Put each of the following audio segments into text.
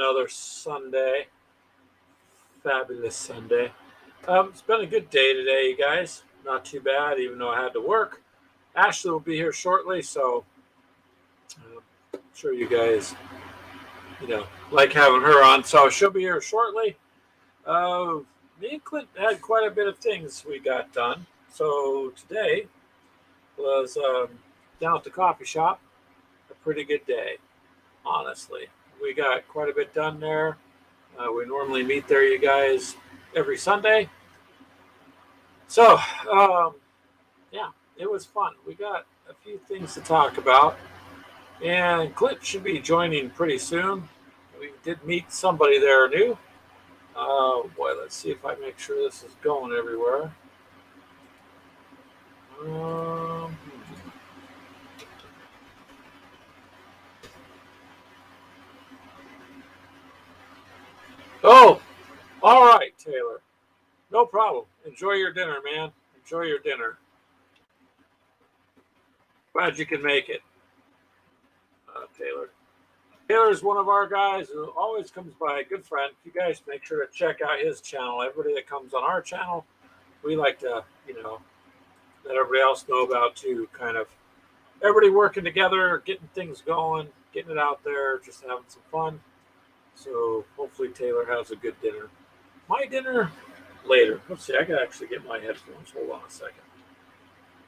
another Sunday. Fabulous Sunday. It's been a good day today, you guys. Not too bad, even though I had to work. Ashley will be here shortly, so I'm sure you guys, like having her on. So she'll be here shortly. Uh, Me and Clint had quite a bit of things we got done. So today was down at the coffee shop. A pretty good day, honestly. We got quite a bit done there. We normally meet there, you guys, every Sunday. So, yeah, it was fun. We got a few things to talk about, and Clint should be joining pretty soon. We did meet somebody there new. Boy, let's see if I make sure this is going everywhere. Um, oh, all right, Taylor. No problem. Enjoy your dinner, man. Enjoy your dinner. Glad you can make it, Taylor. Taylor's one of our guys who always comes by, a good friend. You guys make sure to check out his channel. Everybody that comes on our channel, we like to, let everybody else know about too. Kind of everybody working together, getting things going, getting it out there, just having some fun. So hopefully Taylor has a good dinner. My dinner later. Let's see, I can actually get my headphones. Hold on a second.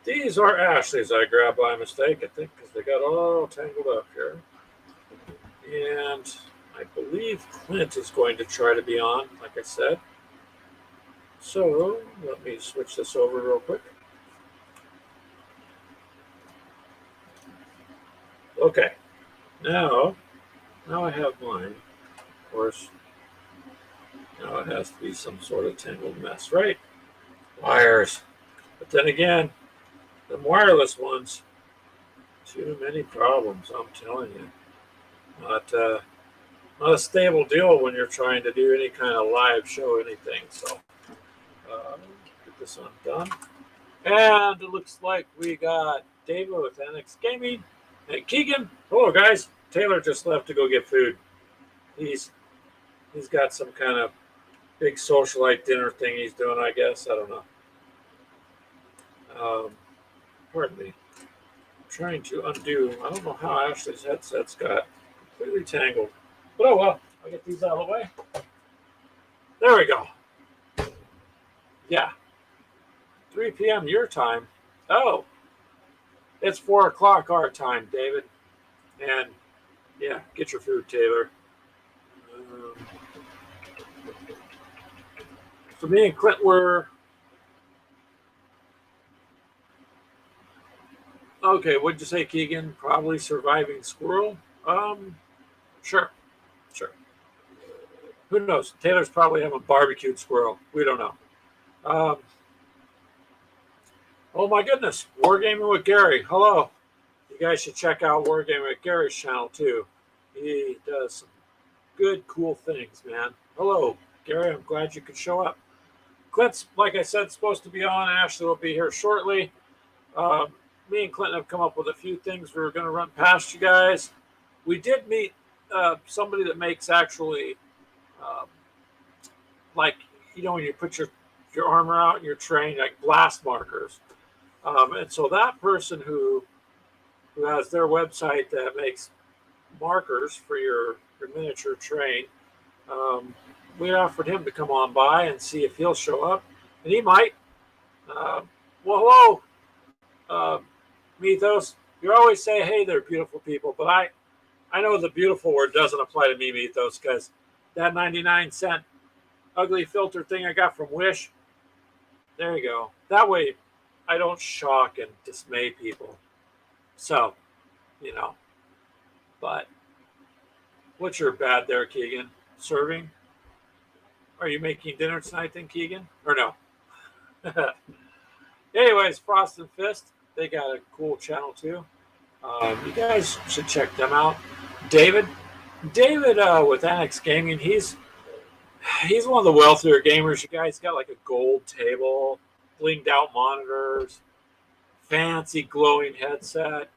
These are Ashley's I grabbed by mistake, I think, because they got all tangled up here. And I believe Clint is going to try to be on, like I said. So let me switch this over real quick. Okay, now I have mine. Of course, now it has to be some sort of tangled mess, right? Wires. But then again, the wireless ones, too many problems, I'm telling you. Not a stable deal when you're trying to do any kind of live show, anything. So get this undone. And it looks like we got David with NX Gaming and Keegan. Hello, guys. Taylor just left to go get food. He's got some kind of big socialite dinner thing he's doing, I guess. I don't know. Pardon me. I'm trying to undo. I don't know how Ashley's headset's got completely tangled. But oh well. I'll get these out of the way. There we go. Yeah. 3 p.m. your time. Oh. It's 4 o'clock our time, David. And yeah, get your food, Taylor. So me and Clint were okay. What'd you say, Keegan? Probably surviving squirrel. Sure. Who knows? Taylor's probably having a barbecued squirrel. We don't know. Um, oh my goodness, Wargaming with Gary. Hello. You guys should check out Wargaming with Gary's channel too. He does some good, cool things, man. Hello, Gary. I'm glad you could show up. Clint's, like I said, supposed to be on. Ashley will be here shortly. Me and Clinton have come up with a few things we were going to run past you guys. We did meet somebody that makes actually, like, when you put your armor out and you're trained, like blast markers. And so that person who has their website that makes markers for your miniature train, we offered him to come on by and see if he'll show up, and he might. Well, hello, Mythos. You always say, "Hey there, beautiful people," but I know the beautiful word doesn't apply to me, Mythos, because that 99-cent ugly filter thing I got from Wish. There you go. That way, I don't shock and dismay people. So, But what's your bad there, Keegan? Serving? Are you making dinner tonight then, Keegan? Or no? Anyways, Frost and Fist, they got a cool channel too. You guys should check them out. David with Annex Gaming, he's one of the wealthier gamers. You guys got like a gold table, blinged out monitors, fancy glowing headset.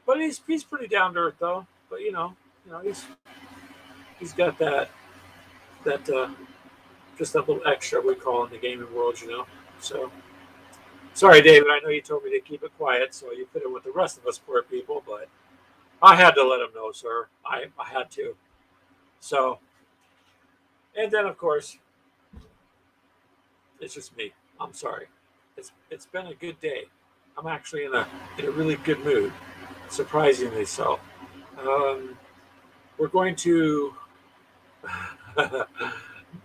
But he's pretty down to earth though. But he's he's got that just that little extra we call in the gaming world, you know. So sorry, David. I know you told me to keep it quiet, so you fit in with the rest of us poor people, but I had to let him know, sir. I had to. So, and then of course, it's just me. I'm sorry. It's been a good day. I'm actually in a really good mood, surprisingly so. Um, we're going to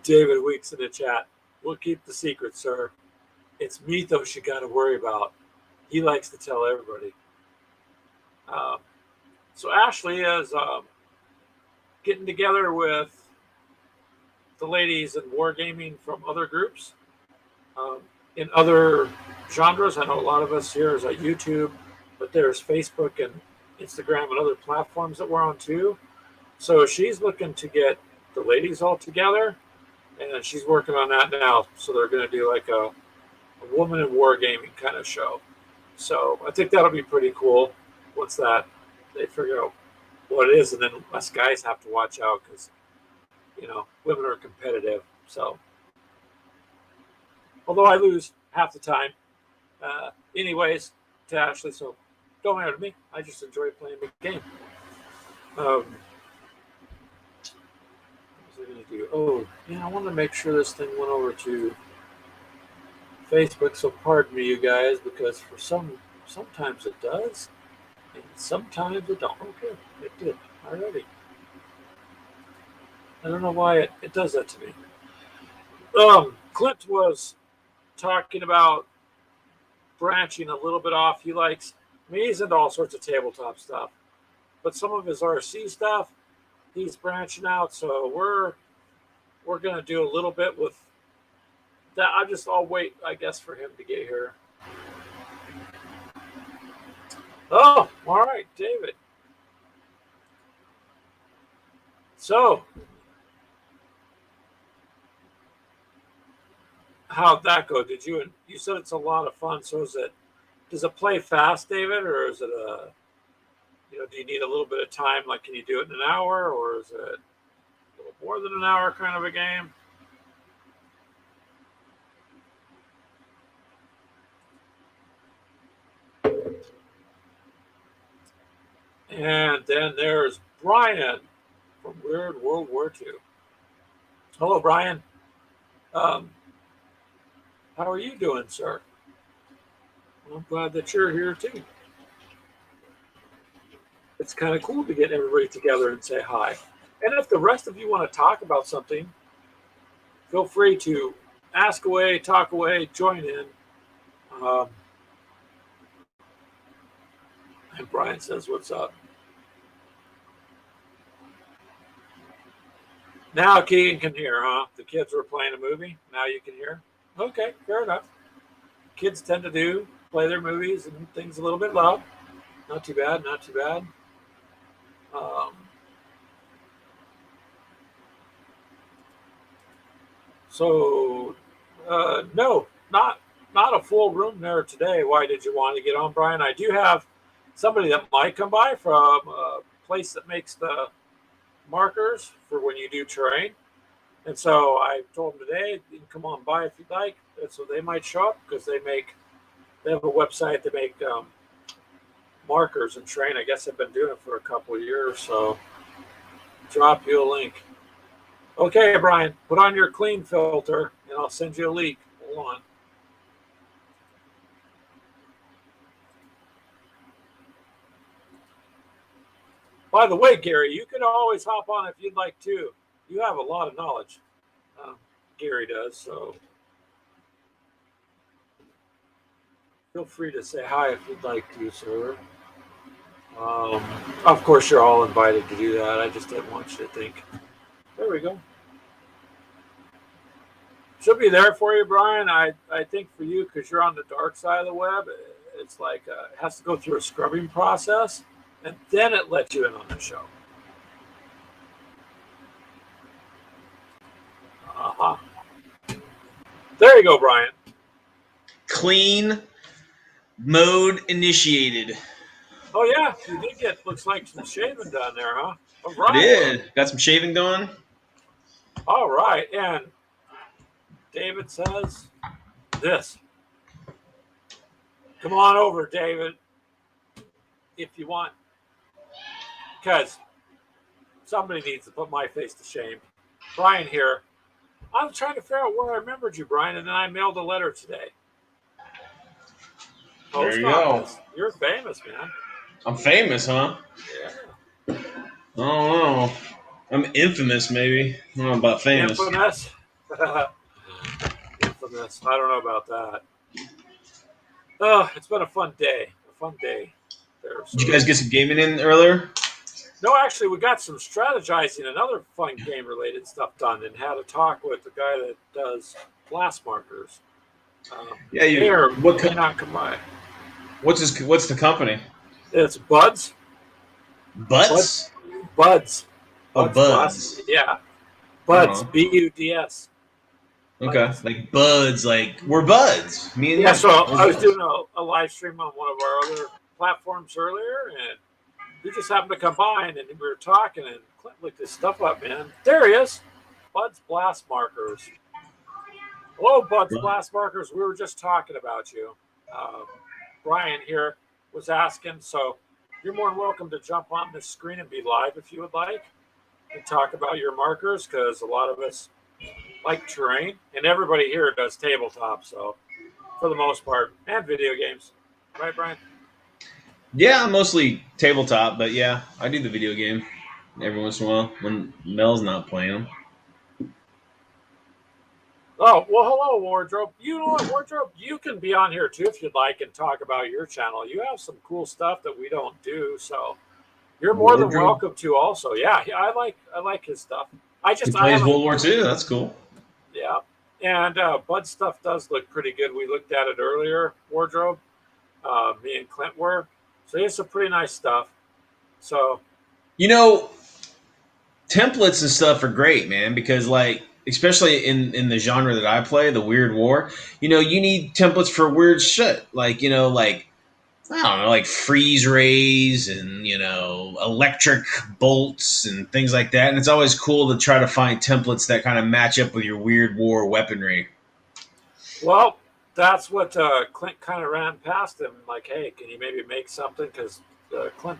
David Weeks in the chat. We'll keep the secret, sir. It's Mythos you got to worry about. He likes to tell everybody. Um, so Ashley is getting together with the ladies in wargaming from other groups um, in other genres. I know a lot of us here is at YouTube, but there's Facebook and Instagram and other platforms that we're on too. So she's looking to get the ladies all together, and she's working on that now. So they're going to do like a woman in wargaming kind of show. So I think that'll be pretty cool once that they figure out what it is, and then us guys have to watch out because women are competitive. So although I lose half the time, anyways, to Ashley, so don't matter to me. I just enjoy playing the game. What was I going to do? Oh, yeah, I wanted to make sure this thing went over to Facebook. So pardon me, you guys, because sometimes it does, and sometimes it don't. Okay, it did already. I don't know why it does that to me. Clint was talking about branching a little bit off. He's into all sorts of tabletop stuff, but some of his RC stuff, he's branching out. So we're gonna do a little bit with that. I'll wait, I guess, for him to get here. Oh, all right, David. So, how'd that go? You said it's a lot of fun. So does it play fast, David, or is it do you need a little bit of time? Like, can you do it in an hour, or is it a little more than an hour kind of a game? And then there's Brian from Weird World War II. Hello, Brian. How are you doing, sir? I'm glad that you're here too. It's kind of cool to get everybody together and say hi. And if the rest of you want to talk about something, feel free to ask away, talk away, join in. And Brian says, "What's up?" Now Keegan can hear, huh? The kids were playing a movie. Now you can hear. Okay, fair enough. Kids tend to play their movies and things a little bit loud. Not too bad. Not too bad. No, not a full room there today. Why did you want to get on, Brian? I do have somebody that might come by from a place that makes the markers for when you do terrain. And so I told them today, you can come on by if you'd like. And so they might show up because they have a website that make markers and terrain. I guess I've been doing it for a couple of years. So drop you a link. Okay, Brian, put on your clean filter and I'll send you a link. Hold on. By the way, Gary, you can always hop on if you'd like to. You have a lot of knowledge. Gary does, so feel free to say hi if you'd like to, sir. Of course, you're all invited to do that. I just didn't want you to think. There we go. She'll be there for you, Brian. I think for you, because you're on the dark side of the web, it's like it has to go through a scrubbing process, and then it lets you in on the show. Uh-huh. There you go, Brian. Clean mode initiated. Oh, yeah. You did get, looks like, some shaving done there, huh? All I right. did. Got some shaving done. All right. And David says this. Come on over, David, if you want, because somebody needs to put my face to shame. Brian here. I was trying to figure out where I remembered you, Brian, and then I mailed a letter today. There Post you go. office. You're famous, man. I'm famous, huh? Yeah. I don't know. I'm infamous, maybe. I don't know about famous. Infamous. Infamous. I don't know about that. Oh, it's been a fun day. A fun day there, Did you sir. guys get some gaming in earlier? No, actually, we got some strategizing and other fun game related stuff done and had a talk with the guy that does blast markers. Yeah, May you. or What? may not come by. What's the company? It's Buds. Buds. Butts? Buds. Oh, Buds Blast. buds. Yeah. I don't Buds. know. Buds. Like, Okay, like buds. Like we're buds. Me and yeah, you. so We're I was buds. doing a live stream on one of our other platforms earlier, and he just happened to come by, and we were talking, and Clint looked his stuff up, man. There he is. Bud's Blast Markers. Hello, Bud's Blast Markers. We were just talking about you. Uh, Brian here was asking, so you're more than welcome to jump on this screen and be live if you would like and talk about your markers, because a lot of us like terrain, and everybody here does tabletop, so for the most part, and video games. Right, Brian? Yeah, mostly tabletop, but yeah, I do the video game every once in a while when Mel's not playing them. Oh, well, hello, Wardrobe. You know what, Wardrobe? You can be on here too if you'd like and talk about your channel. You have some cool stuff that we don't do, so you're more than Wardrobe. welcome to also. Yeah, I like his stuff. He I plays haven't. World War II. That's cool. Yeah. And Bud's stuff does look pretty good. We looked at it earlier, Wardrobe. Me and Clint were. So he has some pretty nice stuff. So, You know, templates and stuff are great, man, because like especially in the genre that I play, the weird war, you need templates for weird shit. Like, like I don't know, like freeze rays and electric bolts and things like that. And it's always cool to try to find templates that kind of match up with your weird war weaponry. well, that's what Clint kind of ran past him. Like, hey, can you maybe make something? Because Clint,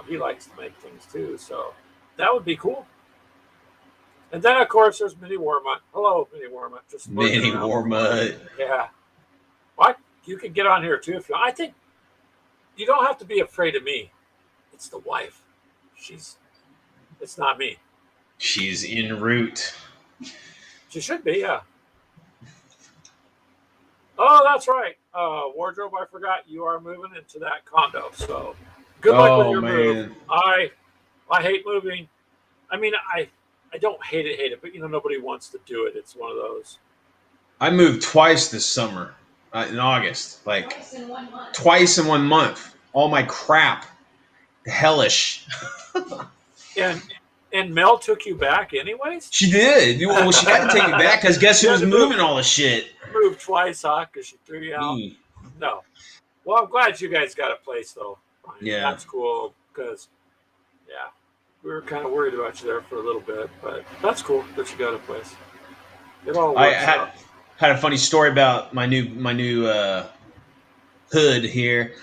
he likes to make things too. So that would be cool. And then, of course, there's Mini Warmut. Hello, Mini Warmut. Just lurking Mini around. war mud. Yeah. What? You can get on here too if you want. I think you don't have to be afraid of me. It's the wife. It's not me. She's en route. She should be, yeah. Oh, that's right. Wardrobe, I forgot you are moving into that condo. So good luck with Oh your move. man. I hate moving. I mean, I don't hate it, but nobody wants to do it. It's one of those. I moved twice this summer in August. Like twice in 1 month. All my crap. Hellish. And Mel took you back anyways? She did. Well, she had to take me back because guess who You had was to move moving all the shit? twice, huh? Because she threw you out. Me. No. Well, I'm glad you guys got a place though. Brian. Yeah. That's cool because yeah, we were kind of worried about you there for a little bit, but that's cool that you got a place. It all I works out. had a funny story about my new hood here.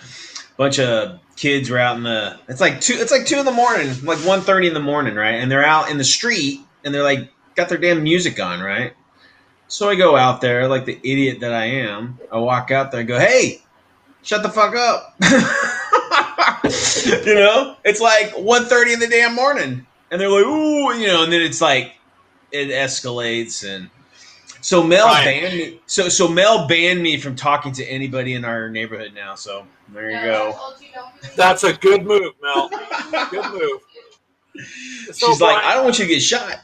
Bunch of kids were out in the. It's like 2 in the morning, like 1:30 in the morning, right? And they're out in the street and they're like got their damn music on, right? So I go out there like the idiot that I am. I walk out there and go, "Hey, shut the fuck up." It's like 1:30 in the damn morning. And they're like, "Ooh," and then it's like it escalates and so Mel Brian, banned me. So Mel banned me from talking to anybody in our neighborhood now. So there you go. that's a good move, Mel. Good move. So, She's like, I Brian, don't want you to get shot.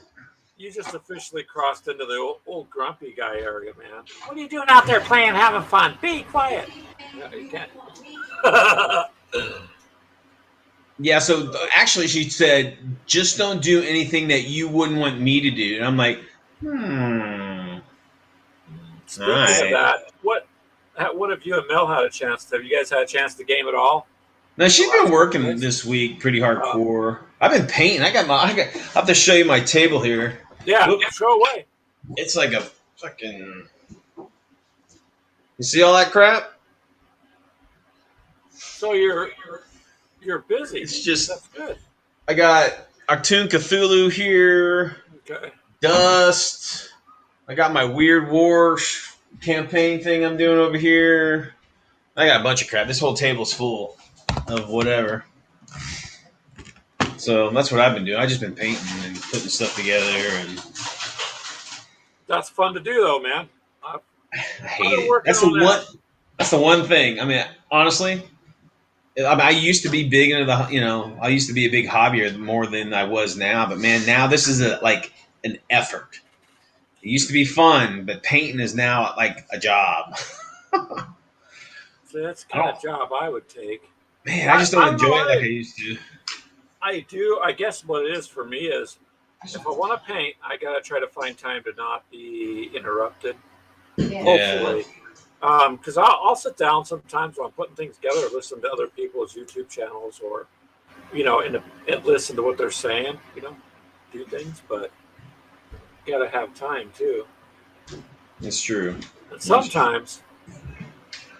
you just officially crossed into the old grumpy guy area, man. What are you doing out there playing, having fun? Be quiet. Yeah, you can't. Yeah. So actually, she said, just don't do anything that you wouldn't want me to do. And I'm like, all Speaking of right. that, what have you and Mel had a chance to? Have you guys had a chance to game at all Now the she's been last couple working days? this week pretty Uh, hardcore. I've been painting. I have to show you my table here. Yeah, Whoop. show away. It's like a fucking. You see all that crap? So you're busy. It's just That's good. I got Achtung Cthulhu here, Okay. Dust. I got my Weird War campaign thing I'm doing over here. I got a bunch of crap. This whole table's full of whatever. So that's what I've been doing. I've just been painting and putting stuff together, and That's fun to do, though, man. I've I hate been it. working on that. That's the one thing. I mean, honestly, I used to be big into I used to be a big hobbyer more than I was now. But man, now this is like an effort. It used to be fun, but painting is now like a job. So that's the I kind don't, of job I would take. man, I I, just don't I don't know. enjoy it like I used to. I do. I guess what it is for me is if I want to paint, I got to try to find time to not be interrupted. Yeah. Hopefully. Because I'll sit down sometimes while I'm putting things together, listen to other people's YouTube channels or, and listen to what they're saying, do things, but you got to have time too. It's true. And sometimes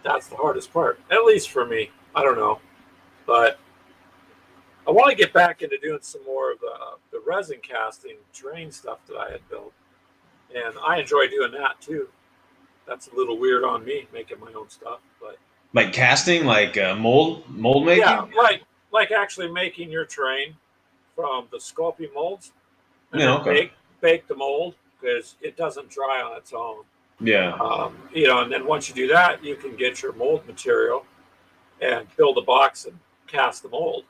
that's the hardest part, at least for me. I don't know. But I want to get back into doing some more of the resin casting terrain stuff that I had built. And I enjoy doing that too. That's a little weird on me, making my own stuff, but Like casting, like mold making. yeah, like actually making your terrain from the sculpey molds, and Yeah, then okay. bake the mold because it doesn't dry on its own. Yeah, And then once you do that, you can get your mold material and build a box and cast the mold.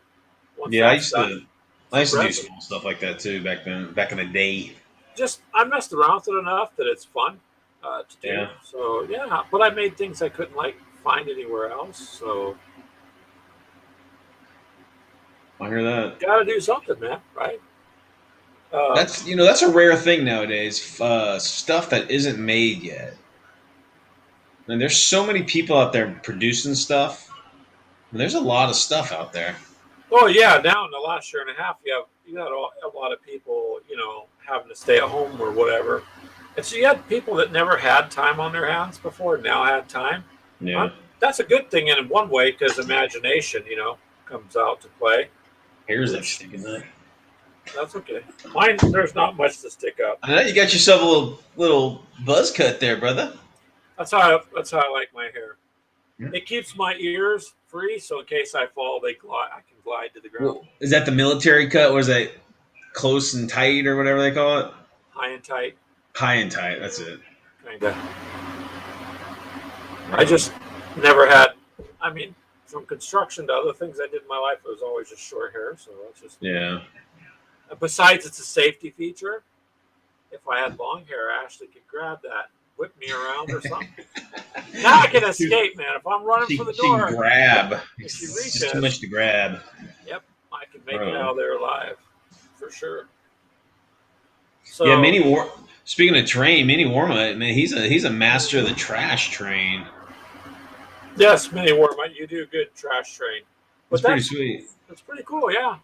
Once yeah. that's done, I used to do resin. small stuff like that too back then, back in the day. Just I messed around with it enough that it's fun to do. Yeah, So yeah, but I made things I couldn't find anywhere else. So I hear that. got to do something, man. Right? That's a rare thing nowadays. Stuff that isn't made yet. And there's so many people out there producing stuff. And there's a lot of stuff out there. Oh yeah, now in the last year and a half, you got a lot of people, having to stay at home or whatever, and so you had people that never had time on their hands before now had time. Yeah. That's a good thing in one way because imagination, comes out to play. Here's that sticking that. That's okay. Mine, there's not much to stick up. I know you got yourself a little buzz cut there, brother. That's how I like my hair. Yeah. It keeps my ears free, so in case I fall, I can glide to the ground. Well, is that the military cut? Or is that close and tight or whatever they call it? High and tight, High and tight. That's it. kind of. I just never had. I mean, from construction to other things I did in my life, it was always just short hair. So that's just. Yeah. Besides, it's a safety feature. If I had long hair, Ashley could grab that, whip me around or something. Now I can escape, man. If I'm running for the door, she can grab. if she It's reaches, too much to grab. Yep, I can make it out of there alive for sure. So Yeah, Speaking of train, Mini Warma, man, he's a master of the trash train. yes, Mini Warmite, you do good trash train. That's pretty sweet. That's pretty cool, yeah.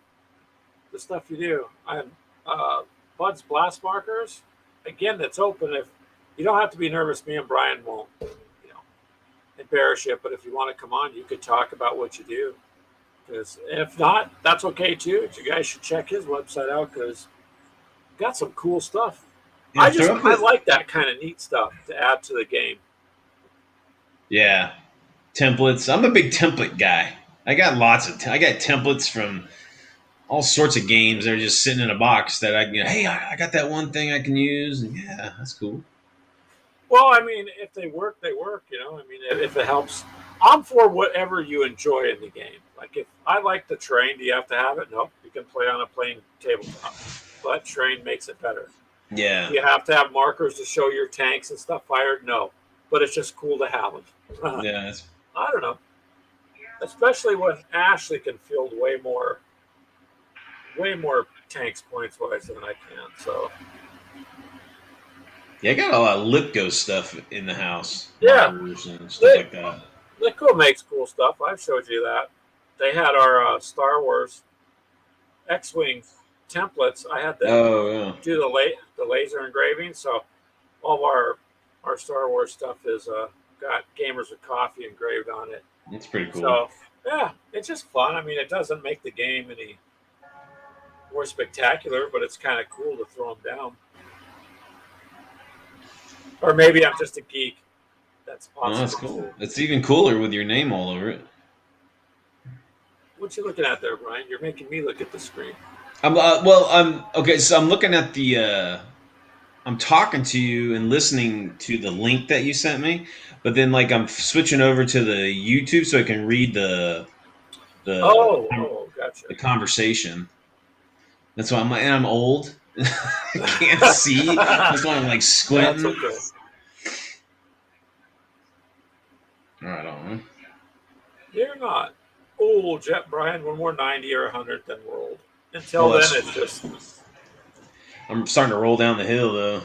The stuff you do. I have Bud's blast markers. Again, that's open. If you don't have to be nervous, me and Brian won't, embarrass you. But if you want to come on, you could talk about what you do. Because if not, that's okay too. You guys should check his website out because got some cool stuff. Yeah, I like that kind of neat stuff to add to the game. Yeah, templates. I'm a big template guy. I got I got templates from all sorts of games. They're just sitting in a box that I got that one thing I can use. And yeah, that's cool. Well, I mean, if they work, they work. I mean, if it helps, I'm for whatever you enjoy in the game. Like if I like the terrain, do you have to have it? No, you can play on a plain tabletop, but terrain makes it better. Yeah. You have to have markers to show your tanks and stuff fired. No, but it's just cool to have them. Yeah. I don't know, especially when Ashley can field way more tanks points wise than I can. So Yeah, I got a lot of Lipgo stuff in the house. Yeah. And stuff like that. Litco makes cool stuff. I've showed you that. They had our Star Wars X-wing templates. I had them Oh yeah, do the laser engraving. So all of our Star Wars stuff is got Gamers with Coffee engraved on it. that's pretty cool. So yeah, it's just fun. I mean, it doesn't make the game any more spectacular, but it's kind of cool to throw them down. Or maybe I'm just a geek. That's No, that's possible cool. too. It's even cooler with your name all over it. What you looking at there, Brian? You're making me look at the screen. I'm okay. So I'm looking at the. I'm talking to you and listening to the link that you sent me, but then like I'm switching over to the YouTube so I can read the Oh, gotcha. the conversation. That's why I'm old. I can't see. That's why I'm like That's squinting. okay. All right, on. You're not old, Jet Brian. When we're 90 or 100, then we're old. Until Well, then, that's. it's just. I'm starting to roll down the hill though.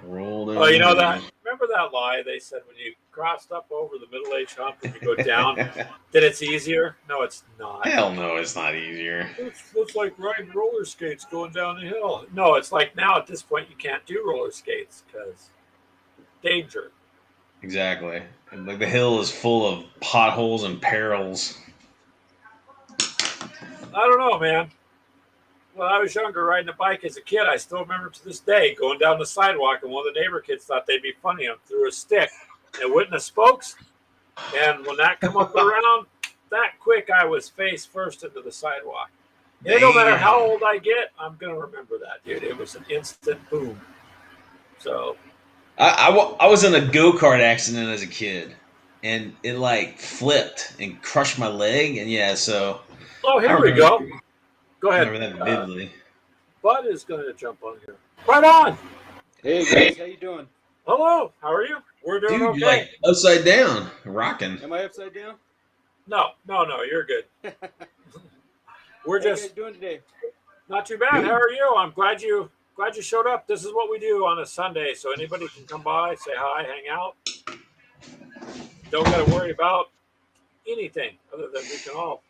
Roll Oh, down you the know that. hill. Remember that lie they said when you crossed up over the middle age hump and you go down, that it's easier? No, it's not. Hell no, it's not easier. It's like riding roller skates going down the hill. No, it's like now at this point you can't do roller skates because danger. Exactly. And like the hill is full of potholes and perils. I don't know, man. When I was younger, riding a bike as a kid, I still remember to this day going down the sidewalk, and one of the neighbor kids thought they'd be funny and threw a stick and went in the spokes. And when that come up around, that quick, I was face first into the sidewalk. And no matter how Damn. old I get, I'm gonna remember that, dude. It was an instant boom. So, I was in a go kart accident as a kid, and it like flipped and crushed my leg, and yeah, so oh, I here we go. Go ahead. remember that vividly. Bud is going to jump on here. Right on. Hey guys, how you doing? Hello. How are you? We're doing Dude, you're okay. like upside down, rocking. Am I upside down? No. You're good. We're How you guys just doing today? not too bad. How Good. are you? I'm glad you showed up. This is what we do on a Sunday, so anybody can come by, say hi, hang out. Don't got to worry about anything other than we can all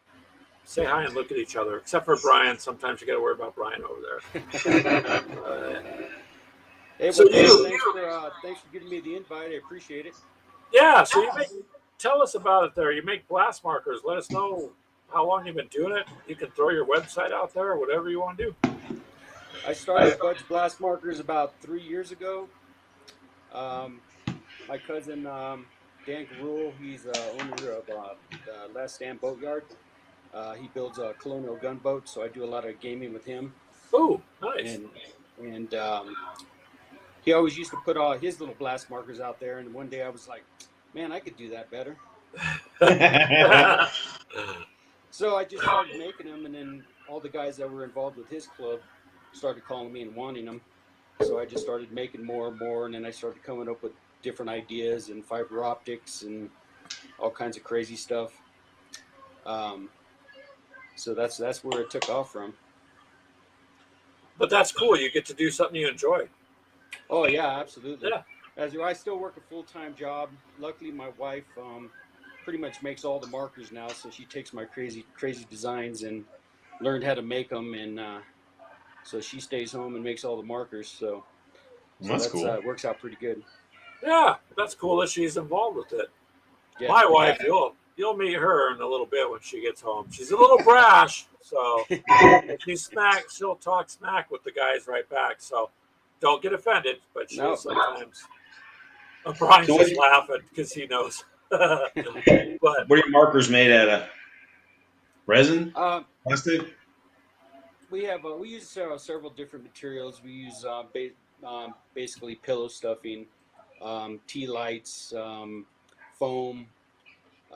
say hi and look at each other. Except for Brian. Sometimes you got to worry about Brian over there. Hey, So well, guys, you, thanks for giving me the invite. I appreciate it. yeah. So tell us about it. There, you make blast markers. Let us know how long you've been doing it. You can throw your website out there or whatever you want to do. I started Bud's Blast Markers about 3 years ago. Um, my cousin Dan Garul, he's owner of the Last Stand Boatyard. He builds a colonial gunboat, so I do a lot of gaming with him. Oh, nice. And he always used to put all his little blast markers out there. And one day I was like, man, I could do that better. So I just started making them, and then all the guys that were involved with his club started calling me and wanting them. So I just started making more and more, and then I started coming up with different ideas and fiber optics and all kinds of crazy stuff. So that's where it took off from. But that's cool. You get to do something you enjoy. Oh yeah, absolutely. Yeah. As I still work a full-time job. Luckily, my wife pretty much makes all the markers now, so she takes my crazy designs and learned how to make them, and so she stays home and makes all the markers. So That's that's cool. works out pretty good. Yeah, that's cool that she's involved with it. Yeah. My wife, you'll meet her in a little bit when she gets home. She's a little brash, so if she'll talk smack with the guys right back. So don't get offended, but she'll No. sometimes. Brian's So just laughing because he knows. But what are your markers made out of? Resin? um, Plastic? we use several different materials. We use basically pillow stuffing, tea lights, foam.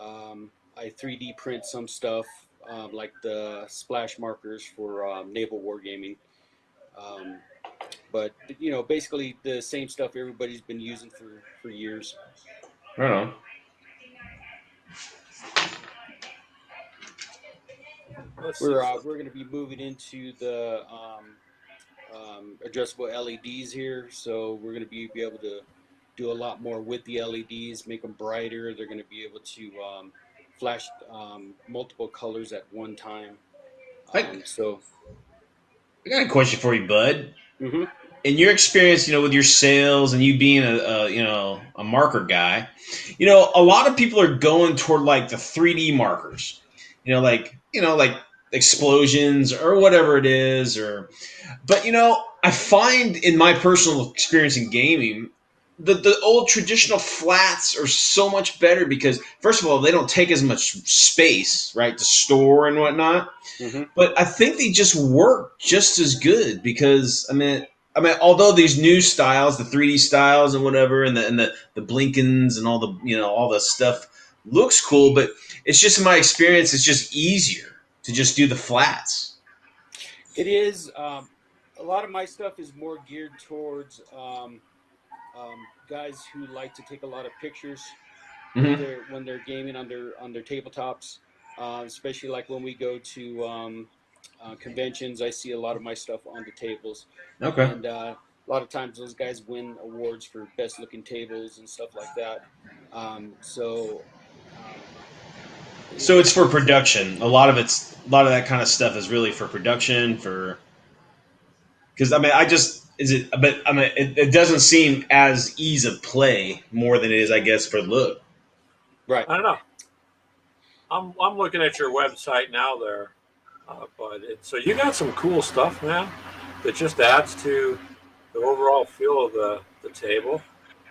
I 3D print some stuff like the splash markers for naval wargaming. Um, but basically the same stuff everybody's been using for years. Right on. let's see. We're going to be moving into the addressable LEDs here, so we're going to be able to do a lot more with the LEDs, make them brighter. They're going to be able to flash multiple colors at one time. I, So I got a question for you, bud. Mm-hmm. In your experience, with your sales and you being a marker guy, a lot of people are going toward like the 3D markers, like explosions or whatever it is, but I find in my personal experience in gaming, the old traditional flats are so much better because first of all, they don't take as much space, right, to store and whatnot. Mm-hmm. But I think they just work just as good because I mean, although these new styles, the 3D styles and whatever, and the Blinkins and all the all the stuff looks cool, but it's just in my experience, it's just easier to just do the flats. It is. A lot of my stuff is more geared towards guys who like to take a lot of pictures with Hmm. their when they're gaming on their tabletops. Especially like when we go to conventions, I see a lot of my stuff on the tables, Okay. and a lot of times those guys win awards for best looking tables and stuff like that. So um, So it's it's for production. A lot of that kind of stuff is really for production for because I mean I just is it but I mean it doesn't seem as ease of play more than it is I guess for look. right. I don't know. I'm looking at your website now there, so you got some cool stuff, man. That just adds to the overall feel of the table.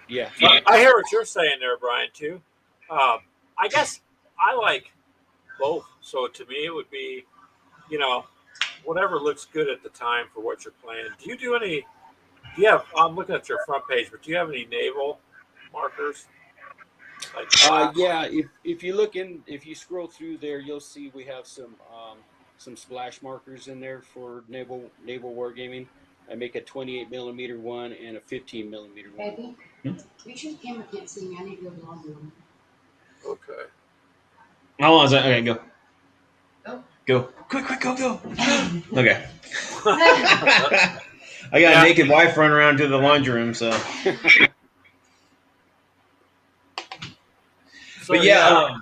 Yeah. So I hear what you're saying there, Brian, too. Um, I guess I like both. So to me, it would be, you know, whatever looks good at the time for what you're playing. Do you do any? Do you have? I'm looking at your front page, but do you have any naval markers like splash? Yeah, if you look in, if you scroll through there, you'll see we have some splash markers in there for naval wargaming. I make a 28 millimeter one and a 15 millimeter one. Baby, make sure the camera can't see me. I need to go to the laundry room. Okay. How long is that? Okay, go. Oh. Go. Quick, quick, go, go. Okay. yeah. I got a naked wife running around to the laundry room, so. So But yeah,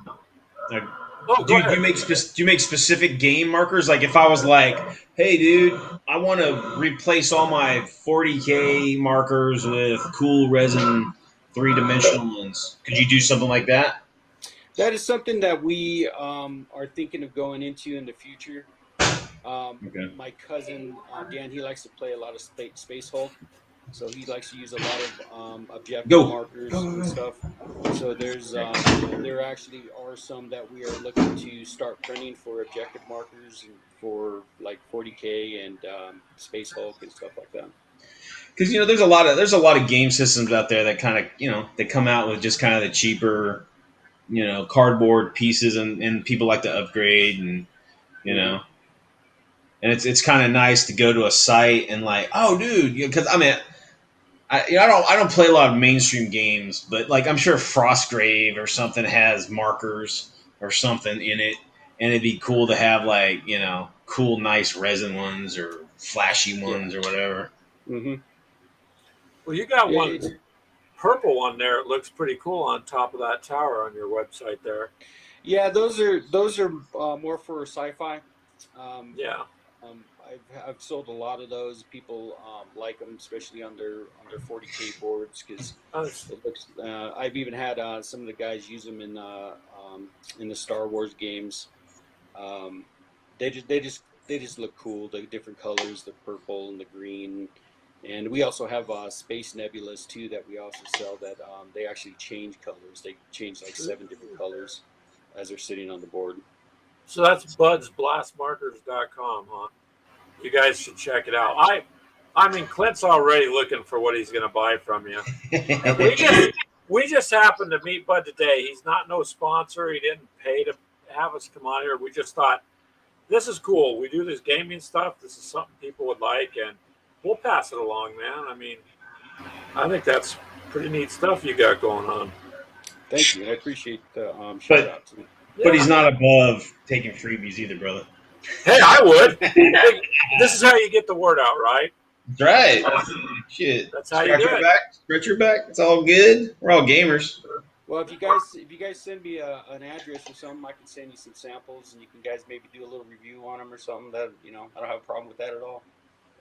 yeah. like, Oh, do go you ahead. make do you make specific game markers? Like if I was like, hey, dude, I want to replace all my 40K markers with cool resin 3-dimensional ones. Could you do something like that? That is something that we are thinking of going into in the future. Okay. My cousin Dan, he likes to play a lot of Space Hulk, so he likes to use a lot of objective Go. markers and Go. stuff. So there actually are some that we are looking to start printing for objective markers and for like 40K and Space Hulk and stuff like that. Because there's a lot of game systems out there that kind of they come out with just kind of the cheaper cardboard pieces and people like to upgrade and you Mm-hmm. know and it's kind of nice to go to a site and like, oh dude, because I mean I don't play a lot of mainstream games, but like I'm sure Frostgrave or something has markers or something in it, and it'd be cool to have like cool nice resin ones or flashy Yeah. ones or whatever. Mm-hmm. Well, you got one It's purple one there. It looks pretty cool on top of that tower on your website there. Yeah, those are more for sci-fi. Um, Yeah. I've sold a lot of those. People like them, especially on their 40K boards, because Nice. it looks. I've even had some of the guys use them in the Star Wars games. Um, they just look cool. The different colors, the purple and the green, and we also have Space Nebulas too that we also sell. That they actually change colors. They change like 7 different colors as they're sitting on the board. So that's budsblastmarkers.com, huh? You guys should check it out. I mean Clint's already looking for what he's going to buy from you. And we just happened to meet Bud today. He's not no sponsor. He didn't pay to have us come on here. We just thought this is cool. We do this gaming stuff. This is something people would like, and we'll pass it along, man. I mean, I think that's pretty neat stuff you got going on. Thank you. I appreciate the shout but out too. but he's Yeah. not above taking freebies either, brother. Hey, I would. Hey, this is how you get the word out, right? That's right. Shit. That's how you Scratch do your it. back. Scratch your back. It's all good. We're all gamers. Well, if you guys send me an address or something, I can send you some samples, and you can guys maybe do a little review on them or something. That I don't have a problem with that at all.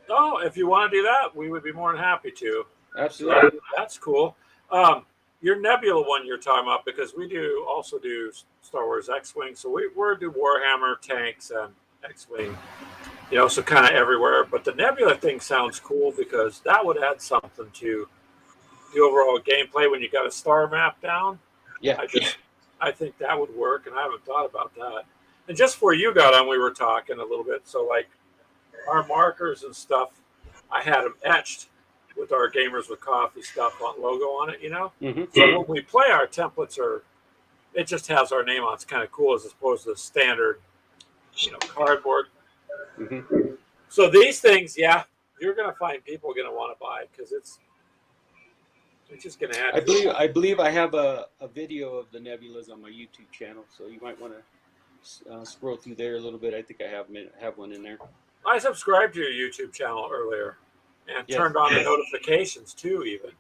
Oh, if you want to do that, we would be more than happy to. So Absolutely. that's cool. Um, your Nebula one you're talking about because we do also do Star Wars X-wing, so we do Warhammer tanks and X-wing, so kind of everywhere. But the Nebula thing sounds cool because that would add something to the overall gameplay when you got a star map down. Yeah. I think that would work, and I haven't thought about that. And just before you got on, we were talking a little bit. So like our markers and stuff, I had them etched with our Gamers with Coffee stuff on logo on it. Hmm. So when we play, our templates it just has our name on. It's kind of cool as opposed to the standard, cardboard. Hmm. So these things, yeah, you're gonna find people are gonna want to buy because it's just gonna add. I believe I have a video of the nebulas on my YouTube channel, so you might want to scroll through there a little bit. I think I have one in there. I subscribed to your YouTube channel earlier and Yes. turned on the notifications too, even.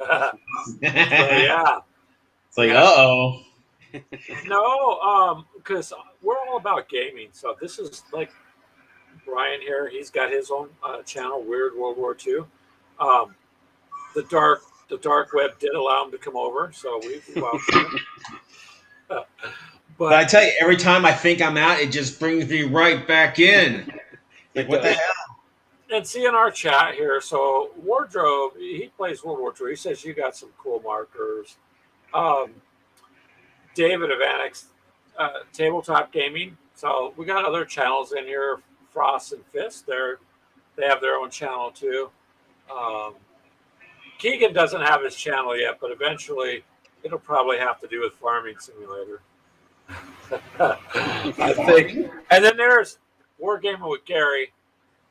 Awesome. So yeah, It's like, yeah. uh-oh. No, because we're all about gaming. So this is like Brian here. He's got his own channel, Weird World War II. Um, the dark web did allow him to come over, so we welcome him. But I But tell you, every time I think I'm out, it just brings me right back in. Like, It what the does. hell? and see in our chat here, so Wardrobe, he plays World War II. He says you got some cool markers. Um, David of Annex Tabletop Gaming. So we got other channels in here. Frost and Fist. They have their own channel too. Um, Keegan doesn't have his channel yet, but eventually it'll probably have to do with Farming Simulator. I think. And then there's Wargaming with Gary,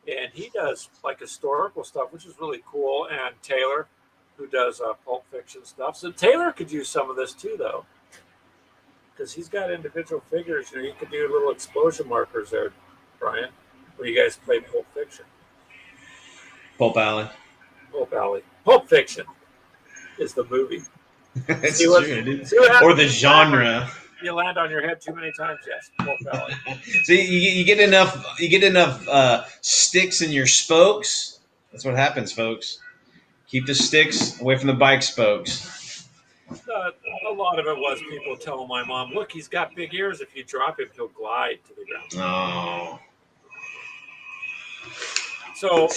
and he does like historical stuff, which is really cool. And Taylor, who does Pulp Fiction stuff. So Taylor could use some of this too, though, because he's got individual figures. You could do little explosion markers there, Brian, where you guys play Pulp Fiction. Pulp Alley. Pulp Alley. Pulp Fiction is the movie. That's See what- true, dude. See what Or happens the if you land on- genre. You land on your head too many times, yes. Pulp Alley. See, you get enough sticks in your spokes. That's what happens, folks. Keep the sticks away from the bike spokes. A lot of it was people telling my mom, "Look, he's got big ears. If you drop him, he'll glide to the ground." Oh. So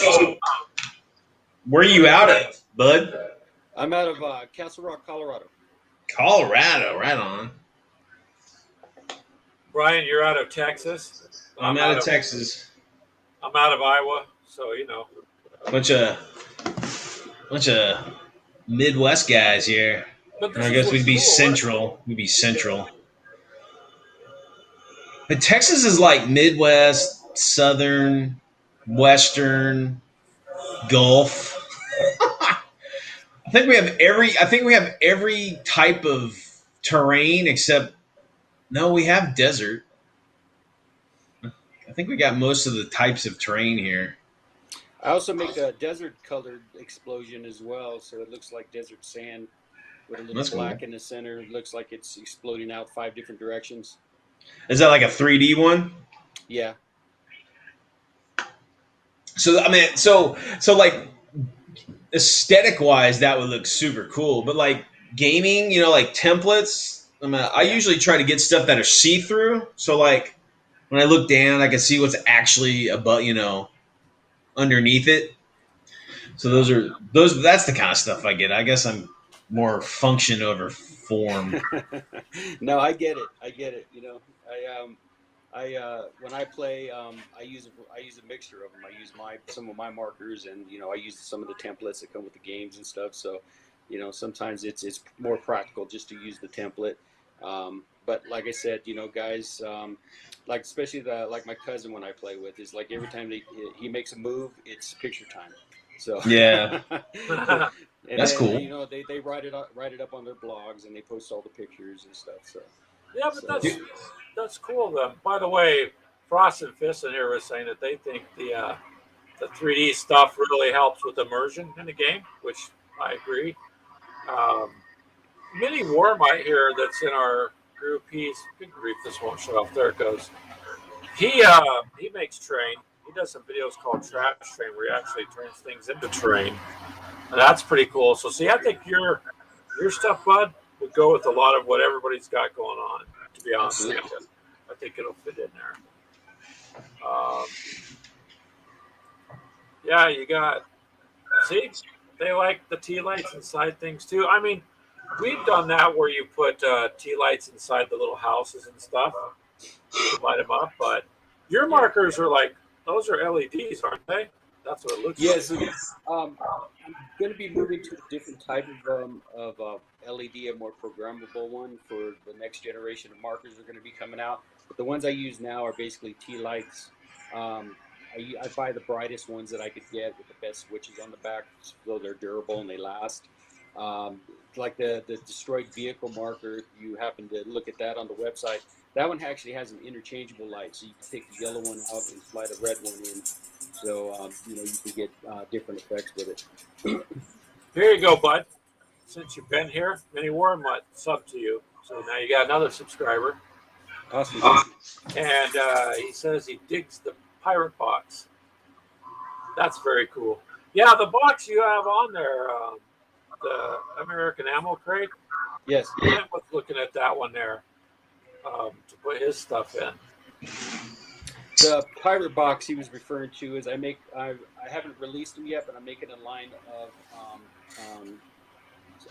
Where are you out of, bud? I'm out of Castle Rock, Colorado. Colorado, right on. Brian, you're out of Texas. I'm out of Texas. I'm out of Iowa. So Bunch of Midwest guys here. But this I is guess what's we'd be cool. central. We'd be central. But Texas is like Midwest, Southern, Western, Gulf. I think we have every type of terrain except no, we have desert. I think we got most of the types of terrain here. I also make a desert-colored explosion as well, so it looks like desert sand with a little That's black cool. in the center. It looks like it's exploding out 5 different directions. Is that like a 3D one? Yeah. So I mean, so like aesthetic wise, that would look super cool. But like gaming, like templates. I mean, I usually try to get stuff that are see through. So like when I look down, I can see what's actually above, underneath it. So that's the kind of stuff I get. I guess I'm more function over form. No, I get it. When I play, I use a mixture of them. I use some of my markers, and I use some of the templates that come with the games and stuff. So, sometimes it's more practical just to use the template. But like I said, guys, like especially like my cousin when I play with is like every time he makes a move, it's picture time. So Yeah. and That's then, cool. they write it up on their blogs and they post all the pictures and stuff. So yeah, but that's cool. Then, by the way, Frost and Fist in here was saying that they think the 3D stuff really helps with immersion in the game, which I agree. Mini Warmite here that's in our group. Good grief, this won't show off. There it goes. He makes terrain. he does some videos called Trash Train where he actually turns things into terrain, and that's pretty cool. So see, I think your stuff, bud, would go with a lot of what everybody's got going on. To be honest with you, I think it'll fit in there. Yeah, you got. See, they like the tea lights inside things too. I mean, we've done that where you put tea lights inside the little houses and stuff to light them up. But your markers are like, those are LEDs, aren't they? That's what it looks like. Yes, I'm going to be moving to a different type of LED, a more programmable one for the next generation of markers that are going to be coming out. But the ones I use now are basically tea lights. I buy the brightest ones that I could get with the best switches on the back, so they're durable and they last. Like the destroyed vehicle marker, if you happen to look at that on the website, that one actually has an interchangeable light, so you can take the yellow one out and slide a red one in. So you can get different effects with it. Here you go, bud. Since you've been here, Mini Warren might sub to you. So now you got another subscriber. Awesome. And he says he digs the pirate box. That's very cool. Yeah, the box you have on there, the American Ammo Crate. Yes. I was looking at that one there to put his stuff in. The pirate box he was referring to is I haven't released them yet, but I'm making a line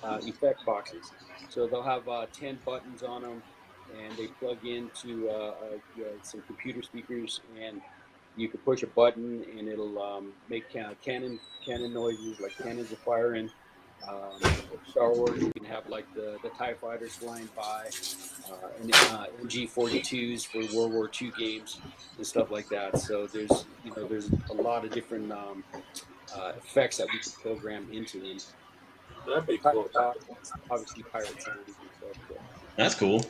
of effect boxes. So they'll have 10 buttons on them, and they plug into some computer speakers, and you can push a button, and it'll make cannon noises like cannons are firing. Star Wars, you can have like the TIE fighters flying by, and MG-42s for World War II games and stuff like that. So there's a lot of different effects that we can program into them. That'd be cool. Obviously, pirate sounds and stuff. So. That's cool.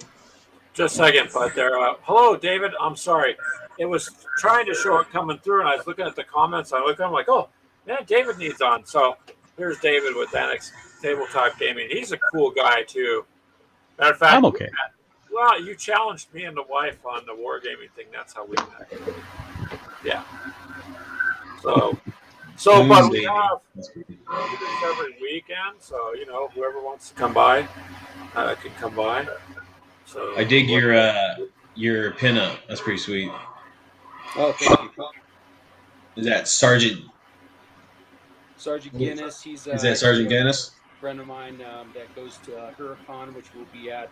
Just a second, bud. There. Hello, David. I'm sorry. It was trying to show it coming through, and I was looking at the comments. I looked at them like, oh man, David needs on. So here's David with Annex Tabletop Gaming. He's a cool guy too. Matter of fact, I'm okay. Well, you challenged me and the wife on the wargaming thing. That's how we met. Yeah. So, but we have this every weekend. So whoever wants to come by can come by. So I dig your pinup. That's pretty sweet. Oh, thank you. Is that Sergeant Guinness? Is that Sergeant Guinness? A friend of mine that goes to Huracan, which we'll be at.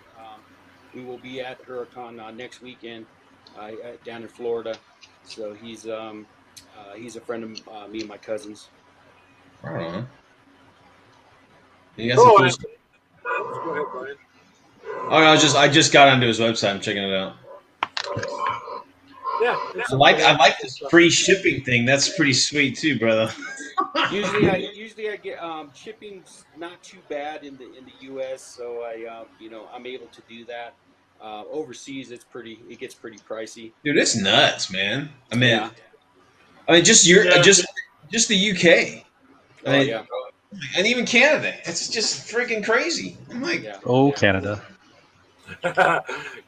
We will be at Huracan next weekend down in Florida. So he's a friend of me and my cousins. Right on. You got some cool stuff. Go ahead, Brian. Oh, I just got onto his website. I'm checking it out. Yeah. I like this free shipping thing. That's pretty sweet too, brother. Usually I get shipping's not too bad in the U.S. So I'm able to do that. Overseas, it gets pretty pricey. Dude, it's nuts, man. I mean, just the UK. Yeah. And even Canada. It's just freaking crazy. I'm like, Canada.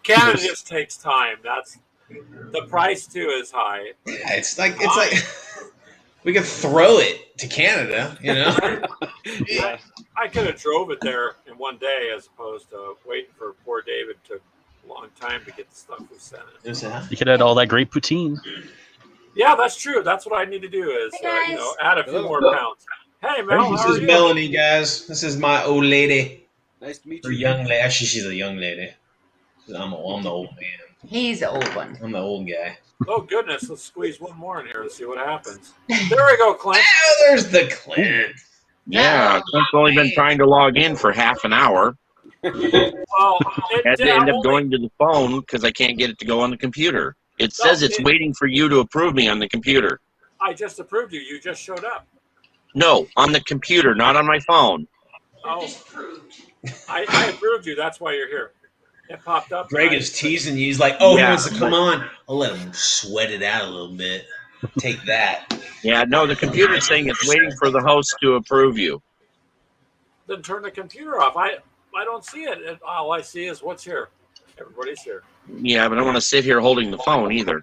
Canada just takes time. That's the price too is high. Yeah, it's like we could throw it to Canada, Yeah. I could have drove it there in one day as opposed to waiting for poor David. Took a long time to get the stuff we sent in. You could add all that great poutine. Yeah, that's true. That's what I need to do is add a few more pounds. Hey, Mel, This how are is you? Melanie, guys. This is my old lady. Nice to meet Or you. young lady. Actually, she's a young lady. I'm the old man. He's the old one. I'm the old guy. Oh, goodness. Let's squeeze one more in here to see what happens. There we go, Clint. Oh, there's the Clint. Yeah, Clint's only been trying to log in for half an hour. Well, Had to end up going to the phone because I can't get it to go on the computer. It says it's waiting for you to approve me on the computer. I just approved you. You just showed up. No, on the computer, not on my phone. Oh, I approved you. That's why you're here. It popped up. Greg is teasing you. He's like, he Yeah, wants to come on. I'll let him sweat it out a little bit. Take that. Yeah, no, the computer's saying it's waiting for the host to approve you. Then turn the computer off. I don't see it. All I see is what's here. Everybody's here. Yeah, but I don't want to sit here holding the phone either.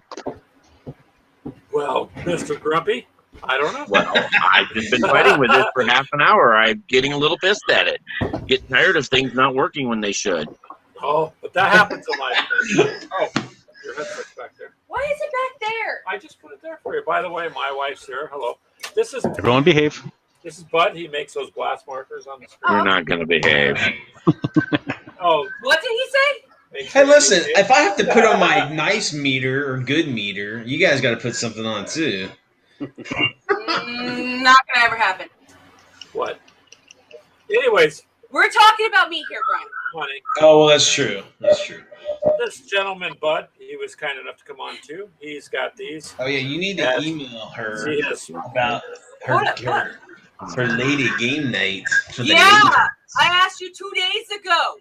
Well, Mr. Grumpy, I don't know. Well, I've just been fighting with this for half an hour. I'm getting a little pissed at it. Getting tired of things not working when they should. Oh, but that happens in life. Oh, your headset's back there. Why is it back there? I just put it there for you. By the way, my wife's here. Hello. This is Everyone behave. This is Bud. He makes those glass markers on the screen. You're not going to behave. Oh, What did he say? make Hey, sure listen, you- if I have to put on my nice meter or good meter, you guys got to put something on too. Not gonna ever happen. What? Anyways, We're talking about me here, Brian. honey, Oh, well, that's true. That's true. this gentleman, Bud, he was kind enough to come on too. He's got these. Oh, yeah, you need to Yes. email her See his about What? her lady game night for the Yeah, lady. I asked you 2 days ago.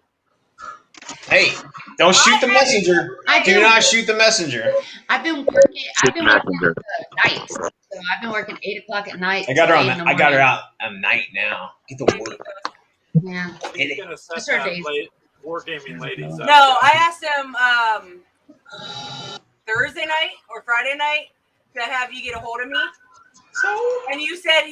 Hey, don't shoot the messenger. I Do do. not shoot the messenger. I've been working. I've been working Messenger. nights. So I've been working 8 o'clock at night. I got her till on. 8 in the I got her morning. out at night now. Get to work. Yeah. He's gonna set Sure, that Dave. wargaming ladies up. No, I asked him Thursday night or Friday night to have you get a hold of me. And you said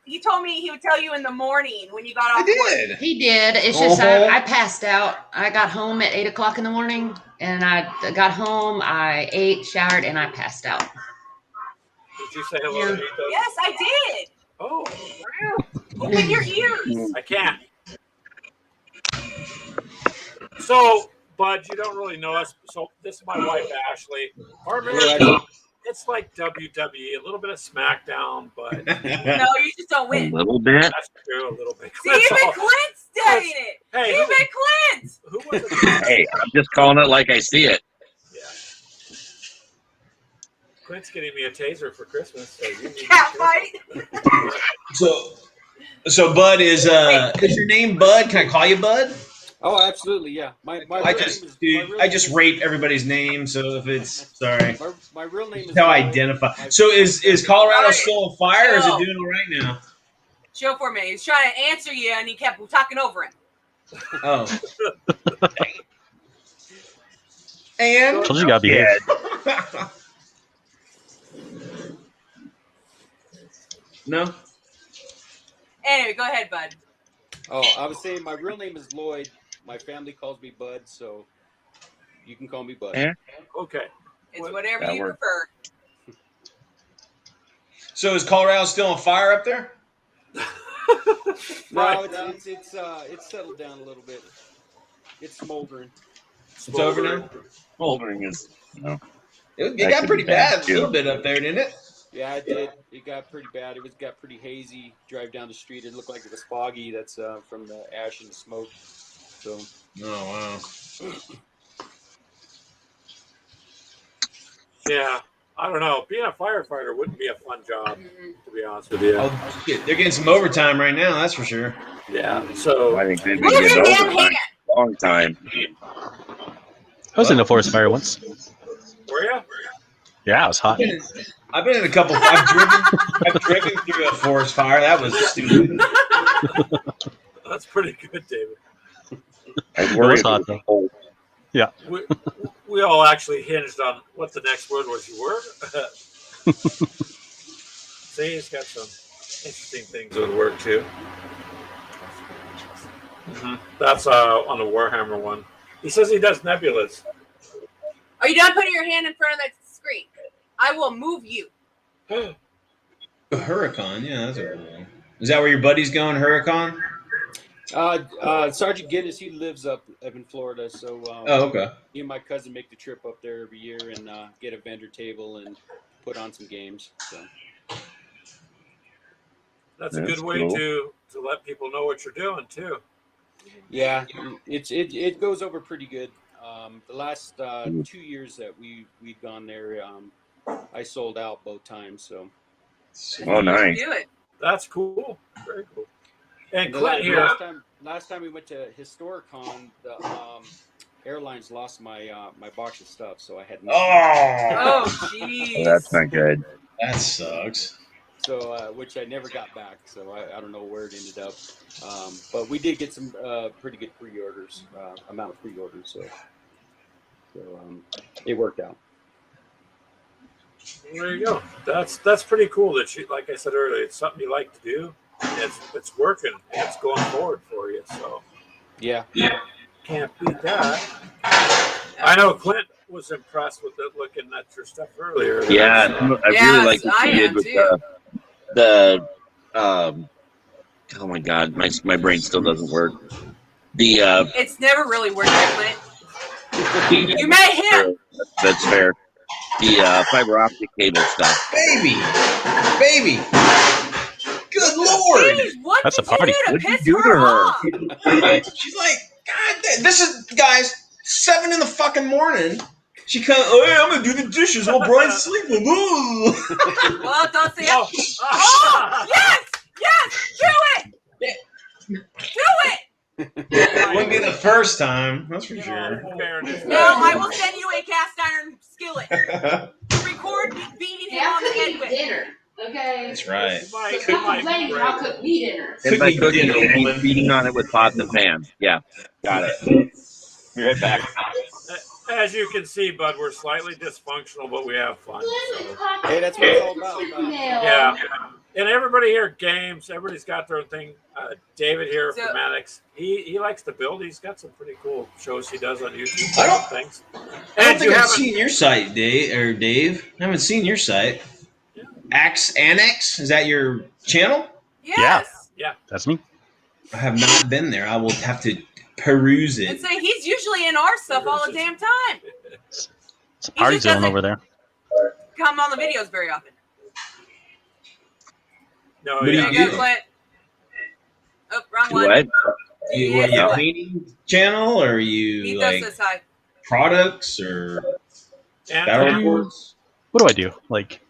he told me he would tell you in the morning when you got I off work. did. He did. It's just Uh-huh. I passed out. I got home at 8 o'clock in the morning, and I got home. I ate, showered, and I passed out. Did you say hello to me? Doug? Yes, I did. Oh, Open your ears. I can't. So, Bud, you don't really know us. So this is my wife, Ashley. Our marriage, it's like WWE, a little bit of SmackDown, but No, you just don't A win. little bit. that's true, a little bit. See, That's even all. Clint's saying it. Hey, Even Clint. who was it? Hey, I'm just calling it like I see it. Yeah. Clint's getting me a taser for Christmas, so you need Cat to- fight. So Bud is your name Bud? Can I call you Bud? Oh, absolutely, yeah. My I real just name is- dude, my real I name just is- rape everybody's name. So if it's sorry, My real name is how I Lloyd. identify. My- So is Colorado Alright. still on fire? Or is it Chill. doing all right now? Show for me. He's trying to answer you, and he kept talking over him. Oh. And Told you you gotta behave. no. Anyway, go ahead, Bud. Oh, I was saying my real name is Lloyd. My family calls me Bud, so you can call me Bud. Yeah. Okay. It's What- whatever that you works. prefer. So is Colorado still on fire up there? No, it's settled down a little bit. It's smoldering. It's over now. Smoldering is, It That got could pretty be bad, bad a too. little bit up there, didn't it? Yeah, it did. It got pretty bad. Got pretty hazy. Drive down the street, it looked like it was foggy. That's from the ash and the smoke. So Oh wow. Yeah, I don't know. Being a firefighter wouldn't be a fun job, to be honest with you. Oh, shit. They're getting some overtime right now. That's for sure. Yeah. So I think they've Move been your getting damn over hand. a long time. I was in a forest fire once. were you? Yeah, it was hot. I've been in a couple. I've driven through a forest fire. That was stupid. That's pretty good, David. I It worry was if hot, it though. was cold. We all actually hinged on what the next word was. You were. See, he's got some interesting things with work too. That's on the Warhammer one. He says he does nebulas. Are you done putting your hand in front of that screen? I will move you. Huracan, yeah, that's a cool. Is that where your buddy's going, Huracan? Sergeant Guinness, he lives up in Florida, so Oh, okay. me and my cousin make the trip up there every year and get a vendor table and put on some games. So That's a That's good way cool. to let people know what you're doing too. yeah, it goes over pretty good. The last 2 years that we've gone there, I sold out both times. So Oh, nice. Do it. That's cool. Very cool. And the Clint here. last time we went to Historicon, the airlines lost my my box of stuff, so I had nothing. Oh, Oh, jeez. Oh, that's not good. that sucks. So which I never got back. So I don't know where it ended up. But we did get some pretty good pre-orders, amount of pre-orders. So it worked out. There you go. That's pretty cool. That you, like I said earlier, it's something you like to do. And it's working. And it's going forward for you. So Yeah. can't beat that. I know Clint was impressed with it looking at your stuff earlier. Yeah, I really like what I you did am with too. the oh my god, my brain still doesn't work. The It's never really worked, Clint. You met him. That's fair. The fiber optic cable stuff. Baby. Good lord. Jeez, what That's did a party. you do What'd to you piss do to her her? off? She's like, God, this is, guys, 7 in the fucking morning. She comes, oh, hey, I'm gonna do the dishes while Brian's sleeping. Ooh. Well, don't say it. Oh, Oh, yes, do it. Do it. It wouldn't be the first time, that's for you know, sure. in fairness, No, I will send you a cast iron skillet. Record me beating him on the head with. dinner. Okay. That's right. you might- So you stop might complaining be when I'll right. cook me dinner. And by Cookie cooking, dinner, you mean woman. beating on it with pots and pans. Yeah, got it. Be right back. As you can see, Bud, we're slightly dysfunctional, but we have fun. So. Hey, that's what it's all about. Yeah. And everybody here games. Everybody's got their own thing. David here So- from Maddox, he likes to build. He's got some pretty cool shows he does on YouTube. I don't- things. I don't And think you I've haven't. seen your site, Dave. I haven't seen your site. Axe Annex, is that your channel? Yes. That's me. I have not been there. I will have to peruse And it. say he's usually in our stuff all the damn time. It's a party just zone doesn't- over there. Come on the videos very often. No, What do There you you do? go, Clint. Oh, wrong Do one. what? You, what, Yes, you Clint. painting channel, or are He you does like this high. products or And battle I do- reports? What do I do? Like,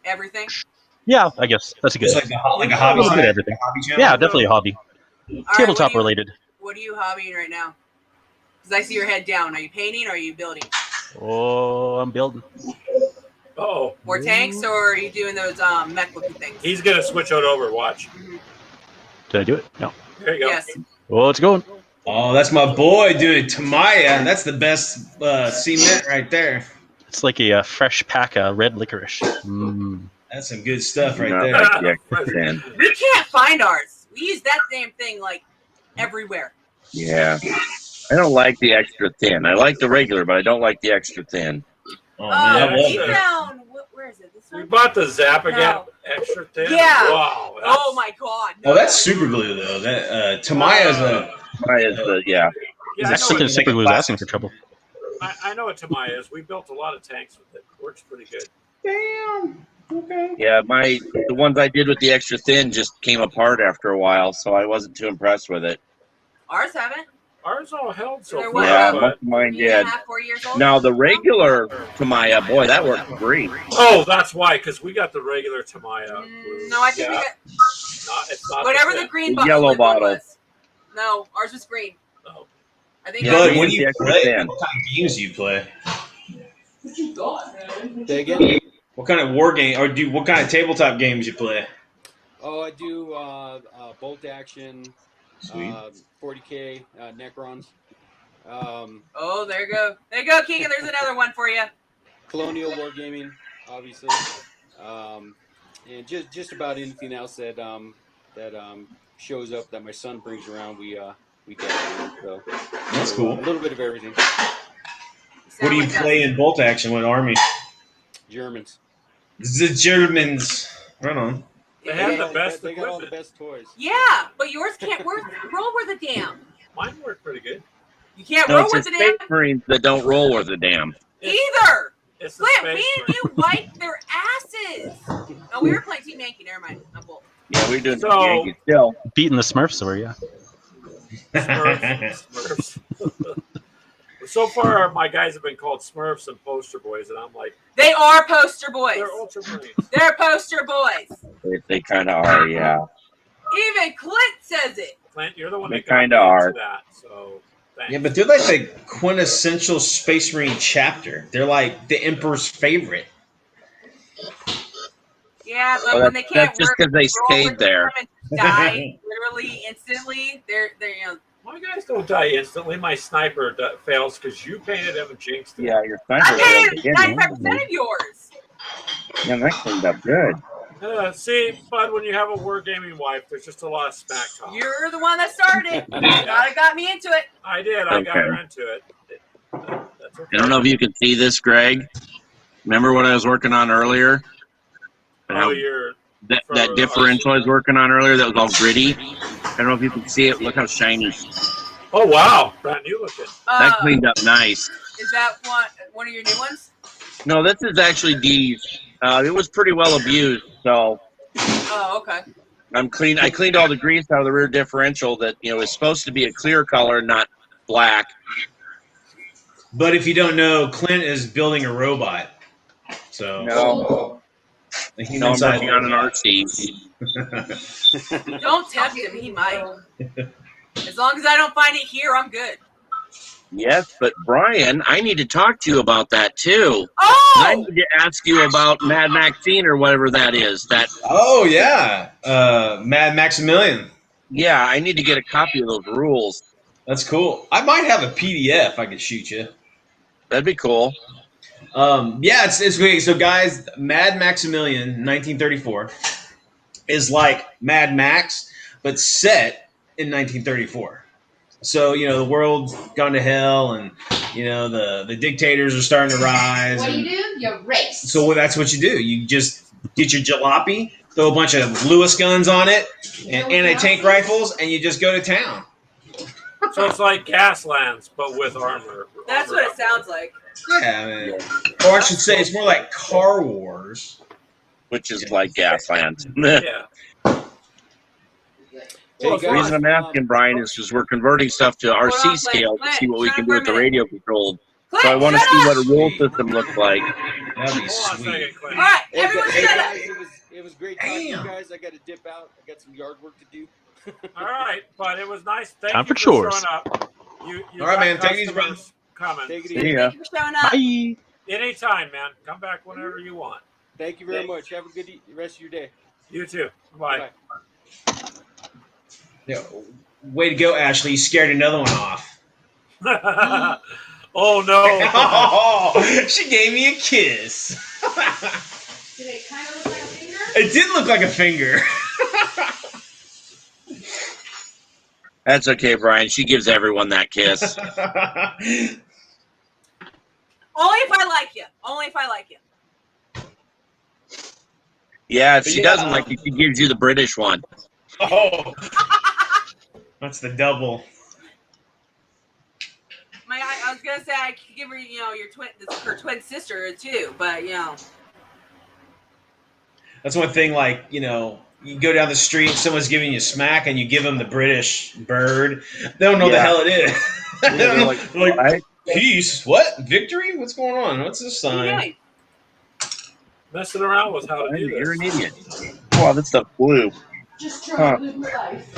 Everything. yeah, I guess that's a good. Just like a a hobby little bit site, of everything. hobby channel. Yeah, definitely a hobby. All right, Tabletop related. What are you hobbying right now? Because I see your head down. Are you painting or are you building? Oh, I'm building. oh, More tanks or are you doing those mech looking things? he's gonna switch it over. Watch. Did I do it? No. There you go. Yes. Oh, it's going. Oh, that's my boy, dude. Tamaya. That's the best cement right there. It's like a fresh pack of red licorice. Mm. That's some good stuff right Not there. like the extra 10. We can't find ours. We use that damn thing like everywhere. Yeah. I don't like the extra thin. I like the regular, but I don't like the extra thin. Oh, man, I love We it. found, where is it? This We one? bought the Zap again, No. extra thin. Yeah. Wow. that's- Oh my god. Oh, that's super glue though. That Tamaya's a Yeah, Yeah, I know, something what, Super was asking for trouble. I know what Tamaya is. We built a lot of tanks with it. Works pretty good. damn. Okay. Yeah, the ones I did with the extra thin just came apart after a while, so I wasn't too impressed with it. Ours haven't. Ours all held so They're far. what, Yeah, but- most of mine 3 and a did. half, 4 years old. Now the regular Tamaya, boy, that worked great. Oh, that's why, because we got the regular Tamaya. glue. No, I think Yeah, we got it's not whatever the the thin. green The button yellow one bottle. was. No, ours was green. Oh. I think Yeah, Bud, ours green what is do the you extra play? thin. What kind of games do you play? Say again? What kind of war game, or what kind of tabletop games you play? Oh, I do bolt action, Sweet. 40K, Necrons, Oh, there you go. There you go, Keegan. There's another one for you. Colonial Wargaming, obviously, and just about anything else that shows up that my son brings around, we get. So That's a cool. little bit of everything. What do you Sound like play us. in bolt action? What army? Germans. The Germans. Right on. They have the all best They got all the equipment. best toys. Yeah, but yours can't roll with a damn. Mine worked pretty good. You can't No, roll it's with the the damn Space Marines that don't roll with a damn. either. It's the Clint, space me and you wiped their asses. Oh, we were playing Team Yankee. Never mind. I'm bold. Yeah, we're doing So- the Yankees still. Beating the Smurfs over, yeah. Smurfs. So far, my guys have been called Smurfs and poster boys, and I'm like, They are poster boys. they're Ultramarines. They're poster boys. They kind of are, yeah. Even Clint says it. Clint, you're the one They that got me kinda into are. that. So thanks. Yeah, but they're like the quintessential Space Marine chapter. They're like the Emperor's favorite. Yeah, but Well, when they can't that's just work, because they roll stayed with there. them and die literally instantly. They're My guys don't die instantly. My sniper fails because you painted him and jinxed him. Yeah, your I sniper. painted 95% of yours. Yeah, that cleaned up good. See, Bud, when you have a wargaming wife, there's just a lot of smack talk. You're the one that started. You got me into it. I did. I got her into it. That's okay. I don't know if you can see this, Greg. Remember what I was working on earlier? That differential I was working on earlier that was all gritty. I don't know if you can see it. Look how shiny. Oh, wow. Brand new looking. That cleaned up nice. Is that one of your new ones? No, this is actually Dee's. It was pretty well abused, so. Oh, okay. I cleaned all the grease out of the rear differential that is supposed to be a clear color, not black. But if you don't know, Clint is building a robot. So no, I'm working on an RC. Don't tempt him; he might. As long as I don't find it here, I'm good. Yes, but Brian, I need to talk to you about that too. Oh! I need to ask you about Mad Maxine or whatever that is. Oh yeah, Mad Maximilian. Yeah, I need to get a copy of those rules. That's cool. I might have a PDF I could shoot you. That'd be cool. Yeah, it's great. So guys, Mad Maximilian, 1934, is like Mad Max, but set in 1934. So, the world's gone to hell, and, the dictators are starting to rise. What do? You race. So that's what you do. You just get your jalopy, throw a bunch of Lewis guns on it, and anti-tank rifles, and you just go to town. So it's like Gaslands, but with armor. That's what it sounds like. Yeah, man. Or I should say it's more like Car Wars. Which is like Gaslands. Yeah. The reason I'm asking, Brian, is because we're converting stuff to RC scale to see what we can do with the radio controlled. So I want to see what a rule system looks like. That'd be sweet. All right, everyone shut up. It was great talking to you guys. I got to dip out. I got some yard work to do. All right, but it was nice. Time for you chores. showing up. You All right, man. Take it easy, brother. Coming. Take it See easy. ya. Thank you for showing up. Bye. Anytime, man. Come back whenever you want. Thank you very much. Have a good rest of your day. You too. Bye. Bye. Yeah, way to go, Ashley. You scared another one off. Oh, no. Oh, she gave me a kiss. Did it kind of look like a finger? It did look like a finger. That's okay, Brian. She gives everyone that kiss. Only if I like you. Only if I like you. Yeah, if she doesn't like you, she gives you the British one. Oh, that's the double. I was gonna say I could give her, her twin sister too, but That's one thing. Like you go down the street, someone's giving you a smack, and you give them the British bird. They don't know the hell it is. Yeah, they're like, peace. What? Victory? What's going on? What's this sign? Okay. Messing around with how to do You're this. an idiot. Wow, this stuff's blue. Just trying to live my life.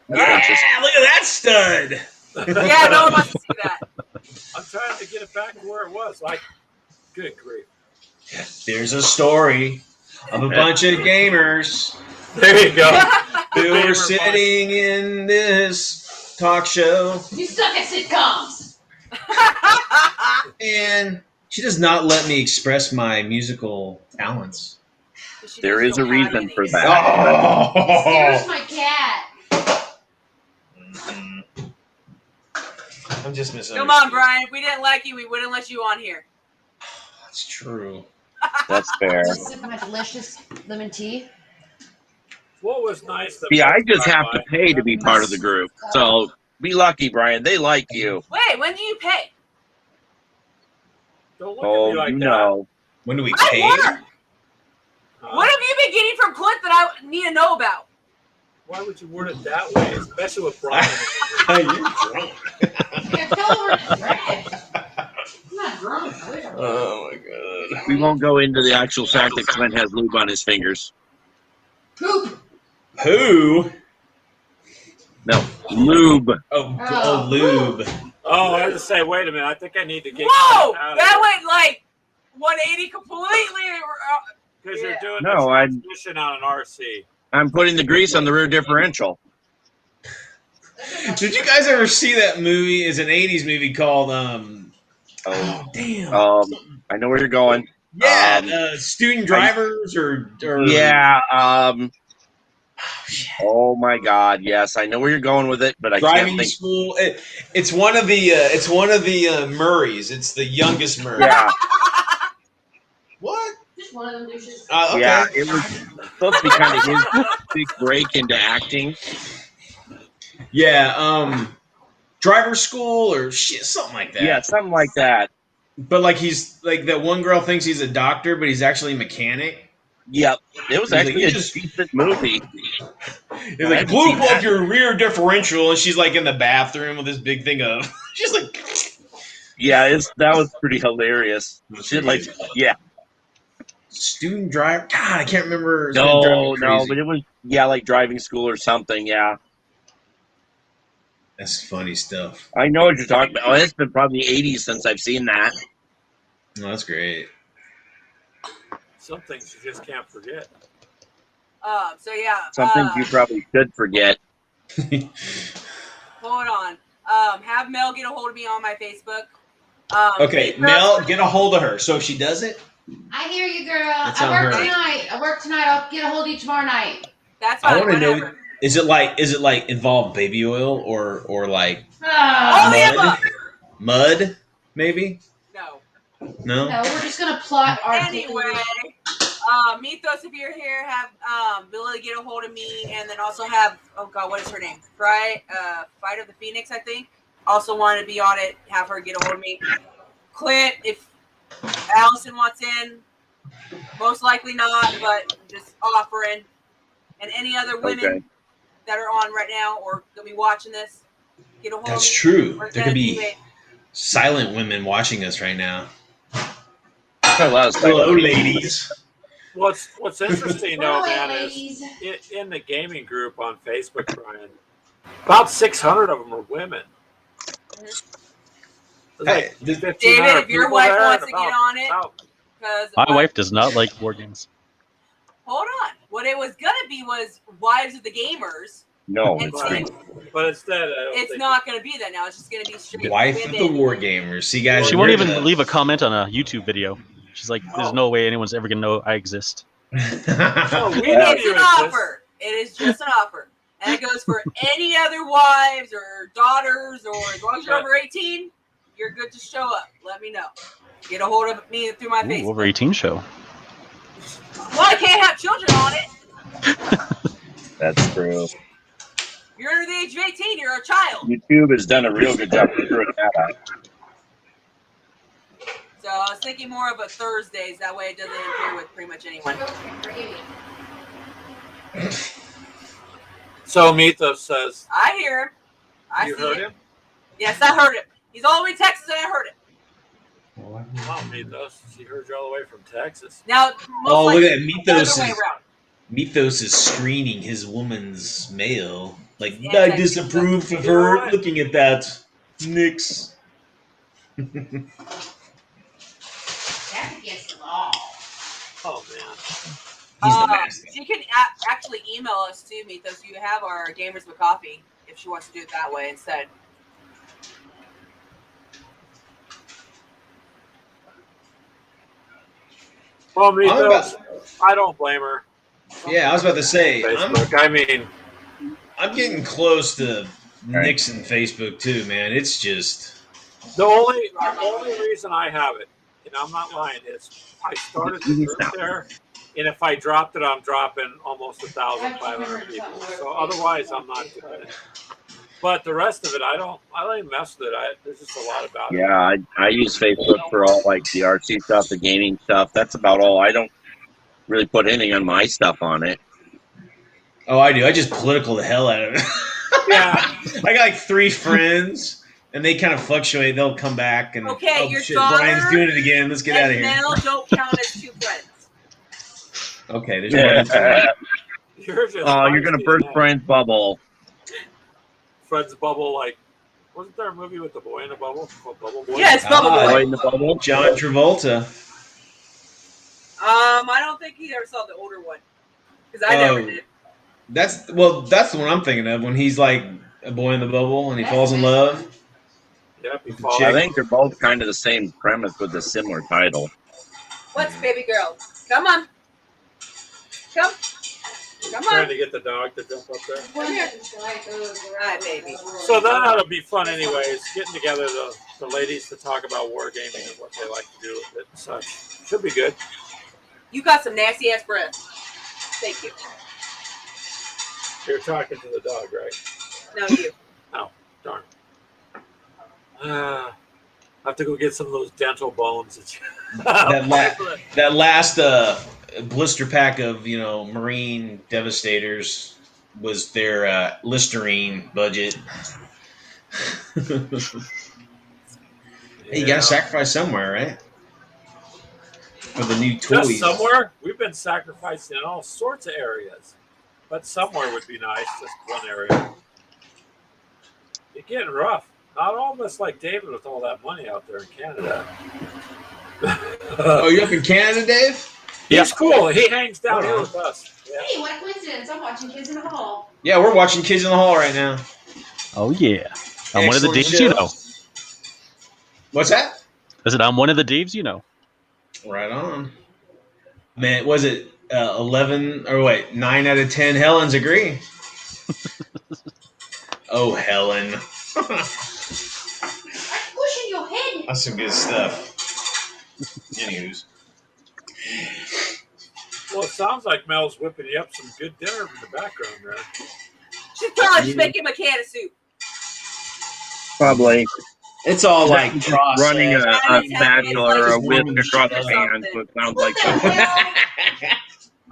Yeah, look at that stud. Yeah, no one wants to see that. I'm trying to get it back to where it was. Like, good grief. There's a story of a bunch of gamers There you go. who were sitting in this talk show, You suck at sitcoms. and she does not let me express my musical talents. There is a reason for that. There's my cat. I'm just misunderstood. Come on, Brian. If we didn't like you, we wouldn't let you on here. That's true. That's fair. Just sip my delicious lemon tea. What was nice? See, I just have to pay to be part of the group. So be lucky, Brian. They like you. Wait, when do you pay? Don't look at me like you that. know. When do we I pay? work. What have you been getting from Clint that I need to know about? Why would you word it that way, especially with Brian? You're drunk. Yeah, tell her we're trash. I'm not drunk. Oh my god. We won't go into the actual fact that Clint has lube on his fingers. Poop. Who? No, lube. Oh, lube. Oh, I had to say, wait a minute. I think I need to get Whoa! out of That went like 180 completely. because you're doing No, a I- transmission on an RC. I'm putting the grease on the rear differential. Did you guys ever see that movie? It's an 80s movie called Oh, damn. I know where you're going. Yeah, student drivers or Yeah. Oh my God! Yes, I know where you're going with it, but I can't driving think. school. It's one of the Murrays. It's the youngest Murray. Yeah, What? Just one of them douches. Okay. yeah. It was supposed to be kind of his big break into acting. Yeah. Driver school or shit, something like that. Yeah, something like that. But like he's like that one girl thinks he's a doctor, but he's actually a mechanic. Yep, it was He's like, actually "You a just-" decent movie. He's like, blew up your rear differential, and she's like in the bathroom with this big thing of. She's like, Yeah, that was pretty hilarious. Shit, like, yeah. student driver. God, I can't remember. No, but it was like driving school or something. Yeah, That's funny stuff. I know what you're talking about. Oh, it's been probably the '80s since I've seen that. Oh, that's great. Some things you just can't forget. So yeah. Some things you probably should forget. Hold on. Have Mel get a hold of me on my Facebook. Okay, Mel, get a hold of her. So if she does it, I hear you, girl. That's I on work her. tonight. I'll get a hold of you tomorrow night. That's I fine. want to know. Whatever. Is it like involve baby oil or like All the above. mud? Maybe. No. No. No, we're just gonna plot our. Anyway, Mythos, if you're here, have Billy get a hold of me, and then also have what is her name? Fight of the Phoenix, I think. Also wanted to be on it. Have her get a hold of me. Clint, if Allison wants in, most likely not, but just offering. And any other women that are on right now or gonna be watching this, get a hold of me. That's true. We're There gonna could be do it. silent women watching us right now. Hello, Hello, ladies. What's interesting though, man, ladies. is in the gaming group on Facebook, Brian, about 600 of them are women. There's like Hey, 1,500 David, if your people wife there wants and to get on it, because My wife does not like board games. hold on. What it was gonna be was Wives of the Gamers. No, And but instead, I don't it's think not gonna be that now. It's just gonna be straight Wife of women. the War Gamers. See, guys, She won't we're even gonna- leave a comment on a YouTube video. She's like, "There's no way anyone's ever gonna know I exist." No, we know It's you an exist. offer. It is just an offer. And it goes for any other wives or daughters, or as long as you're over 18, you're good to show up. Let me know. Get a hold of me through my Ooh, Facebook. over 18 show. Well, I can't have children on it. that's true. You're under the age of 18. You're a child. YouTube has done a real good job of screwing that up. So I was thinking more of a Thursdays. That way it doesn't interfere with pretty much anyone. So Mythos says, I hear him. I you see heard it. him? Yes, I heard him. He's all the way in Texas, and I heard it. Wow, Mythos. He heard you all the way from Texas. Now, most Oh, look likely, at that. Mythos the other way is around. Mythos is screening his woman's mail. Like, Yeah, I disapprove of her looking at that. Nix. That's against the law. Oh man. He's the master. She can actually email us too, Mythos. You have our Gamers with Coffee if she wants to do it that way instead. Well, Mythos, I don't blame her. Yeah, I was about to say, Facebook. I mean, I'm getting close to Nixon Facebook too, man. It's just the only reason I have it, and I'm not lying, is I started the group there, and if I dropped it, I'm dropping almost 1,500 people. So otherwise, I'm not doing it. But the rest of it, I don't even mess with it. There's just a lot about it. Yeah, I use Facebook for all like the RC stuff, the gaming stuff. That's about all. I don't really put anything on my stuff on it. oh, I do. I just political the hell out of it. Yeah. I got like 3 friends, and they kind of fluctuate. They'll come back and Okay, oh your shit, daughter Brian's doing it again. Let's get out of And here. Mel don't count as 2 friends. Okay, there's more than 3. You're just Oh, you're gonna feisty burst tonight. Brian's bubble. Fred's Bubble, like, wasn't there a movie with the boy in a bubble called Bubble Boy? Yes, Bubble Ah, Boy. Boy in the bubble. John Travolta. I don't think he ever saw the older one because I never Oh. did. That's the one I'm thinking of when he's like a boy in the bubble and he falls in love. Yep, he falls. I think they're both kind of the same premise with a similar title. What's baby girl? Come on. Come. Come Trying on. to get the dog to jump up there. Come here. Hi, baby. So that ought to be fun anyways, getting together the ladies to talk about wargaming and what they like to do with it and such. Should be good. You got some nasty ass breath. Thank you. You're talking to the dog, right? No, you. Oh, darn. I have to go get some of those dental bones. That last blister pack of marine devastators was their Listerine budget. Hey, you gotta sacrifice somewhere, right? For the new toys. Just somewhere. We've been sacrificing in all sorts of areas, but somewhere would be nice. Just one area. It's getting rough. Not all of us like David with all that money out there in Canada. Oh, you up in Canada, Dave? He's cool. He hangs down here with us. Yeah. Hey, what a coincidence. I'm watching Kids in the Hall. Yeah, we're watching Kids in the Hall right now. Oh yeah, I'm one of the Excellent Daves show. you know. What's that? I said I'm one of the Daves you know. Right on. Man, was it 11 or wait, 9 out of 10 Helens agree? Oh, Helen. Pushing your head. That's some good stuff. Anywho's. Well, it sounds like Mel's whipping you up some good dinner in the background there. She's probably just making him a can of soup. Probably. It's all like running a processed. spatula or a whisk across the something. pan, so it sounds like What the something. hell?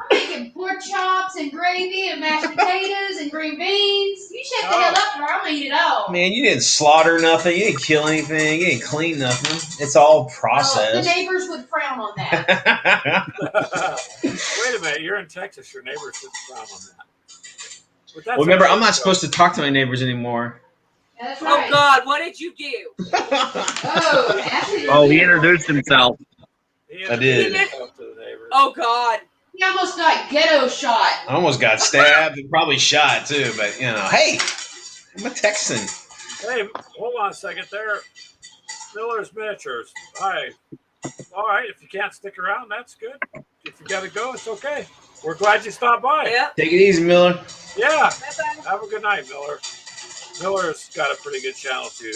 I'm making pork chops and gravy and mashed potatoes and green beans. You shut the hell up or I'm gonna eat it all. Man, you didn't slaughter nothing. You didn't kill anything. You didn't clean nothing. It's all Oh, the processed. neighbors would frown on that. Wait a minute. You're in Texas. Your neighbors should frown on that. But that's Well, remember, okay, I'm not so- supposed to talk to my neighbors anymore. That's Oh right. God, what did you do? Oh, Ashley. Oh, he introduced himself. He I did. introduced himself to the neighbors. Oh God. He almost got ghetto shot. I almost got stabbed and probably shot too, but hey, I'm a Texan. Hey, hold on a second there. Miller's Miniatures. Hi. All right, if you can't stick around, that's good. If you got to go, it's okay. We're glad you stopped by. Yep. Take it easy, Miller. Yeah. Bye-bye. Have a good night, Miller. Miller's got a pretty good channel, too.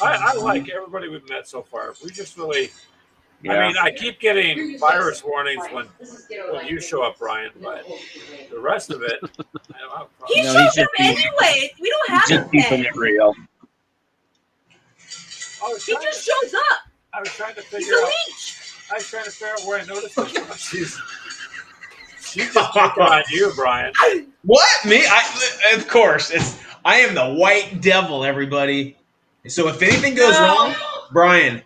I like everybody we've met so far. We just really... Yeah. I mean, I keep getting virus warnings when you show up, Brian, but the rest of it... I don't have a problem. He No, shows he's up just being- anyway. We don't have Just him keeping then. it real. He just shows up. I was trying to He's figure a out... leech. I was trying to figure out where I noticed this from. She's just picking on you, Brian. What? Me? Of course. I am the white devil, everybody. So if anything goes No. wrong, Brian,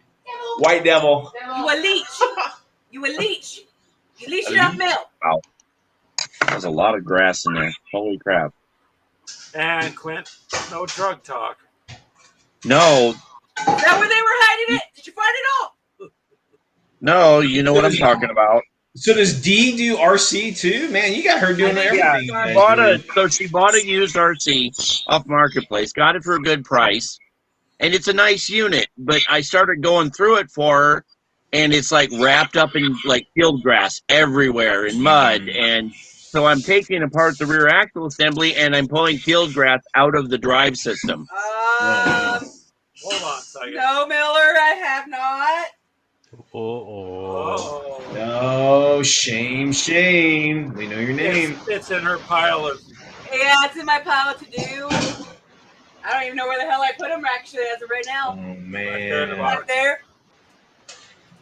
white devil. You a leech. You a leech. You leech it up milk. There's a lot of grass in there. Holy crap. And Clint, no drug talk. No, Is that where they were hiding it? Did you find it all? no, you know what I'm talking about. So does Dee do RC too? Man, you got her doing everything. Yeah, you guys she bought a used RC off Marketplace, got it for a good price, and it's a nice unit. But I started going through it for her, and it's like wrapped up in like field grass everywhere and mud, and so I'm taking apart the rear axle assembly and I'm pulling field grass out of the drive system. Hold on a second. No, Miller, I have not. Oh. No, shame. We know your name. It's in her pile of... Yeah, it's in my pile to do. I don't even know where the hell I put them actually as of right now. Oh man, Right there.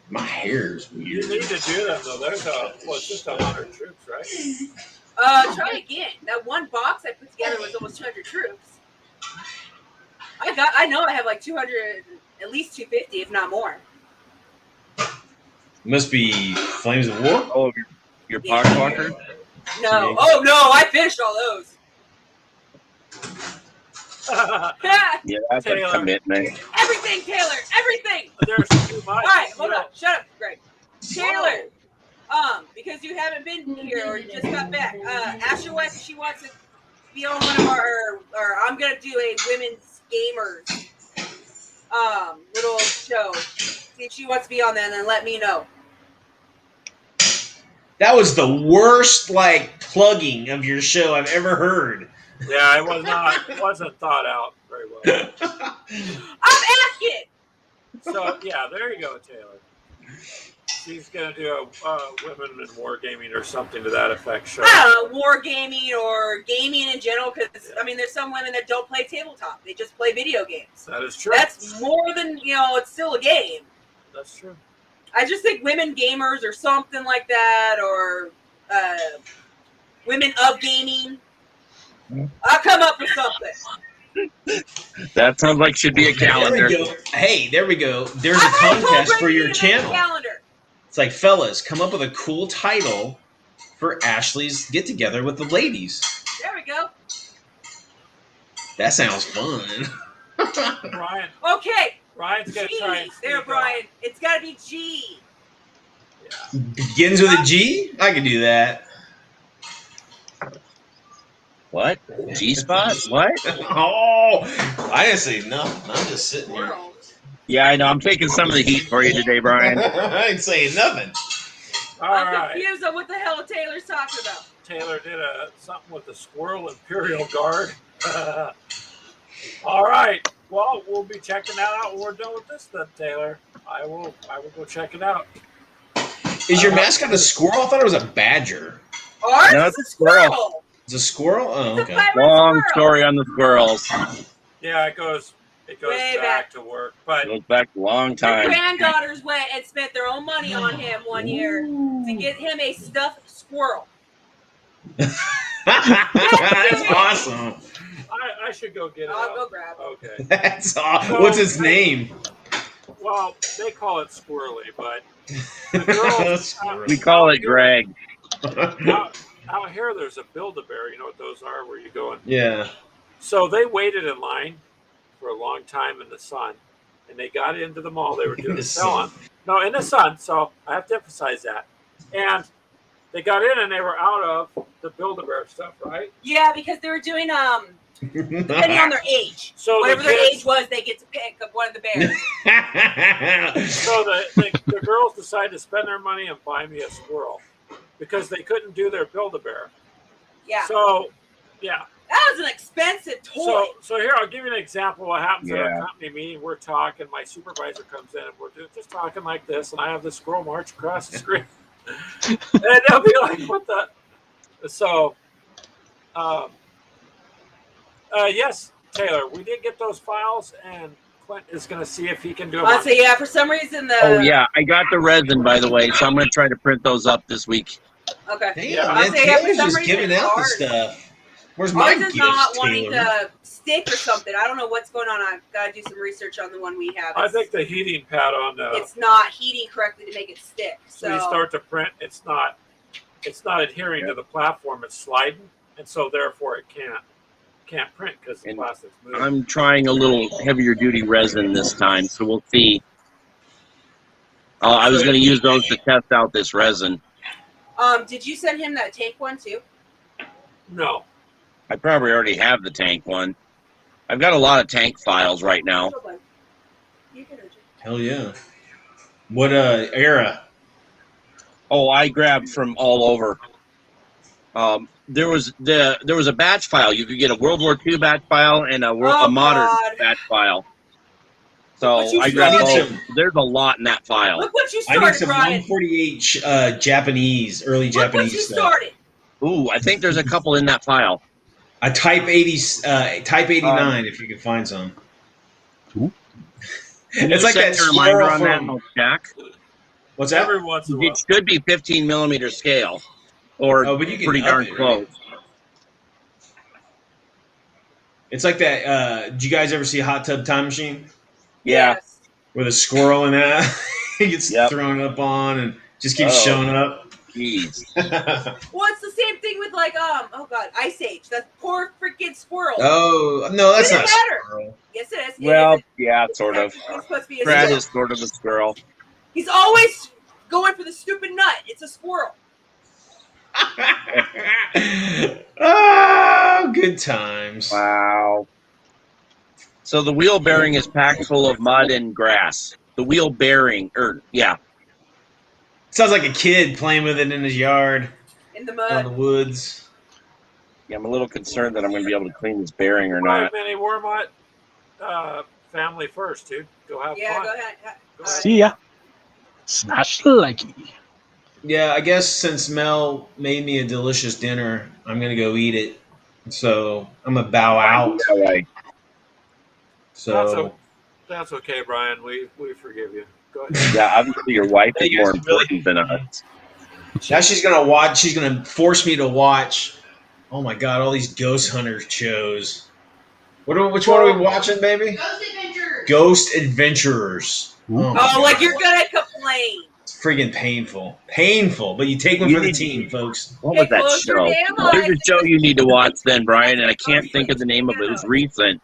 my hair's You weird. need to do them, though. There's it's just 100 troops, right? Try again. That one box I put together was almost 200 troops. I know I have like 200, at least 250, if not more. Must be Flames of War. Oh, your Poxwalker? No. Oh no, I finished all those. Yeah, that's a Taylor. commitment. Everything, Taylor. Everything. There's too much. All right, hold on. Shut up, Greg. Taylor. Because you haven't been here or you just got back. Asherwet, she wants to be on one of our, or I'm gonna do a women's gamers little show. See if she wants to be on that, and then let me know. That was the worst like plugging of your show I've ever heard. Yeah, it wasn't thought out very well. I'm asking. So yeah, there you go, Taylor. She's gonna do a women in wargaming or something to that effect show. I don't know, wargaming or gaming in general, because I mean, there's some women that don't play tabletop; they just play video games. That is true. That's more than it's still a game. That's true. I just think women gamers or something like that, or women of gaming. I'll come up with something. That sounds like should be a calendar. There we go. Hey, there we go. There's a contest for your channel. Calendar. It's like, fellas, come up with a cool title for Ashley's get together with the ladies. There we go. That sounds fun. Brian. Okay. Brian's gonna G. try and There, Brian. It's got to be G. Yeah. Begins with a G? I can do that. What? G-spot? What? Oh, I didn't say nothing. I'm just sitting here. Yeah, I know. I'm taking some of the heat for you today, Brian. I ain't saying nothing. All I'm right. confused on what the hell Taylor's talking about. Taylor did something with the Squirrel Imperial Guard. All right. Well, we'll be checking that out when we're done with this then, Taylor. I will go check it out. Is your mascot a squirrel? I thought it was a badger. Ours No, is it's a a squirrel. squirrel. It's a squirrel? Oh, It's a okay. pirate Long squirrel. story on the squirrels. Yeah, it goes Way back back. to work. But Goes back a long My time. granddaughters went and spent their own money on him one year to get him a stuffed squirrel. That's awesome. I should go get it. I'll out. go grab it. Okay. That's awesome. What's its name? Well, they call it Squirrely, but the girls We call it Greg. out here there's a Build-A-Bear. You know what those are? Where you go and Yeah. so they waited in line for a long time in the sun, and they got into the mall. They were doing the a sell on. sun. No, in the sun. So I have to emphasize that. And they got in and they were out of the Build-A-Bear stuff, right? Yeah, because they were doing depending on their age. So Whatever the their kids- age was, they get to pick up one of the bears. So the girls decided to spend their money and buy me a squirrel because they couldn't do their Build-A-Bear. Yeah. So, yeah. That was an expensive toy. So here, I'll give you an example of what happens at Yeah. a company meeting. We're talking, my supervisor comes in, and we're just talking like this, and I have the squirrel march across the screen. And they'll be like, what the? So, yes, Taylor, we did get those files, and Clint is going to see if he can do them. I'll say, yeah, for some reason the... Oh, yeah. I got the resin, by the way, so I'm going to try to print those up this week. Okay. Damn, I'll man, say, yeah, for Taylor's some just reason giving out the ours- stuff. Where's my Ours gift, is not wanting Taylor? to stick or something. I don't know what's going on. I've got to do some research on the one we have. I think the heating pad on the it's not heating correctly to make it stick. so you start to print, it's not adhering to the platform. It's sliding, and so therefore it can't print because the And plastic's moving. I'm trying a little heavier duty resin this time, so we'll see. I was going to use those to test out this resin. Did you send him that tank one too? No. I probably already have the tank one. I've got a lot of tank files right now. You can Hell yeah. What era? Oh, I grabbed from all over. There was a batch file. You could get a World War II batch file and a modern God. batch file. So But you I grabbed started- both. There's a lot in that file. Look what you I need started, some Brian. 148 Japanese, early Look what Japanese you stuff. started. Ooh, I think there's a couple in that file. A Type 89 if you can find some. Can It's you like set that your reminder squirrel on that, from- and I'll check? What's that? Every once in a while. It should be 15 millimeter scale, or Oh, but you can pretty up darn it, right? close. It's like that. Did you guys ever see Hot Tub Time Machine? Yeah. Yes. With a squirrel in that? He gets Yep. thrown up on and just keeps Oh. showing up. Jeez. Well, it's the same thing with oh god, Ice Age. That poor freaking squirrel. Oh, no, that's Didn't not matter. squirrel. Yes, it is. It Well, is. yeah, sort of. He's supposed to be a Brad squirrel. is sort of a squirrel. He's always going for the stupid nut. It's a squirrel. Oh, good times. Wow. So the wheel bearing is packed full of mud and grass. The wheel bearing, Sounds like a kid playing with it in his yard, in the in the mud. woods. Yeah, I'm a little concerned that I'm going to be able to clean this bearing or All right, not. Minnie Warmont, family first, dude. Go have Yeah, fun. go ahead. Go ahead. See ya. Smash the likey. Yeah, I guess since Mel made me a delicious dinner, I'm gonna go eat it. So I'm gonna bow out. That way. So That's okay, Brian. We forgive you. Go ahead. Yeah, obviously your wife Hey, is you more guys are really- important than us. now she's gonna watch. She's gonna force me to watch. Oh my god, all these ghost hunter shows. Which one are we watching, baby? Ghost Adventures. Ghost Adventurers. Oh, my Oh, like God. you're gonna complain. It's friggin' painful. Painful, but you take one You for the need- team, folks. What was Get that closer, show? damn There's a eyes. show you need to watch then, Brian, and I can't think of the name of it. It was recent.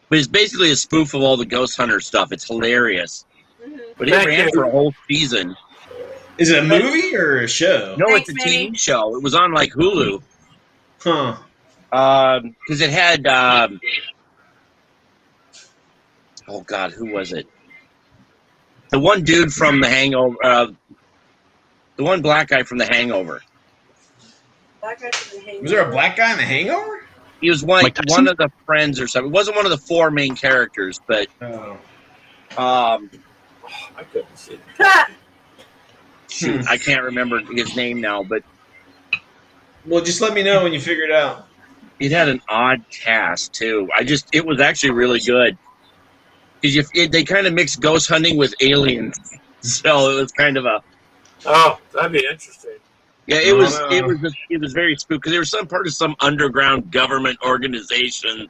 But it's basically a spoof of all the ghost hunter stuff. It's hilarious. Mhm. But it Thank ran you. for a whole season. Is it a movie or a show? No, Thanks, it's a Manny. TV show. It was on like Hulu. Huh. Because it had oh god, who was it? The one dude from The Hangover. The one black guy from The Hangover. Black guy from The Hangover. Was there a black guy in The Hangover? He was like Mike Tyson? one of the friends or something. It wasn't one of the four main characters, but Oh. I couldn't see. Ha! shoot, I can't remember his name now. But Well, just let me know when you figure it out. it had an odd cast too. It was actually really good because they kind of mixed ghost hunting with aliens, so it was kind of a Oh, that'd be interesting. yeah. It was very spooky because there was some part of some underground government organization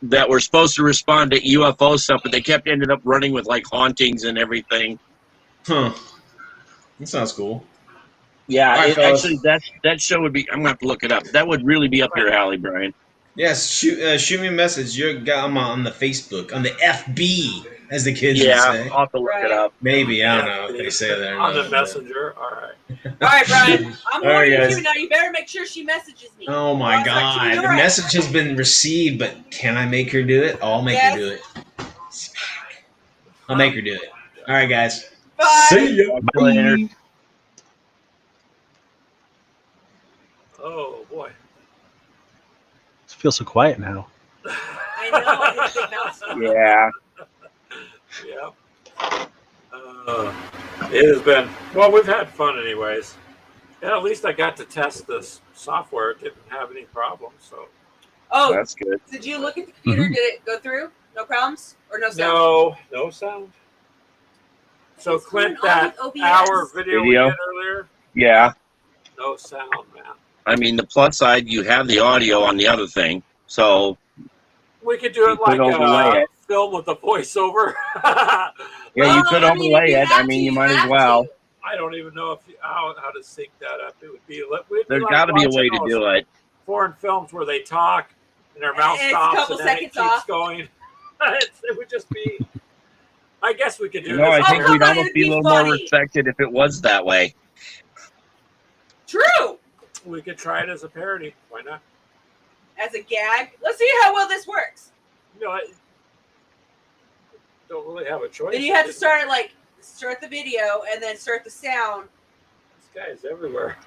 that were supposed to respond to UFO stuff, but they ended up running with like hauntings and everything. Huh. That sounds cool. Yeah, All right, fellas. actually that show would be. I'm gonna have to look it up. That would really be up your alley, Brian. Yes, shoot me a message. I'm on the Facebook, on the FB, as the kids would Yeah, say. I'll have to look it up. Maybe, I don't know if they say that or On not. the messenger. All right. All right, Brian. I'm All right, warning guys. you now. You better make sure she messages me. Oh my Otherwise, I keep god. you The right. message has been received, but can I make her do it? I'll make her do it. I'll make her do it. All right, guys. Bye. See ya. See you later. Oh boy. It feels so quiet now. I know. It's a big mouse. Yeah. Yeah. It has been. Well, we've had fun anyways. And at least I got to test this software. It didn't have any problems. So Oh, That's good. did you look at the computer? Did it go through? No problems or no sound? no sound. So What's Clint, going on that with OBS? hour video we Video? did earlier, Yeah. no sound, man. I mean, the plus side, you have the audio on the other thing, so We could do it You could like overlay a it. film with a voiceover. yeah, you Well, could I mean, overlay if it. I mean, you might as well. I don't even know how to sync that up. It would be. We'd There's like got to be a watching way to those do it. Foreign films where they talk and their mouth And it's a stops couple and then it seconds keeps off. going. It would just be. I guess we could do No, this. I think come we'd on, almost it'd be a be little more funny. respected if it was that way. True. We could try it as a parody. Why not? As a gag. Let's see how well this works. You know, I don't really have a choice. Then you have to start the video and then start the sound. This guy's everywhere.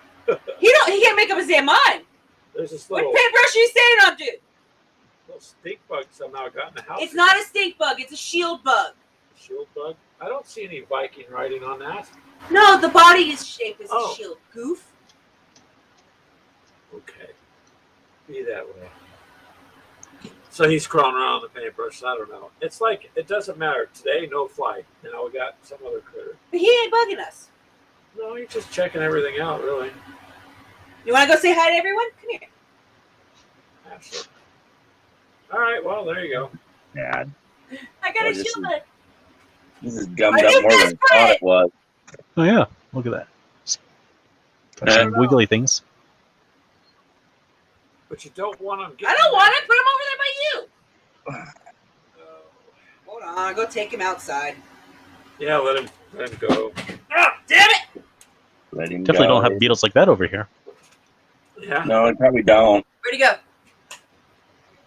He can't make up his damn mind. There's this What little, paintbrush are you standing on, dude? little stink bug somehow got in the house. It's not a stink bug. It's a shield bug. Shield bug. I don't see any Viking writing on that. No, the body is shaped as Oh. a shield. Goof. Okay. Be that way. So he's crawling around the paintbrush. I don't know. It's like, it doesn't matter. Today, no fly. Now we got some other critter. But he ain't bugging us. No, he's just checking everything out, really. You want to go say hi to everyone? Come here. Absolutely. All right, well, there you go. Yeah, I got Oh, a this shield is- bug. this is gummed I up knew more that's than I thought it was. Oh yeah, look at that. Got some wiggly things. But you don't want them getting... I don't want it. Put him over there by you. Hold on. Go take him outside. Yeah, let him go. Ah, damn it. Let him Definitely go. don't have beetles like that over here. Yeah, No, I probably don't. Where'd he go?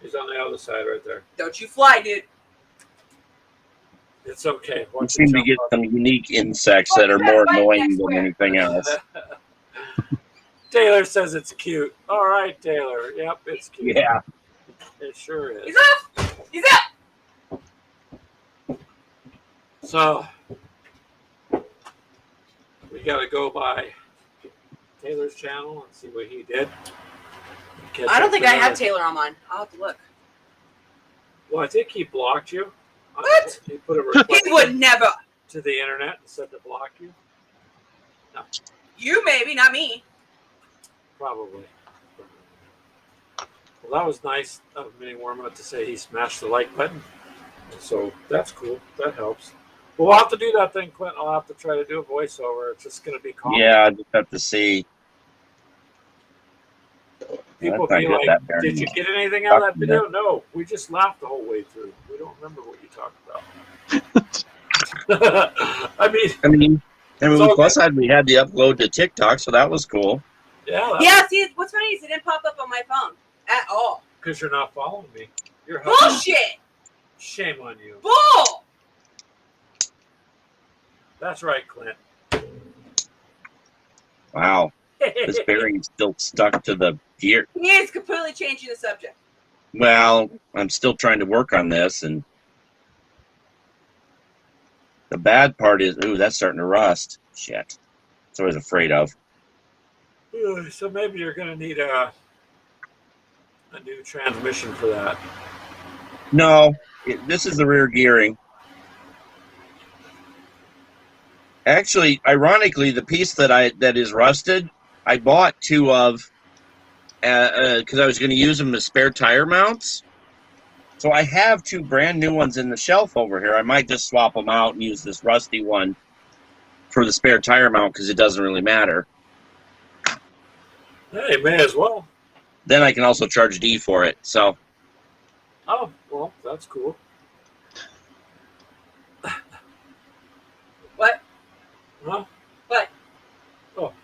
he's on the other side right there. Don't you fly, dude. It's okay. You seem to get some unique insects that are more annoying than anything else. Taylor says it's cute. All right, Taylor. Yep, it's cute. Yeah. It sure is. He's up. He's up. So we got to go by Taylor's channel and see what he did. I don't think I have Taylor on mine. I'll have to look. Well, I think he blocked you. What? He put a request He would never. to the internet and said to block you. No, You maybe, not me. probably. Well, that was nice of Mini Wormwood to say he smashed the like button. So that's cool. That helps. But we'll have to do that thing, Clint. I'll have to try to do a voiceover. It's just going to be common. Yeah, I just have to see. People That's be not like, good, that did you get anything out of that video? No, we just laughed the whole way through. We don't remember what you talked about. I mean, we plus we had the upload to TikTok, so that was cool. yeah. Yeah, see, what's funny is it didn't pop up on my phone at all. Because you're not following me. You're helping. Bullshit! Shame on you. Bull! That's right, Clint. Wow. This bearing's still stuck to the gear. He is completely changing the subject. Well, I'm still trying to work on this, and the bad part is, ooh, that's starting to rust. Shit. That's what I was afraid of. So maybe you're going to need a new transmission for that. No, this is the rear gearing. Actually, ironically, the piece that is rusted, I bought two of because I was going to use them as spare tire mounts. So I have two brand new ones in the shelf over here. I might just swap them out and use this rusty one for the spare tire mount because it doesn't really matter. Hey, may as well. Then I can also charge D for it. So. Oh, well, that's cool. What? Huh? What? Oh. What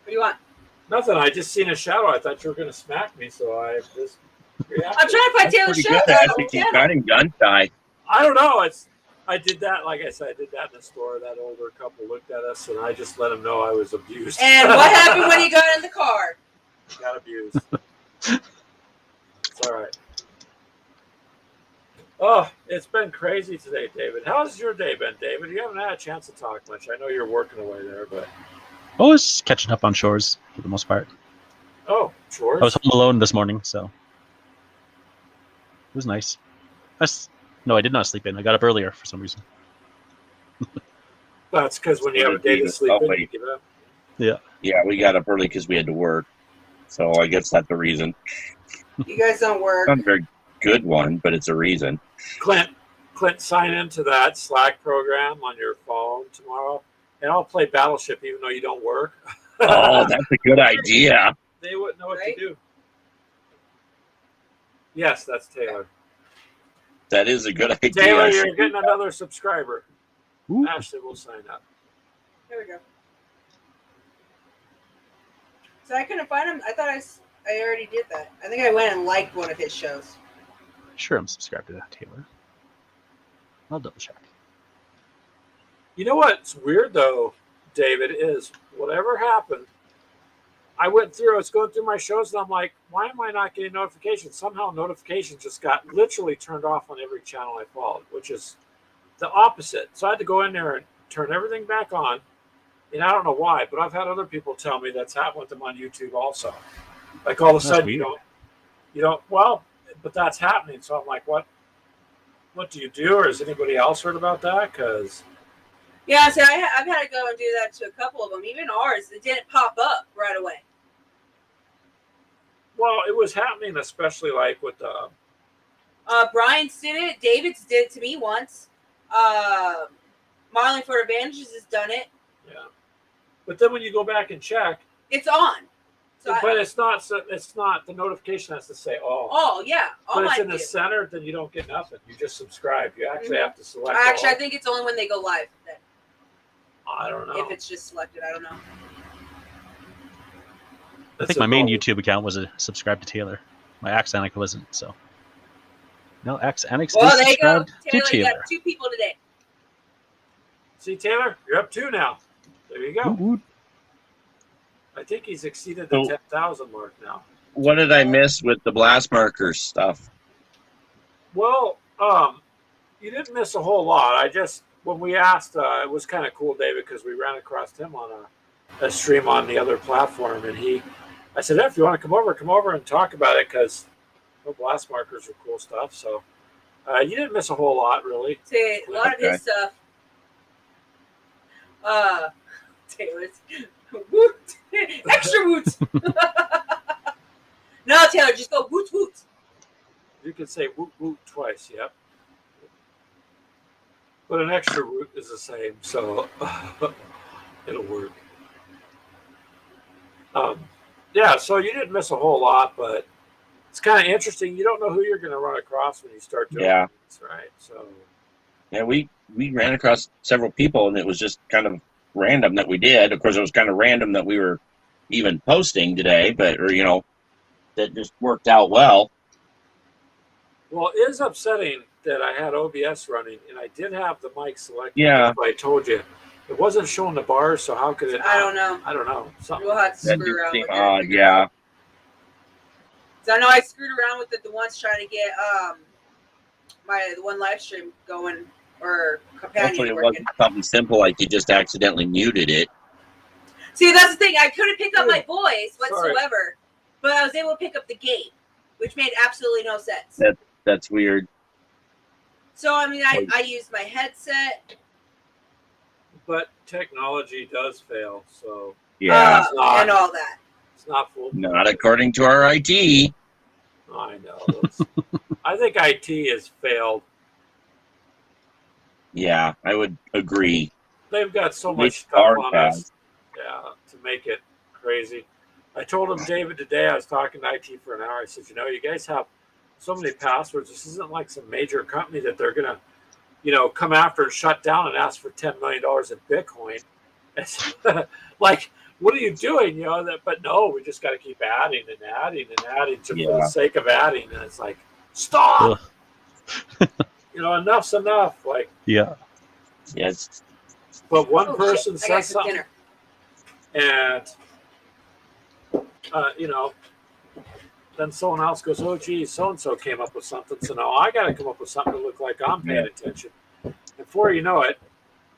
do you want? Nothing. I just seen a shadow. I thought you were going to smack me, so I just reacted. I'm trying to find Taylor's Pretty show. good. I think he's kind of gun shy. I don't know. I did that, like I said, I did that in the store. That older couple looked at us, and I just let them know I was abused. And what happened when you got in the car? Got abused. It's all right. Oh, it's been crazy today, David. How's your day been, David? You haven't had a chance to talk much. I know you're working away there, but... I was catching up on chores for the most part. Oh, chores? I was home alone this morning, so it was nice. No, I did not sleep in. I got up earlier for some reason. That's because when you have a day to sleep in, you get up. Yeah. Yeah, we got up early because we had to work. So I guess that's the reason. You guys don't work. Not a very good one, but it's a reason. Clint, sign into that Slack program on your phone tomorrow, and I'll play Battleship even though you don't work. Oh, that's a good idea. They wouldn't know what Right? to do. Yes, that's Taylor. That is a good idea. Taylor, you're getting another subscriber. Ooh. Ashley will sign up. There we go. So I couldn't find him. I thought I already did that. I think I went and liked one of his shows. Sure, I'm subscribed to that, Taylor. I'll double check. You know what's weird though, David, is whatever happened, I was going through my shows and I'm like, why am I not getting notifications? Somehow notifications just got literally turned off on every channel I followed, which is the opposite. So I had to go in there and turn everything back on. And I don't know why, but I've had other people tell me that's happened with them on YouTube also. Like all of a That's sudden weird. you don't, well, but that's happening. So I'm like, what do you do? Or has anybody else heard about that? Because Yeah, so I've had to go and do that to a couple of them. Even ours, it didn't pop up right away. well, it was happening, especially like with Brian's did it. David's did it to me once. Marlon for Advantages has done it. yeah. But then when you go back and check, It's on. So but it's not the notification has to say all. oh yeah, all but it's mine in the do. center, then you don't get nothing. You just subscribe. You actually have to select. Actually, all. I think it's only when they go live then. I don't know. If it's just selected, I don't know. I think my main YouTube account was subscribed to Taylor. My Axanic wasn't, so. No, Axanic Well, there you go. subscribed to Taylor, you Taylor. got 2 people today. See, Taylor, you're up 2 now. There you go. Woot woot. I think he's exceeded the So- 10,000 mark now. What did I miss with the blast markers stuff? Well, you didn't miss a whole lot. I just, when we asked, it was kind of cool, David, because we ran across him on a stream on the other platform, and I said, if you want to come over and talk about it, because blast markers are cool stuff. So you didn't miss a whole lot, really. See, a lot of his stuff. Taylor's woot, extra woot. No, Taylor, just go woot woot. You can say woot woot twice, yep. But an extra root is the same, so it'll work. Yeah, so you didn't miss a whole lot, but it's kind of interesting. You don't know who you're going to run across when you start doing this, right? So Yeah, we ran across several people, and it was just kind of random that we did. Of course, it was kind of random that we were even posting today, but that just worked out well. Well, it is upsetting that I had OBS running, and I did have the mic selected. Yeah. I told you. It wasn't showing the bars, so how could it? I don't know. I don't know. Something. We'll have to That screw around seemed with odd, it. yeah. So I know I screwed around with it the once trying to get the one live stream going or Hopefully companion it working. wasn't something simple like you just accidentally muted it. See, that's the thing. I couldn't pick up my voice whatsoever, but I was able to pick up the gate, which made absolutely no sense. That's weird. So, I mean, I used my headset. But technology does fail, so Yeah. And all that. it's not full. Not according to our IT. I know. I think IT has failed. Yeah, I would agree. They've got so At much least stuff ours on has. us, to make it crazy. I told him, David, today I was talking to IT for an hour. I said, you guys have so many passwords. This isn't like some major company that they're gonna, come after and shut down and ask for $10 million in Bitcoin. It's like, what are you doing? But no, we just got to keep adding and adding and adding for the sake of adding. And it's like, stop. Enough's enough. Like, Yeah. Yes. but one person Shit, I got says some something, dinner. and then someone else goes, oh, geez, so-and-so came up with something. So now I got to come up with something to look like I'm paying attention. And before you know it,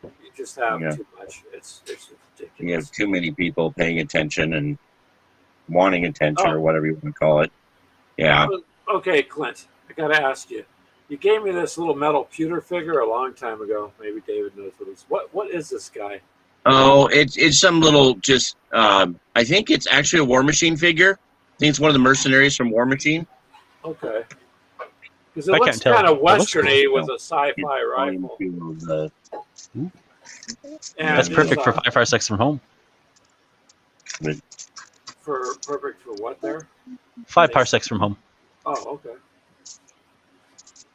you just have too much. It's ridiculous. You have too many people paying attention and wanting attention or whatever you want to call it. Yeah. Okay, Clint, I got to ask you. You gave me this little metal pewter figure a long time ago. Maybe David knows what it is. What is this guy? Oh, it's some little just, I think it's actually a War Machine figure. I think it's one of the mercenaries from War Machine. Okay. Because it I looks can't tell. kind of It looks westerny cool. with a sci-fi rifle. And That's perfect for 5 parsecs from home. Perfect for what there? 5 parsecs from home. Oh, okay.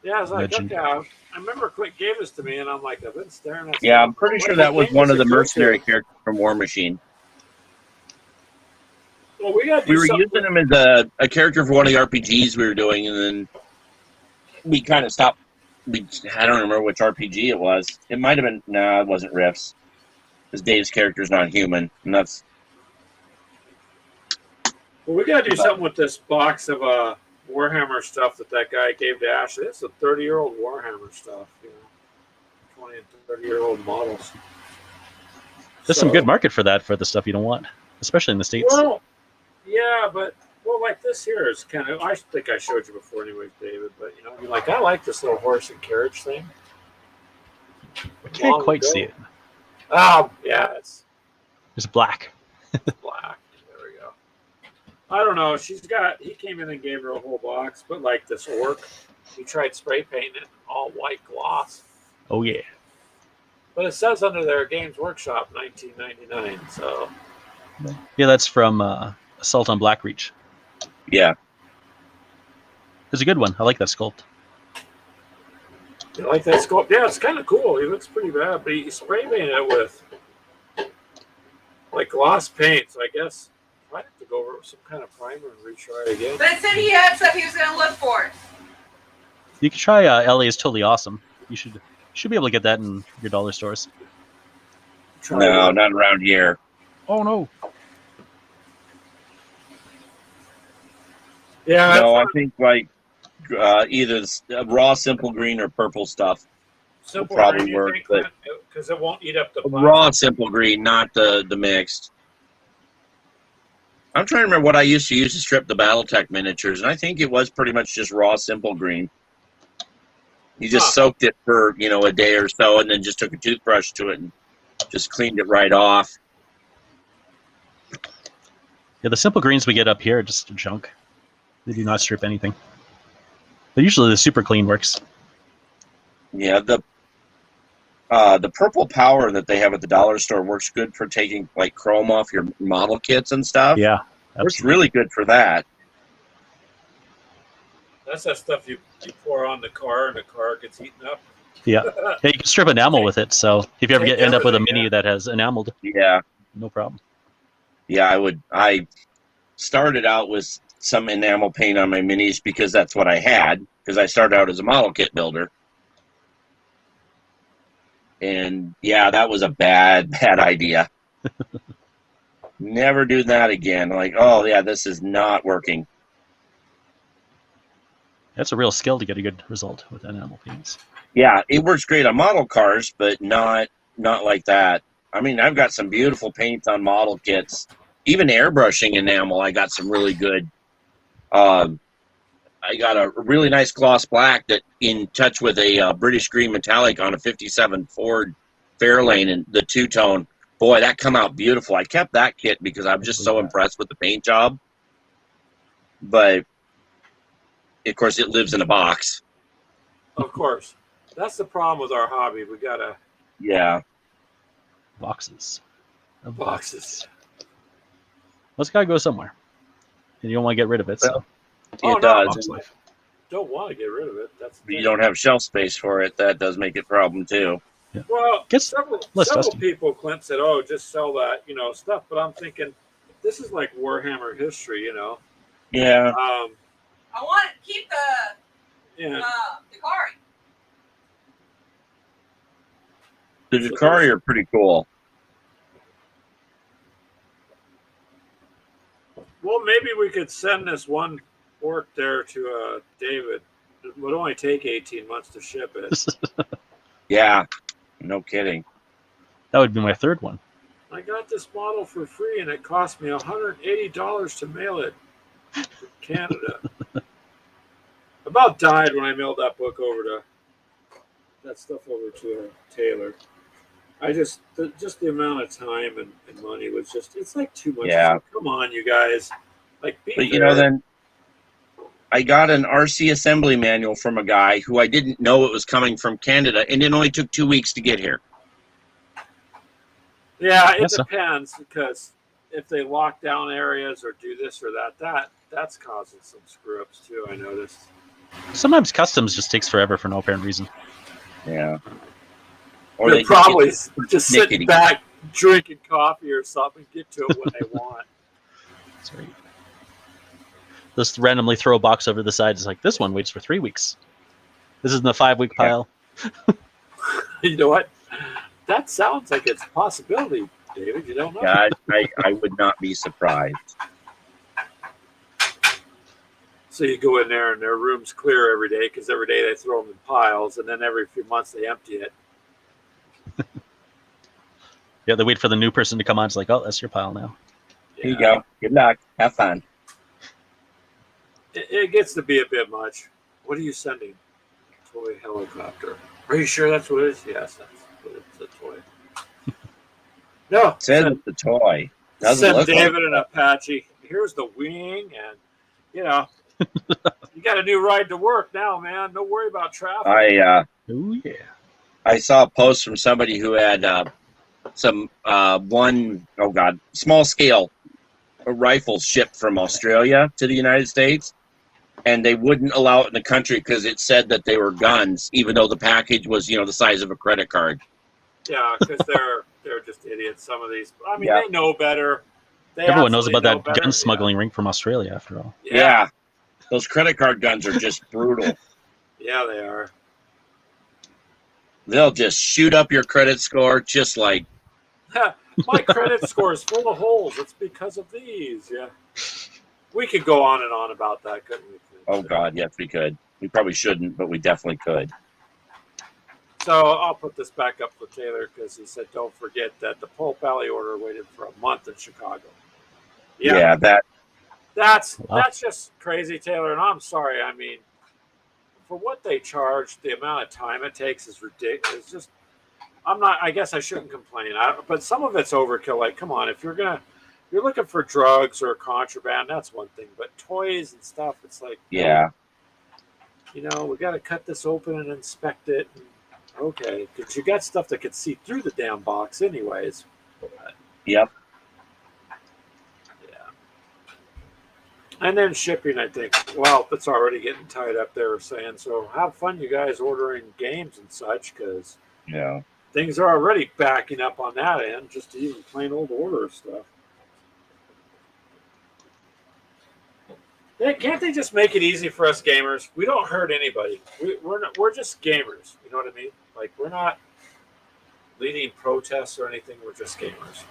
Yeah, I was like, Legend. okay. I remember Quick gave this to me, and I'm like, I've been staring at. Yeah, I'm pretty sure that was one of the mercenary characters from War Machine. Well, we got. We were using him as a character for one of the RPGs we were doing, and then we kind of stopped. I don't remember which RPG it was. It might have been. No, it wasn't Riffs. Because Dave's character's not human, and that's. Well, we got to do something with this box of Warhammer stuff that guy gave to Ashley. It's a 30-year-old Warhammer stuff, 20 and 30-year-old models. There's some good market for that, for the stuff you don't want, especially in the States. Well, yeah, but like this here is kind of. I think I showed you before, anyways, David. But I like this little horse and carriage thing. I can't quite see it. Oh, yeah, it's black. black. There we go. I don't know. He came in and gave her a whole box, but like this orc, he tried spray painting it all white gloss. Oh, yeah. But it says under there, Games Workshop, 1999. So. Yeah, that's from Assault on Blackreach. Yeah. It's a good one. I like that sculpt. You like that sculpt? Yeah, it's kind of cool. He looks pretty bad, but he spray painted it with like gloss paint. So I guess I might have to go over with some kind of primer and retry it again. But it said he had stuff he was going to look for. You could try LA is Totally Awesome. You should be able to get that in your dollar stores. No, one. not around here. Oh no. Yeah, No, I think like either raw simple green or purple stuff will simple probably green, you work. think, But because it won't eat up the raw simple green, not the mixed. I'm trying to remember what I used to use to strip the BattleTech miniatures, and I think it was pretty much just raw simple green. You just soaked it for a day or so, and then just took a toothbrush to it and just cleaned it right off. Yeah, the simple greens we get up here are just junk. They do not strip anything. But usually the super clean works. Yeah, the purple power that they have at the dollar store works good for taking like chrome off your model kits and stuff. Yeah, works absolutely. really good for that. That's that stuff you pour on the car and the car gets eaten up. Yeah. Yeah, you can strip enamel with it. So if you ever end up with a mini that has enameled, yeah, no problem. Yeah, I started out with some enamel paint on my minis because that's what I had, because I started out as a model kit builder. And yeah, that was a bad idea. Never do that again. Like, oh yeah, this is not working. That's a real skill to get a good result with enamel paints. Yeah, it works great on model cars, but not like that. I mean, I've got some beautiful paints on model kits. Even airbrushing enamel, I got some really good. I got a really nice gloss black that in touch with a British green metallic on a 57 Ford Fairlane and the two-tone. Boy, that come out beautiful. I kept that kit because I'm just so impressed with the paint job. But, of course, it lives in a box. Of course. That's the problem with our hobby. We got to... Yeah. Boxes. Boxes. Well, it's got to go somewhere. And you don't want to get rid of it. So. It does. Don't want to get rid of it. You don't have shelf space for it. That does make it a problem, too. Yeah. Well, several people, Clint, said, oh, just sell that, stuff. But I'm thinking, this is like Warhammer history, Yeah. I want to keep the Dakari. The Dakari are pretty cool. Well, maybe we could send this one orc there to David. It would only take 18 months to ship it. Yeah, no kidding. That would be my third one. I got this model for free, and it cost me $180 to mail it to Canada. About died when I mailed that book over to Taylor. I just the amount of time and money was it's like too much. Yeah. Like, come on, you guys. Like, but then I got an RC assembly manual from a guy who I didn't know it was coming from Canada, and it only took 2 weeks to get here. Yeah, it depends, because if they lock down areas or do this or that's causing some screw ups too. I noticed. Sometimes customs just takes forever for no apparent reason. Yeah. Or they probably just sitting back, drinking coffee or something, get to it when they want. That's right. Just randomly throw a box over the side. It's like, this one waits for 3 weeks. This is in the 5-week pile. You know what? That sounds like it's a possibility, David. You don't know. Yeah, I would not be surprised. So you go in there and their room's clear every day, because every day they throw them in piles, and then every few months they empty it. Yeah, they wait for the new person to come on. It's like, oh, that's your pile now. Yeah. Here you go. Good luck. Have fun. It gets to be a bit much. What are you sending? Toy helicopter. Are you sure that's what it is? Yes, it's a toy. No. It says it's a toy. Send David an Apache. Here's the wing, and you got a new ride to work now, man. Don't worry about traffic. Oh yeah. I saw a post from somebody who had some small scale rifles shipped from Australia to the United States, and they wouldn't allow it in the country because it said that they were guns, even though the package was the size of a credit card. Yeah, because they're just idiots. Some of these, I mean, they know better. Everyone knows about that gun smuggling ring from Australia, after all. Yeah, those credit card guns are just brutal. Yeah, they are. They'll just shoot up your credit score just like My credit score is full of holes. It's because of these. Yeah. We could go on and on about that, couldn't we? Oh God, yes, we could. We probably shouldn't, but we definitely could. So I'll put this back up for Taylor because he said, "Don't forget that the Pulp Alley order waited for a month in Chicago." Yeah, that's Wow. just crazy, Taylor. And I'm sorry. I mean, for what they charge, the amount of time it takes is ridiculous. It's just, I'm not. I guess I shouldn't complain. But some of it's overkill. Like, come on, if you're looking for drugs or contraband, that's one thing. But toys and stuff, it's like, yeah. we got to cut this open and inspect it. Okay, because you got stuff that could see through the damn box, anyways. Yep. Yeah. And then shipping, I think. Well, it's already getting tied up. They were saying, so have fun, you guys, ordering games and such, because Yeah. things are already backing up on that end, just to even plain old order stuff. Can't they just make it easy for us gamers? We don't hurt anybody. We're just gamers. You know what I mean? Like, we're not leading protests or anything. We're just gamers.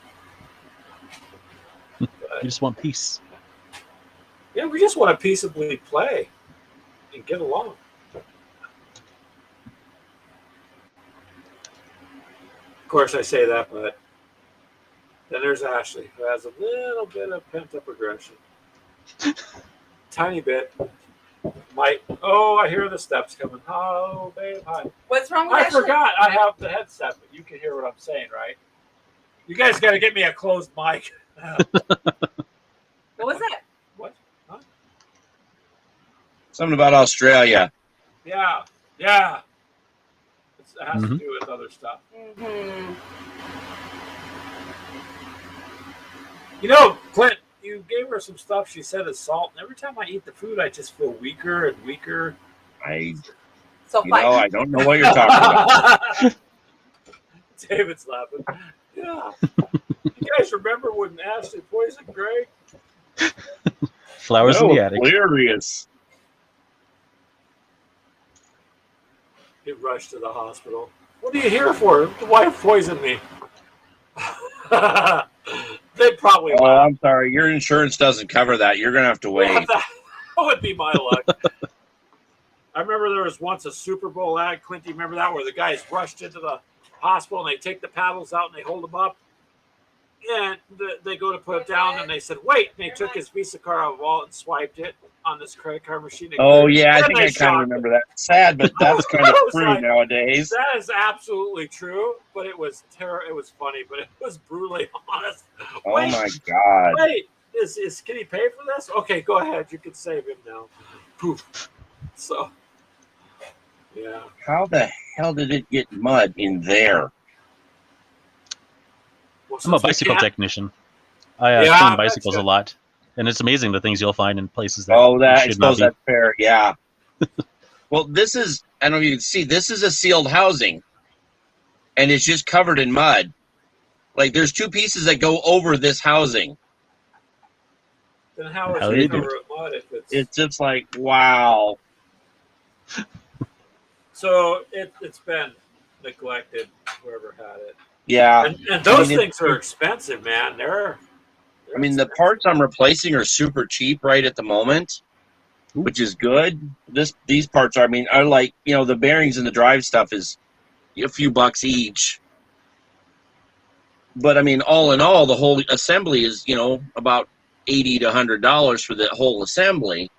You just want peace. Yeah, we just want to peaceably play and get along. Of course, I say that, but then there's Ashley, who has a little bit of pent-up aggression. Tiny bit. I hear the steps coming. Oh, babe, hi. What's wrong with I Ashley? forgot I have the headset, but you can hear what I'm saying, right? You guys got to get me a closed mic. What was that? What? Huh? Something about Australia. Yeah. It has to do with other stuff. Mm-hmm. Clint, you gave her some stuff she said is salt, and every time I eat the food, I just feel weaker and weaker. So fine. I don't know what you're talking about. David's laughing. Yeah. You guys remember when Ashley poisoned Greg? Flowers in the attic. Hilarious. Get rushed to the hospital. What are you here for? The wife poisoned me. They probably Oh, laugh. I'm sorry. Your insurance doesn't cover that. You're gonna have to wait. That would be my luck. I remember there was once a Super Bowl ad, Clint, do you remember that, where the guys rushed into the hospital and they take the paddles out and they hold them up? And they go to put it down and they said, wait. And they took his Visa card out of the wallet and swiped it on this credit card machine. Oh, yeah. I And think they I kind shot of remember that. Sad, but that's kind of I was true like, nowadays. That is absolutely true, but it was It was funny, but it was brutally honest. Oh, Wait, my God. Wait, can he pay for this? Okay, go ahead. You can save him now. Poof. So, yeah. How the hell did it get mud in there? Well, I'm a since we bicycle can't- technician. I Yeah, clean that's bicycles a good. lot, and it's amazing the things you'll find in places that Oh, you I should not suppose be. that's fair. Yeah. Well, this is, I don't know if you can see, this is a sealed housing, and it's just covered in mud. Like, there's two pieces that go over this housing. Then how is How it do you cover do it mud if it's... It's just like, wow. So it's been neglected, whoever had it. Yeah. And those I mean, things are expensive, man. They're I mean, the expensive. parts I'm replacing are super cheap right at the moment, which is good. These parts are, I mean, are like, the bearings and the drive stuff is a few bucks each. But I mean, all in all, the whole assembly is, about $80 to $100 for the whole assembly.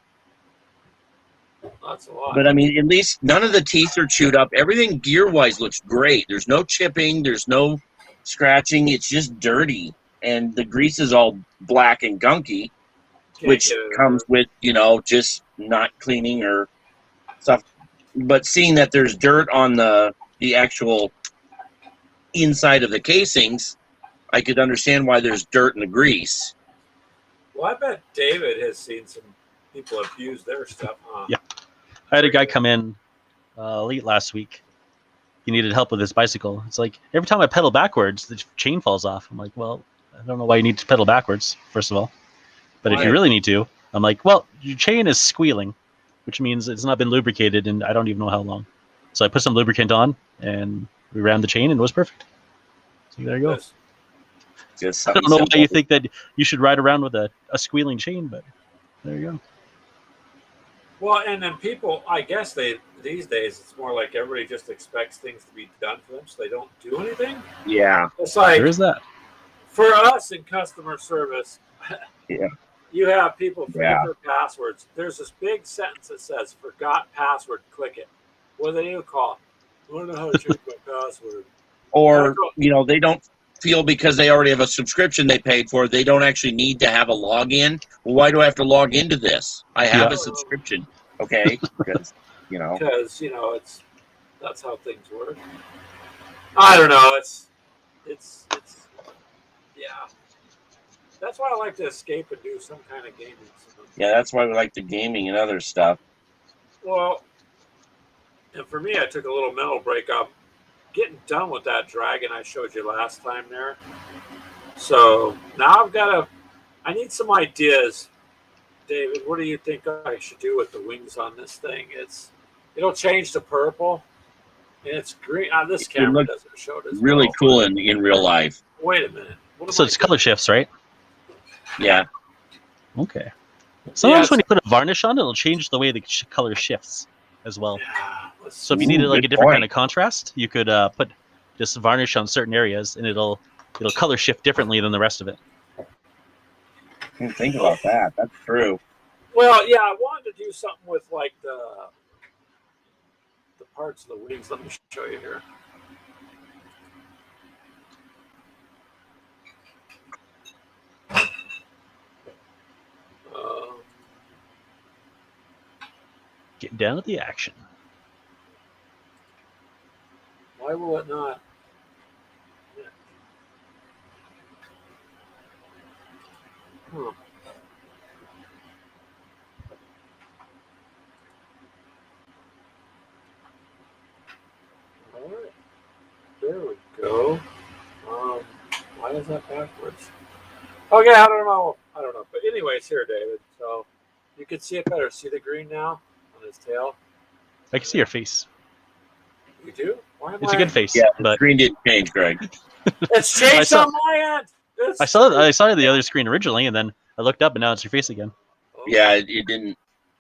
That's a lot. But I mean, at least none of the teeth are chewed up. Everything gear-wise looks great. There's no chipping. There's no scratching. It's just dirty. And the grease is all black and gunky, Can't which get it comes with, just not cleaning or stuff. But seeing that there's dirt on the actual inside of the casings, I could understand why there's dirt in the grease. Well, I bet David has seen some people abuse their stuff, huh? Yeah. I had a guy come in late last week. He needed help with his bicycle. It's like every time I pedal backwards, the chain falls off. I'm like, well, I don't know why you need to pedal backwards, first of all. But if you really need to, I'm like, well, your chain is squealing, which means it's not been lubricated in I don't even know how long. So I put some lubricant on and we ran the chain and it was perfect. So there you go. Yes. Just I something don't know why simple. you think that you should ride around with a squealing chain, but there you go. Well, and then people, I guess these days it's more like everybody just expects things to be done for them, so they don't do anything. Yeah. It's like There is that. for us in customer service, Yeah. you have people forget Yeah. their passwords. There's this big sentence that says "forgot password." Click it. What do they do? Call. I don't know how to change my password. Or, they don't feel because they already have a subscription they paid for, they don't actually need to have a login. Well, why do I have to log into this? I have Yeah. a subscription. Okay. Because, Because that's how things work. I don't know. It's yeah. That's why I like to escape and do some kind of gaming. yeah, that's why we like the gaming and other stuff. Well, and for me, I took a little mental break. I'm getting done with that dragon I showed you last time there. So now I need some ideas. David, what do you think I should do with the wings on this thing? It'll change to purple, and it's green. This It camera looks doesn't show it as really well. cool in real life. Wait a minute. What So am I it's color doing? shifts, right? Yeah. Okay. Sometimes Yeah, when you put a varnish on, it'll change the way the color shifts as well. Yeah, So if you needed like good a different kind point. of contrast, you could put just varnish on certain areas, and it'll color shift differently than the rest of it. I didn't think about that. That's true. Well, yeah, I wanted to do something with like the parts of the wings. Let me show you here. Getting down with the action. Why will it not? Huh. All right. There we go. Why is that backwards? Okay, I don't know. But anyways, here, David. So you can see it better. See the green now on his tail? I can see your face. You do? Why am It's a good face, Yeah, the but screen didn't change, Greg. It's I changed saw- on my end. I saw the other screen originally, and then I looked up, and now it's your face again. Yeah, it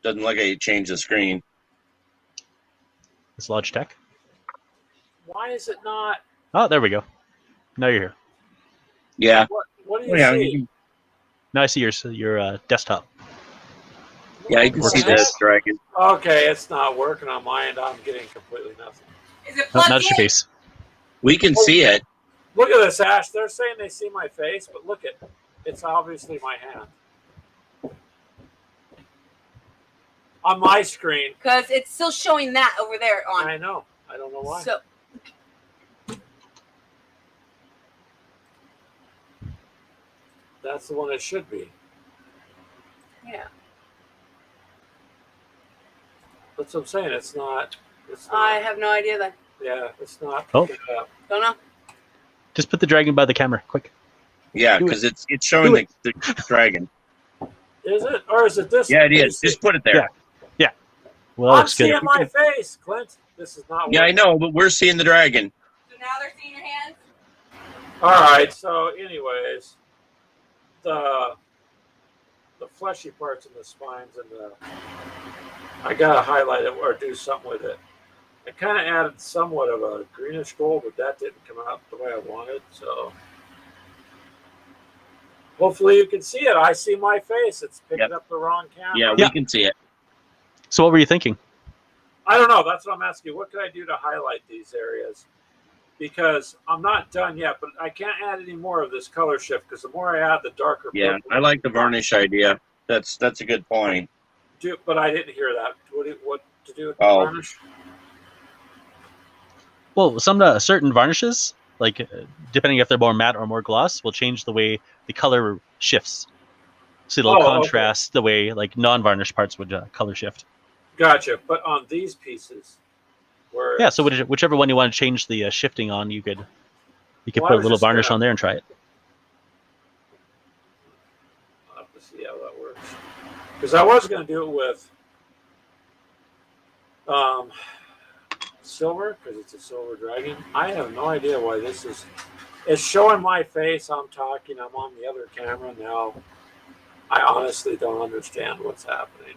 doesn't look like it changed the screen. It's Logitech. Why is it not? Oh, there we go. Now you're here. Yeah. What do you Yeah, see? Now I see your desktop. Yeah, you can see Workspace. the dragon. Okay, it's not working on my end. I'm getting completely nothing. Is it No, plugged now it's your in? face. We can see it. Look at this, Ash. They're saying they see my face, but look at it's obviously my hand. On my screen. Because it's still showing that over there on. I know. I don't know why. So That's the one it should be. yeah, That's what I'm saying. It's not. I have no idea then. Yeah, it's not. Oh. picking it up. Don't know. Just put the dragon by the camera, quick. Yeah, Do because it's showing the dragon. Is it? Or is it this? Yeah, it is. Just put it there. Yeah. Well, that I'm looks good. seeing my face, Clint. This is not. Yeah, I working. know, but we're seeing the dragon. So now they're seeing your hands. All right. So, anyways, the fleshy parts in the spines and I gotta highlight it or do something with it. I kind of added somewhat of a greenish gold, but that didn't come out the way I wanted. So, hopefully, you can see it. I see my face. It's picking up the wrong camera. Yeah, Yeah. we can see it. So what were you thinking? I don't know. That's what I'm asking you. What can I do to highlight these areas? Because I'm not done yet, but I can't add any more of this color shift because the more I add, the darker. Yeah, purple. I like the varnish idea. That's a good point. But I didn't hear that. What to do with the Oh. varnish? Well, some certain varnishes, like depending if they're more matte or more gloss, will change the way the color shifts. So it'll Oh, okay. contrast the way like non-varnished parts would color shift. Gotcha. But on these pieces, where Yeah. So whichever one you want to change the shifting on, you could Well, put I a was little just varnish gonna- on there and try it. I'll have to see how that works. Because I was going to do it with silver, because it's a silver dragon. I have no idea why this is It's showing my face. I'm talking. I'm on the other camera now. I honestly don't understand what's happening.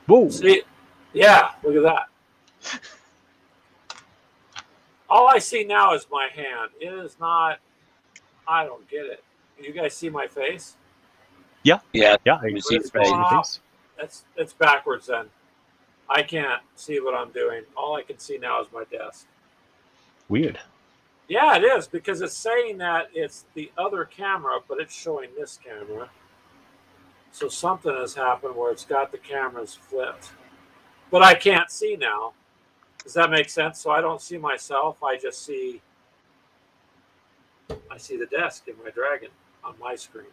Whoa. See? Yeah, look at that. All I see now is my hand. It is not. I don't get it. You guys see my face? Yeah, Yeah. you What see is your going face. on? It's backwards then. I can't see what I'm doing. All I can see now is my desk. Weird. Yeah, it is because it's saying that it's the other camera, but it's showing this camera. So something has happened where it's got the cameras flipped. But I can't see now. Does that make sense? So I don't see myself. I see the desk in my Dragon on my screen.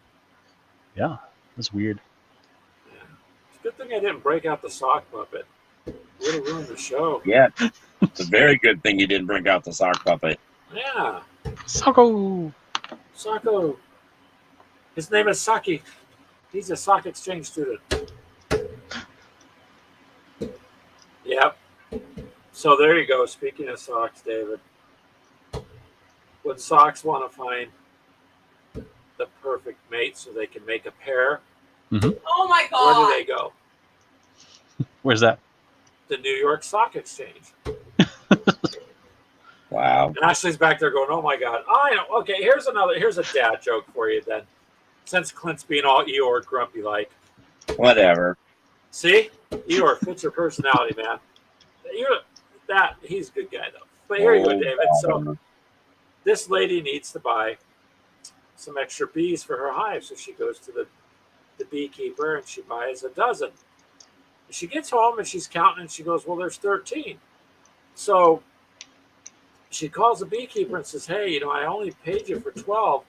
Yeah, that's weird. Yeah. It's a good thing I didn't break out the sock puppet. Would have ruined the show. Yeah, it's a very good thing you didn't bring out the sock puppet. Yeah. Sako. Sako. His name is Saki. He's a sock exchange student. Yep. So there you go. Speaking of socks, David. When socks want to find the perfect mate so they can make a pair, Oh my where god. do they go? Where's that? The New York Stock Exchange. Wow. And Ashley's back there going, oh my God. I know. Okay, here's a dad joke for you then. Since Clint's being all Eeyore grumpy like. Whatever. See? Eeyore fits your personality, man. He's a good guy though. But here you go, David. So this lady needs to buy some extra bees for her hive. So she goes to the beekeeper and she buys a dozen. And she gets home and she's counting and she goes, well, there's 13. So she calls the beekeeper and says, hey, I only paid you for 12,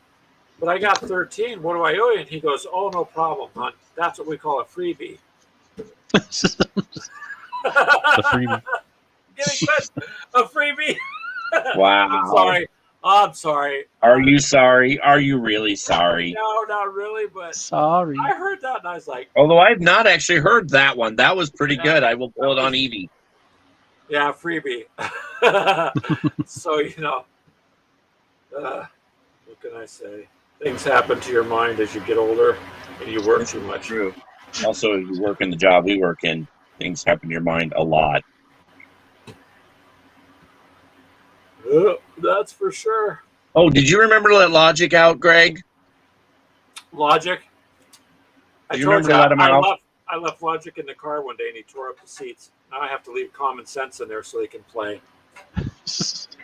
but I got 13. What do I owe you? And he goes, oh, no problem, hon. That's what we call a freebie. The freebie. Getting good. A freebie. Wow. I'm sorry. Are you sorry? Are you really sorry? No, not really, but Sorry. I heard that and I was like, Although I've not actually heard that one. That was pretty Yeah. good. I will pull it on Evie. yeah, freebie. So, what can I say? Things happen to your mind as you get older and you work too much. True. Also, if you work in the job we work in, things happen to your mind a lot. That's for sure. Oh, did you remember to let Logic out, Greg? Logic. I Do you told remember to let him out? I left Logic in the car one day and he tore up the seats. Now I have to leave Common Sense in there so he can play.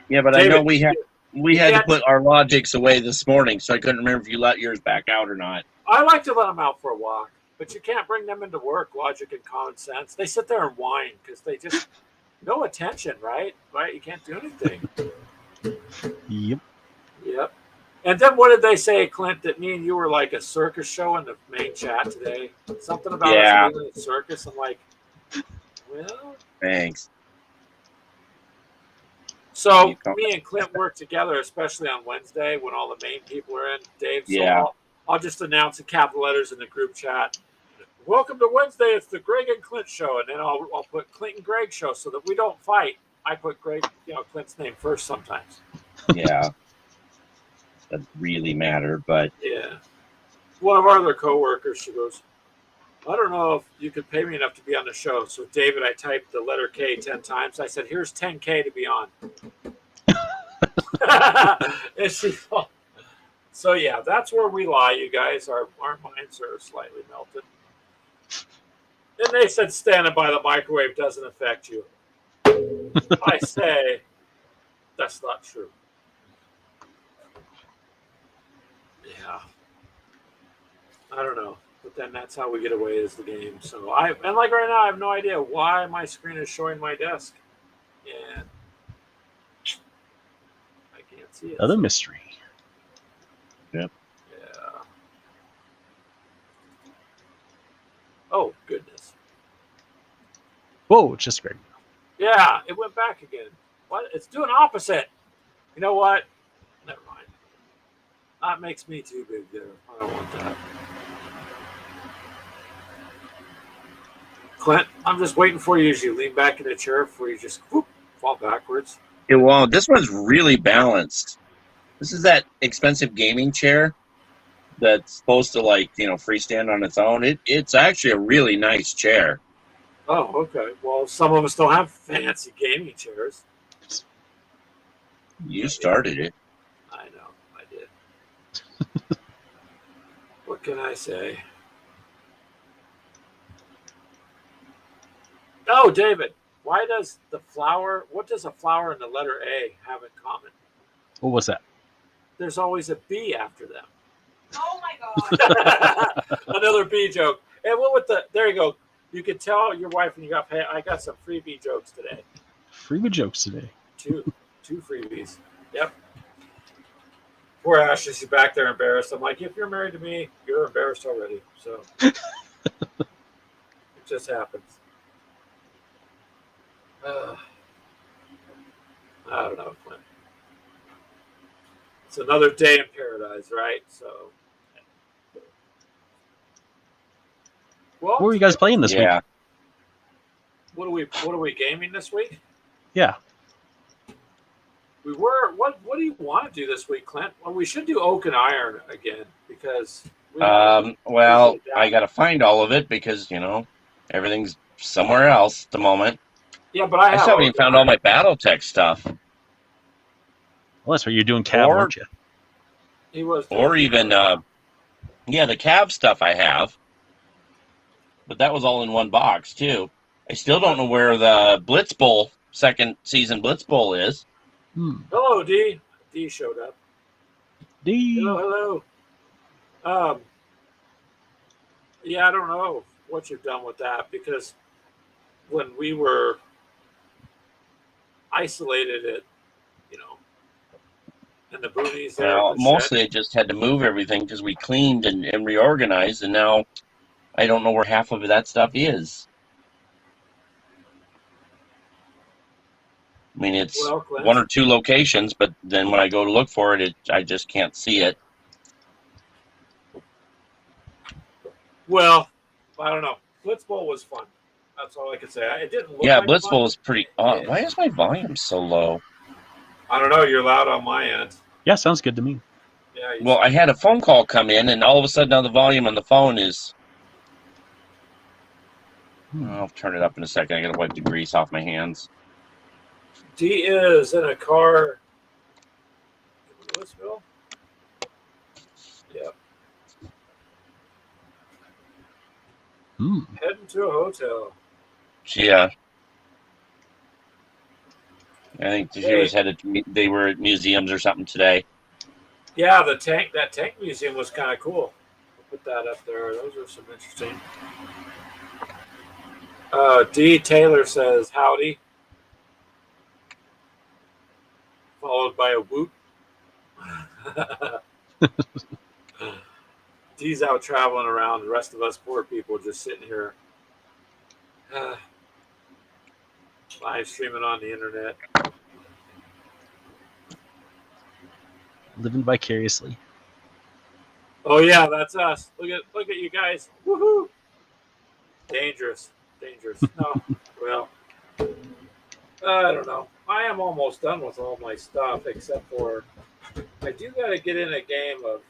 Yeah, but David, I know we had to Yeah. put our Logics away this morning, so I couldn't remember if you let yours back out or not. I like to let them out for a walk, but you can't bring them into work, Logic and Common Sense. They sit there and whine because they just no attention, right? Right? You can't do anything. Yep. Yep. And then what did they say, Clint, that me and you were like a circus show in the main chat today? Something about us being in a circus. I'm like, well. Thanks. So me and Clint work together, especially on Wednesday when all the main people are in, Dave. So Yeah. I'll just announce in capital letters in the group chat. Welcome to Wednesday. It's the Greg and Clint show, and then I'll put Clint and Greg show so that we don't fight. I put Clint's name first sometimes. Yeah. That really matter, but Yeah. One of our other coworkers, she goes, I don't know if you could pay me enough to be on the show. So David, I typed the letter K 10 times. I said, here's 10K to be on. And she thought, so yeah, that's where we lie, you guys. Our minds are slightly melted. And they said standing by the microwave doesn't affect you. I say, that's not true. Yeah. I don't know. But then that's how we get away as the game. So like right now, I have no idea why my screen is showing my desk. And I can't see it. Another mystery. Yep. Yeah. Oh, goodness. Whoa, it's just great. Yeah, it went back again. What? It's doing opposite. You know what? Never mind. That makes me too big there. I don't want that. Clint, I'm just waiting for you as you lean back in the chair before you just whoop, fall backwards. It won't. This one's really balanced. This is that expensive gaming chair that's supposed to freestand on its own. It's actually a really nice chair. Oh, okay. Well, some of us don't have fancy gaming chairs. You started it. I know, I did. What can I say? Oh, David, what does a flower and the letter A have in common? What was that? There's always a B after them. Oh my god. Another B joke. And there you go. You can tell your wife when you got paid. I got some freebie jokes today. Freebie jokes today. Two freebies. Yep. Poor Ashley, she's back there embarrassed. I'm like, if you're married to me, you're embarrassed already. So it just happens. I don't know, Clint. It's another day in paradise, right? So, well, What were you guys playing this week? What are we gaming this week? Yeah. We were. What do you want to do this week, Clint? Well, we should do Oak and Iron again because. Well, I got to find all of it because everything's somewhere else at the moment. Yeah, but I still haven't even found all my BattleTech stuff. Well, that's what you're doing, Cav, weren't you? He was. Or even, the Cav stuff I have. But that was all in one box, too. I still don't know where the Blitz Bowl, second season Blitz Bowl is. Hello, D. D showed up. D. Hello. Yeah, I don't know what you've done with that because when we were isolated at, in the boonies there. Well, mostly I just had to move everything because we cleaned and reorganized, and now I don't know where half of that stuff is. I mean, it's one or two locations, but then when I go to look for it, I just can't see it. Well, I don't know. Blitz Bowl was fun. That's all I can say. It didn't look like Blitz fun. Bowl was pretty odd. Why is my volume so low? I don't know. You're loud on my end. Yeah, sounds good to me. Yeah. Well, I had a phone call come in, and all of a sudden now the volume on the phone is... I'll turn it up in a second. I got to wipe the grease off my hands. D is in a car in Louisville. Yep. Heading to a hotel. Yeah. I think she was headed to, they were at museums or something today. Yeah, that tank museum was kind of cool. I'll put that up there. Those are some interesting. D. Taylor says, howdy. Followed by a whoop. D's out traveling around. The rest of us poor people just sitting here. Live streaming on the internet. Living vicariously. Oh yeah, that's us. Look at you guys. Woohoo! Dangerous. No, well, I don't know. I am almost done with all my stuff except for I do got to get in a game of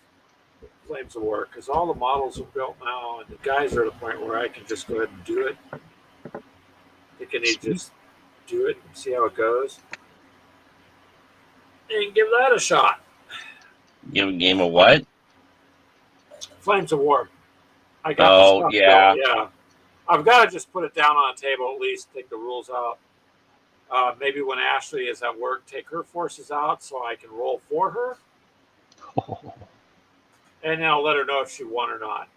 Flames of War because all the models are built now and the guys are at a point where I can just go ahead and do it. Can he just do it and see how it goes and give that a shot? Give a game of what? Flames of War. I got the stuff yeah. built. Yeah. I've got to just put it down on a table at least, take the rules out. Maybe when Ashley is at work, take her forces out so I can roll for her. Oh. And then I'll let her know if she won or not.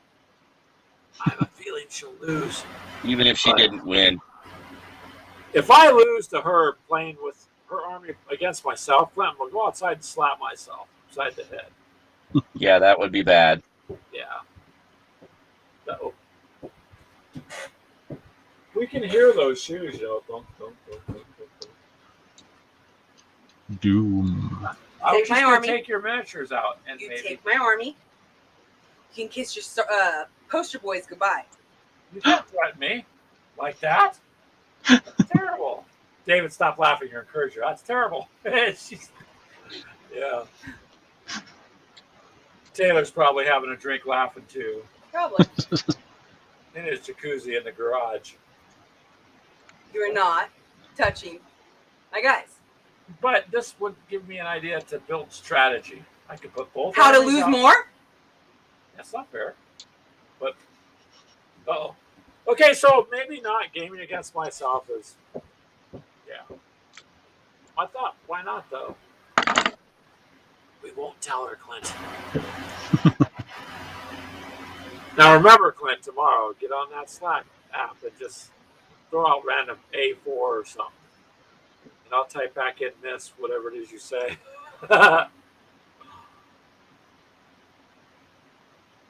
I have a feeling she'll lose. Even if she didn't win. If I lose to her playing with her army against myself, I'm going to go outside and slap myself upside the head. Yeah, that would be bad. Yeah. Uh-oh. We can hear those shoes, Thunk, thunk, thunk, thunk, thunk. Doom. I was Take just my gonna army. take your miniatures out and You maybe take my army. You can kiss your poster boys goodbye. you can't threaten me like that. That's terrible. David, stop laughing. You're encouraging her. That's terrible. Yeah. Taylor's probably having a drink laughing too Probably. in his jacuzzi in the garage. You are not touching my guys. But this would give me an idea to build strategy. I could put both. How to armies lose out. more? That's not fair. But oh, okay. So maybe not gaming against myself is. Yeah. I thought, why not though? We won't tell her, Clint. Now remember, Clint, tomorrow get on that Slack app and just throw out random A4 or something, and I'll type back in miss whatever it is you say.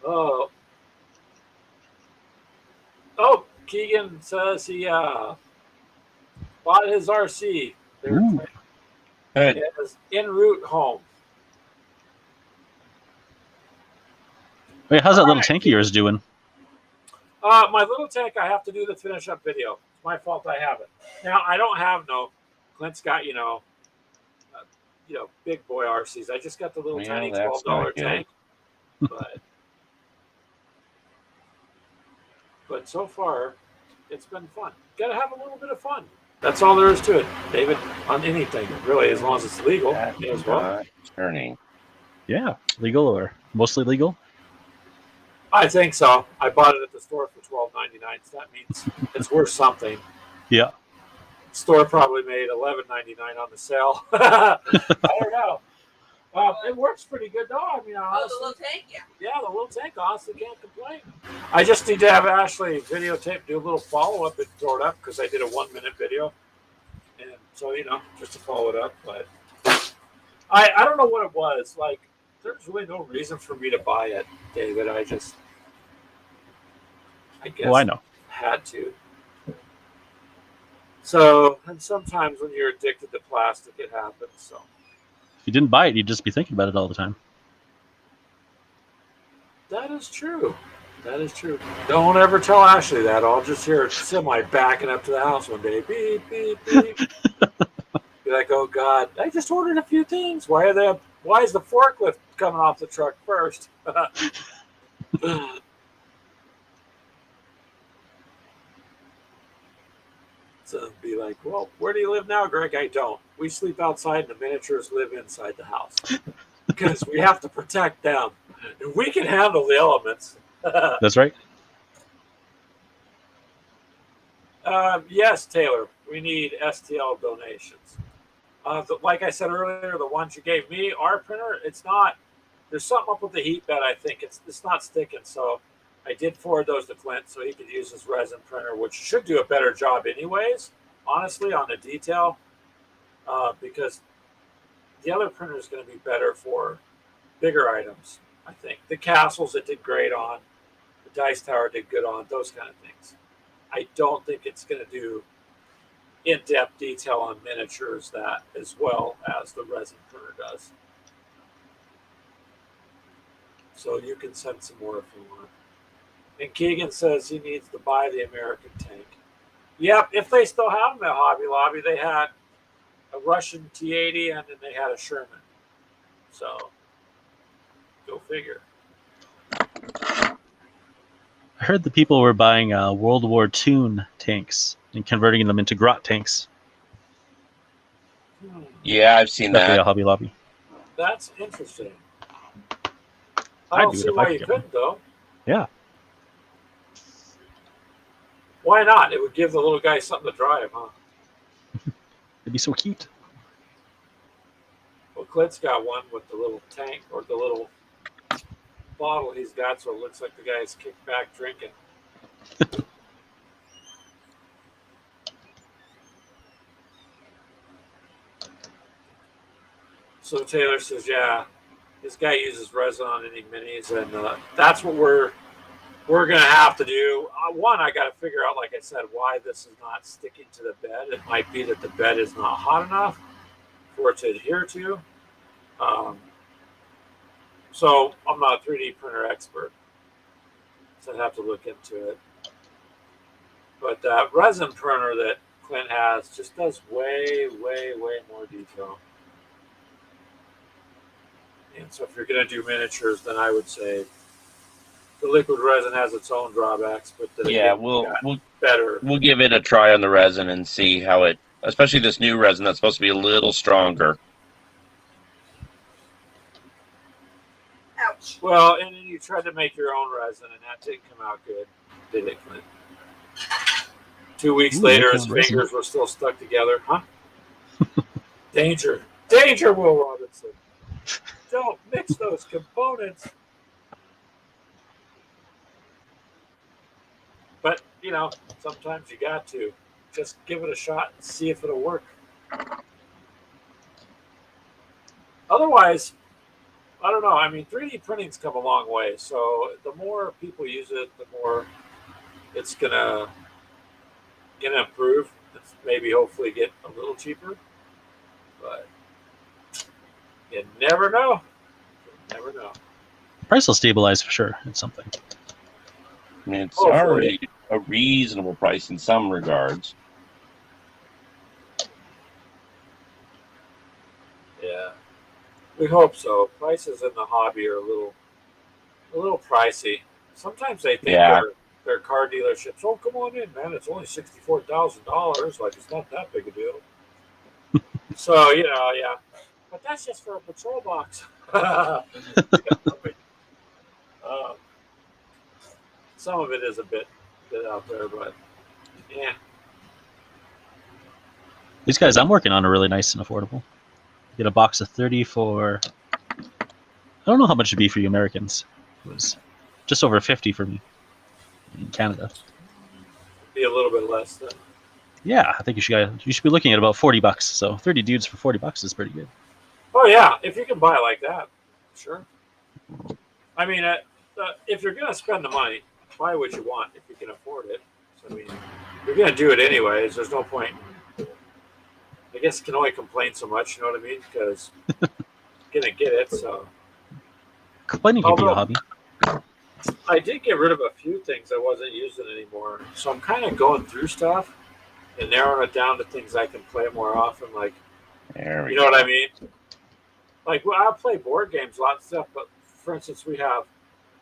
Oh, oh! Keegan says he bought his RC. Ooh. It was en route home. Wait, how's that All little right. tank of yours doing? My little tank, I have to do the finish up video. It's my fault I haven't. Now I don't have no. Clint's got big boy RCs. I just got the little Well, tiny that's $12 not good. tank. But so far, it's been fun. Got to have a little bit of fun. That's all there is to it, David. On anything, really, as long as it's legal. That May is as well. not turning. Yeah, legal or mostly legal? I think so. I bought it at the store for $12.99. So that means it's worth something. Yeah. Store probably made $11.99 on the sale. I don't know. It works pretty good though. I mean, Oh, honestly, the little tank? Yeah. yeah, the little tank. Honestly, can't complain. I just need to have Ashley videotape, do a little follow up, and throw it up because I did a 1 minute video, and so just to follow it up. But I don't know what it was. Like, there's really no reason for me to buy it, David. I guess Oh, I know. had to. So, and sometimes when you're addicted to plastic, it happens. So. If you didn't buy it, you'd just be thinking about it all the time. That is true. That is true. Don't ever tell Ashley that. I'll just hear a semi backing up to the house one day. Beep, beep, beep. Be like, oh God, I just ordered a few things. Why is the forklift coming off the truck first? So be like, well, where do you live now, Greg? I don't. We sleep outside and the miniatures live inside the house. Because we have to protect them. And we can handle the elements. That's right. Yes, Taylor, we need STL donations. Like I said earlier, the ones you gave me, our printer, it's not, there's something up with the heat bed, I think. It's not sticking. So I did forward those to Clint so he could use his resin printer, which should do a better job anyways, honestly, on the detail. Because the other printer is going to be better for bigger items, I think. The castles it did great on. The dice tower did good on, those kind of things. I don't think it's going to do in-depth detail on miniatures that as well as the resin printer does. So you can send some more if you want. And Keegan says he needs to buy the American tank. Yep, if they still have them at Hobby Lobby, they had a Russian T-80 and then they had a Sherman. So go figure. I heard the people were buying World War II tanks and converting them into Grot tanks. Yeah, I've seen Definitely that. a Hobby Lobby. That's interesting. I'd I don't do it see if I why could you get one. couldn't, though. Yeah. Why not? It would give the little guy something to drive, huh? It'd be so cute. Well, Clint's got one with the little tank or the little bottle he's got, so it looks like the guy's kicked back drinking. So Taylor says, yeah, this guy uses resin on any minis, and that's what we're gonna have to do. One, I got to figure out, like I said, why this is not sticking to the bed. It might be that the bed is not hot enough. for it to adhere to. So I'm not a 3D printer expert, so I'd have to look into it. But that resin printer that Clint has just does way, way, way more detail. And so if you're going to do miniatures, then I would say the liquid resin has its own drawbacks, but Yeah, better. we'll give it a try on the resin and see how it, especially this new resin that's supposed to be a little stronger. Ouch. Well, and then you tried to make your own resin, and that didn't come out good, did it, Clint? 2 weeks later, his fingers were still stuck together. Huh? Danger. Danger, Will Robinson. Don't mix those components. But, sometimes you got to. Just give it a shot and see if it'll work. Otherwise, I don't know. I mean, 3D printing's come a long way. So the more people use it, the more it's gonna improve. It's maybe hopefully get a little cheaper. But you never know. You never know. Price will stabilize for sure. It's something. And it's already a reasonable price in some regards. Yeah, we hope so. Prices in the hobby are a little pricey. Sometimes they think their car dealerships. Oh, come on in, man! It's only $64,000. Like it's not that big a deal. So yeah, but that's just for a patrol box. Some of it is a bit out there, but yeah. These guys I'm working on are really nice and affordable. Get a box of 30 for, I don't know how much it'd be for you Americans. It was just over 50 for me in Canada. Be a little bit less than. Yeah, I think you should be looking at about $40. So 30 dudes for $40 is pretty good. Oh yeah, if you can buy it like that, sure. I mean, if you're gonna spend the money, buy what you want if you can afford it. So, I mean, you're gonna do it anyways. There's no point. I guess you can only complain so much. You know what I mean? Because you're gonna get it. So complaining can be a hobby. I did get rid of a few things I wasn't using anymore. So I'm kind of going through stuff and narrowing it down to things I can play more often. Like, you know what I mean? Like, well, I play board games, a lot of stuff. But for instance, we have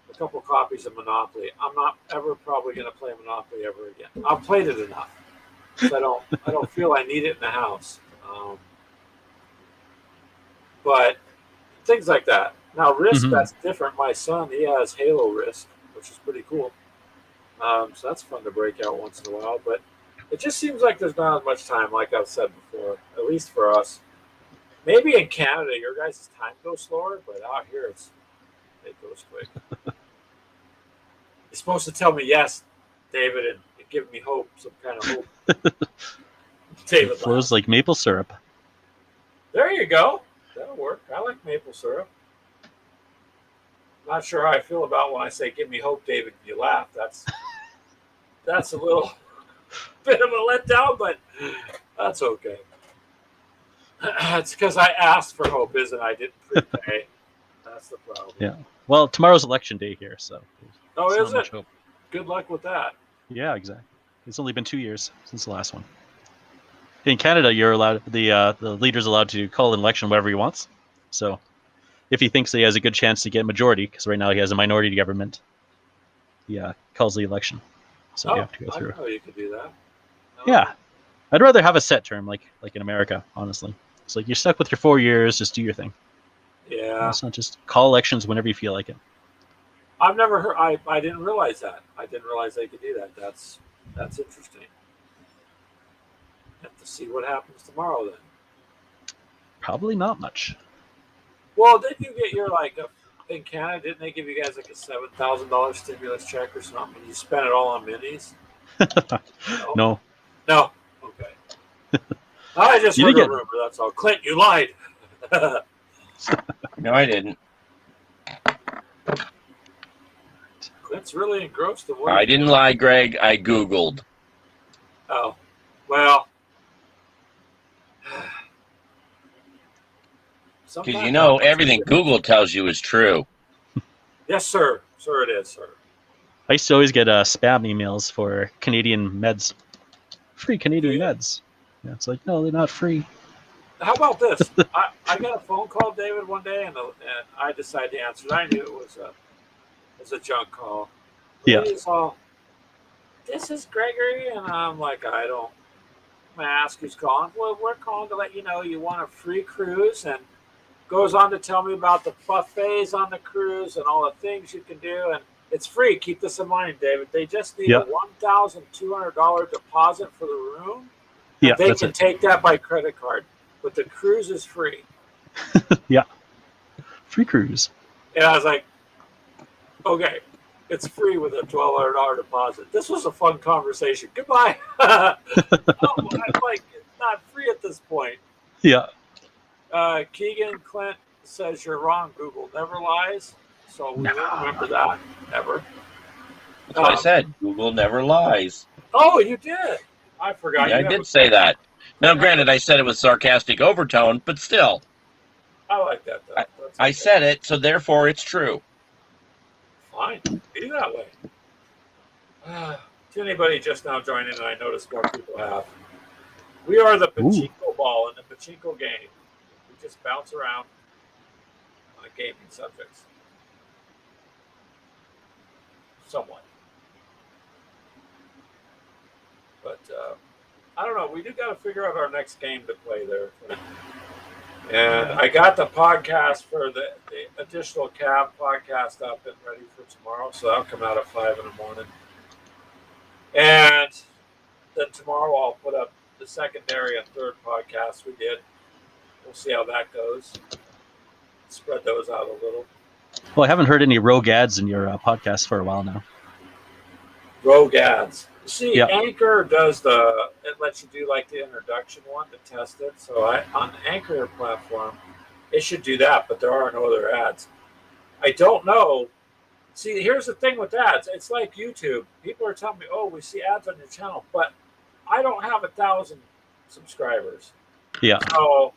a couple copies of Monopoly. I'm not ever probably going to play Monopoly ever again. I've played it enough. So I don't feel I need it in the house. But things like that. Now, Risk, that's different. My son, he has Halo Risk, which is pretty cool. So that's fun to break out once in a while. But it just seems like there's not as much time, like I've said before, at least for us. Maybe in Canada, your guys' time goes slower, but out here, it goes quick. You're supposed to tell me yes, David, and give me hope, some kind of hope. David It flows like maple syrup. There you go. That'll work. I like maple syrup. Not sure how I feel about when I say "Give me hope, David." And you laugh. That's a little bit of a letdown, but that's okay. It's because I asked for hope, isn't I didn't prepay. That's the problem. Yeah. Well, tomorrow's election day here, so. Oh, is it? Good luck with that. Yeah, exactly. It's only been 2 years since the last one. In Canada, you're allowed the leader's allowed to call an election whenever he wants. So, if he thinks he has a good chance to get majority, because right now he has a minority government, he calls the election. So you have to go through. I didn't know you could do that. Yeah, I'd rather have a set term, like in America. Honestly, it's like you're stuck with your 4 years. Just do your thing. Yeah. It's not just call elections whenever you feel like it. I've never heard. I didn't realize that. I didn't realize they could do that. That's interesting. Have to see what happens tomorrow then. Probably not much. Well, didn't you get your in Canada? Didn't they give you guys like a $7,000 stimulus check or something? You spent it all on minis. No. No. Okay. I just heard a rumor. That's all. Clint, you lied. No, I didn't. Clint's really engrossed in what I didn't lie, Greg. I Googled. Oh, well. Because sometimes you know that- everything Google tells you is true. Yes, sir. Sir, it is, sir. I used to always get spam emails for Canadian meds. Free Canadian meds. Yeah, it's like, no, they're not free. How about this? I got a phone call, David, one day, and I decided to answer it. I knew it was a junk call. Yeah. Lady's all, this is Gregory, and I'm like, I don't. I ask who's calling. Well, we're calling to let you know you want a free cruise, and goes on to tell me about the buffets on the cruise and all the things you can do, and it's free. Keep this in mind, David. They just need Yeah. a $1,200 deposit for the room. Yeah, They that's can it. take that by credit card, but the cruise is free. Yeah. Free cruise. And I was like, okay, it's free with a $1,200 deposit. This was a fun conversation. Goodbye. I'm like, it's not free at this point. Yeah. Keegan Clint says you're wrong. Google never lies. So we will remember that. Never. That's what I said. Google never lies. Oh, you did. I forgot. Yeah, I You have did a- say that. Now, granted, I said it with sarcastic overtone, but still, I like that, though. That's I okay. said it, so therefore it's true. Fine. Be that way. To anybody just now joining, and I noticed more people have. We are the pachinko ball in the pachinko game. We just bounce around on gaming subjects. Somewhat. But I don't know. We do got to figure out our next game to play there. And I got the podcast for the additional cab podcast up and ready for tomorrow. So that'll come out at 5 in the morning. And then tomorrow I'll put up the secondary and third podcast we did. We'll see how that goes. Spread those out a little. Well, I haven't heard any rogue ads in your podcast for a while now. Rogue ads. See, Yeah. Anchor does it lets you do like the introduction one to test it. So on the Anchor platform, it should do that, but there are no other ads. I don't know. See, here's the thing with ads. It's like YouTube. People are telling me, oh, we see ads on your channel, but I don't have 1,000 subscribers. Yeah. So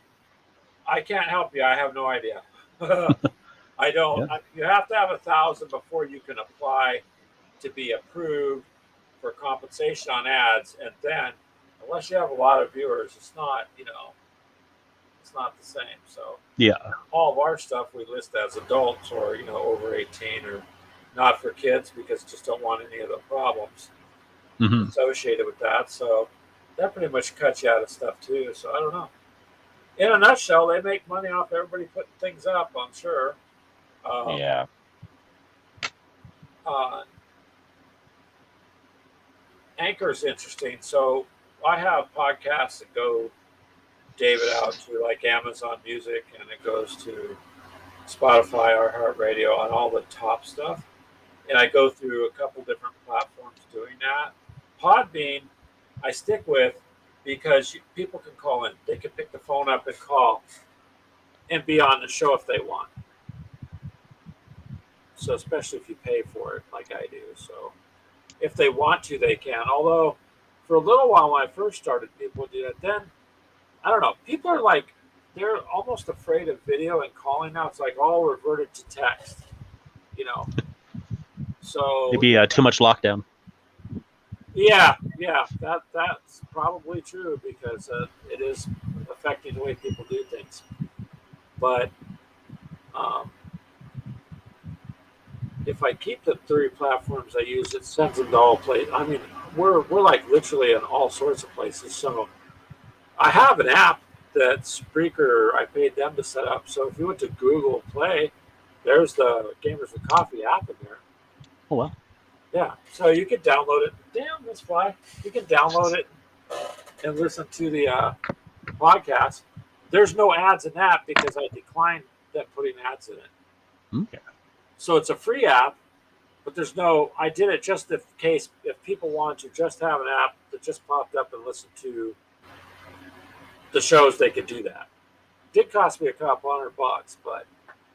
I can't help you. I have no idea. I don't. Yeah. You have to have 1,000 before you can apply to be approved for compensation on ads, and then unless you have a lot of viewers, it's not. It's not the same. So Yeah. all of our stuff we list as adults or over 18 or not for kids because just don't want any of the problems Hmm. associated with that. So that pretty much cuts you out of stuff too. So I don't know. In a nutshell, they make money off everybody putting things up, I'm sure. Yeah. Anchor's interesting. So I have podcasts that go, David, out to like Amazon Music, and it goes to Spotify, iHeartRadio, on all the top stuff. And I go through a couple different platforms doing that. Podbean, I stick with because people can call in. They can pick the phone up and call and be on the show if they want. So especially if you pay for it like I do. So if they want to, they can. Although for a little while when I first started, people would do that. Then, I don't know. People are like, they're almost afraid of video and calling now. It's like all reverted to text, So Maybe too much lockdown. yeah, that's probably true because it is affecting the way people do things. But if I keep the 3 platforms I use, it sends them to all places. I mean, we're like literally in all sorts of places. So I have an app that Spreaker, I paid them to set up. So if you went to Google Play, there's the Gamers with Coffee app in there. Oh, well. Yeah, so you can download it. Damn, this fly. You can download it and listen to the podcast. There's no ads in that because I declined them putting ads in it. Okay. So it's a free app, but there's no. I did it just in case if people wanted to just have an app that just popped up and listen to the shows, they could do that. It did cost me a couple $100, but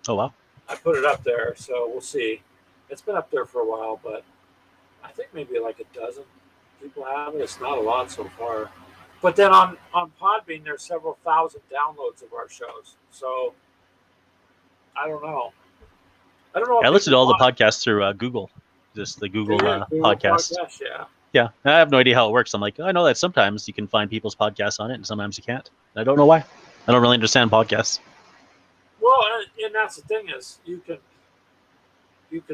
Oh, wow. I put it up there, so we'll see. It's been up there for a while, but I think maybe like a dozen people have it. It's not a lot so far. But then on Podbean, there's several thousand downloads of our shows. So I don't know. I don't know. I If listened to people all the want- podcasts through Google, just the Google, Google podcast. Yeah. Yeah, I have no idea how it works. I'm like, I know that sometimes you can find people's podcasts on it, and sometimes you can't. I don't know why. I don't really understand podcasts. Well, and that's the thing is you can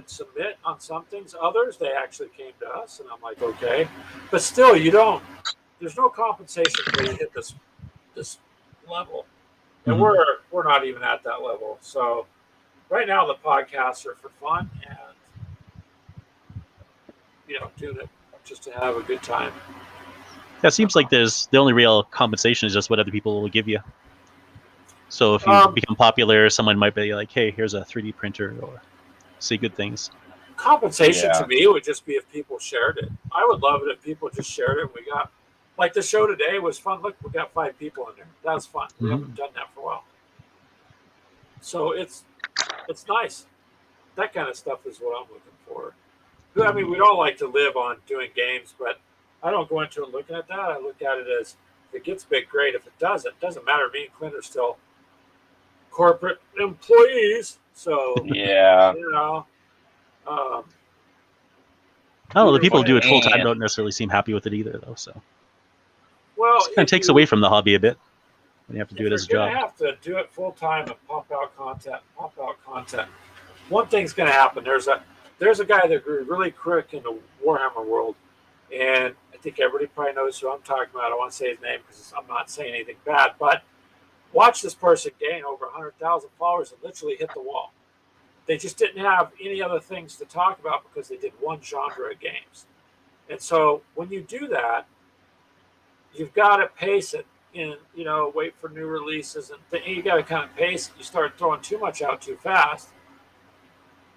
submit on some things. Others they actually came to us, and I'm like, okay, but still, you don't. There's no compensation for you to hit this level, and Mhm. we're not even at that level. So right now the podcasts are for fun and doing it just to have a good time. Yeah, it seems like there's the only real compensation is just what other people will give you. So if you become popular, someone might be like, "Hey, here's a 3D printer," or say good things. Compensation Yeah. to me would just be if people shared it. I would love it if people just shared it. We got like the show today was fun. Look, we got 5 people in there. That was fun. We haven't done that for a while. So it's nice. That kind of stuff is what I'm looking for. I mean, we don't like to live on doing games, but I don't go into it looking at that. I look at it as if it gets big, great. If it doesn't matter. Me and Clint are still corporate employees, so Yeah. Um, I don't know. The people who do it full time Man. don't necessarily seem happy with it either, though. So well, it kind of takes away from the hobby a bit when you have to do it as a you're job. gonna have to do it full time and pump out content. One thing's gonna happen. There's a guy that grew really quick in the Warhammer world, and I think everybody probably knows who I'm talking about. I don't want to say his name because I'm not saying anything bad, but watch this person gain over 100,000 followers and literally hit the wall. They just didn't have any other things to talk about because they did one genre of games. And so when you do that, you've got to pace it and, wait for new releases. And you got to kind of pace it. You start throwing too much out too fast,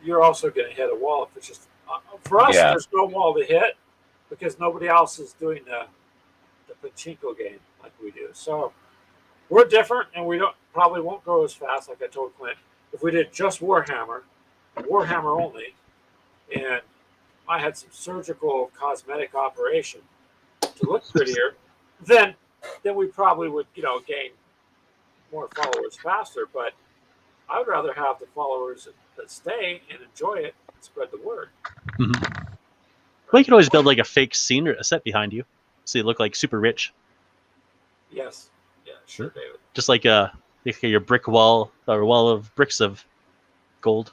you're also going to hit a wall. If it's just, for us, Yeah. there's no wall to hit because nobody else is doing the pachinko game like we do. So we're different, and we probably won't grow as fast, like I told Clint. If we did just Warhammer only, and I had some surgical cosmetic operation to look prettier, then we probably would, gain more followers faster. But I would rather have the followers that stay and enjoy it and spread the word. Mhm. Well, you can always build like a fake scene or a set behind you, so you look like super rich. Yes. Yeah, sure, David. Just like your brick wall or wall of bricks of gold,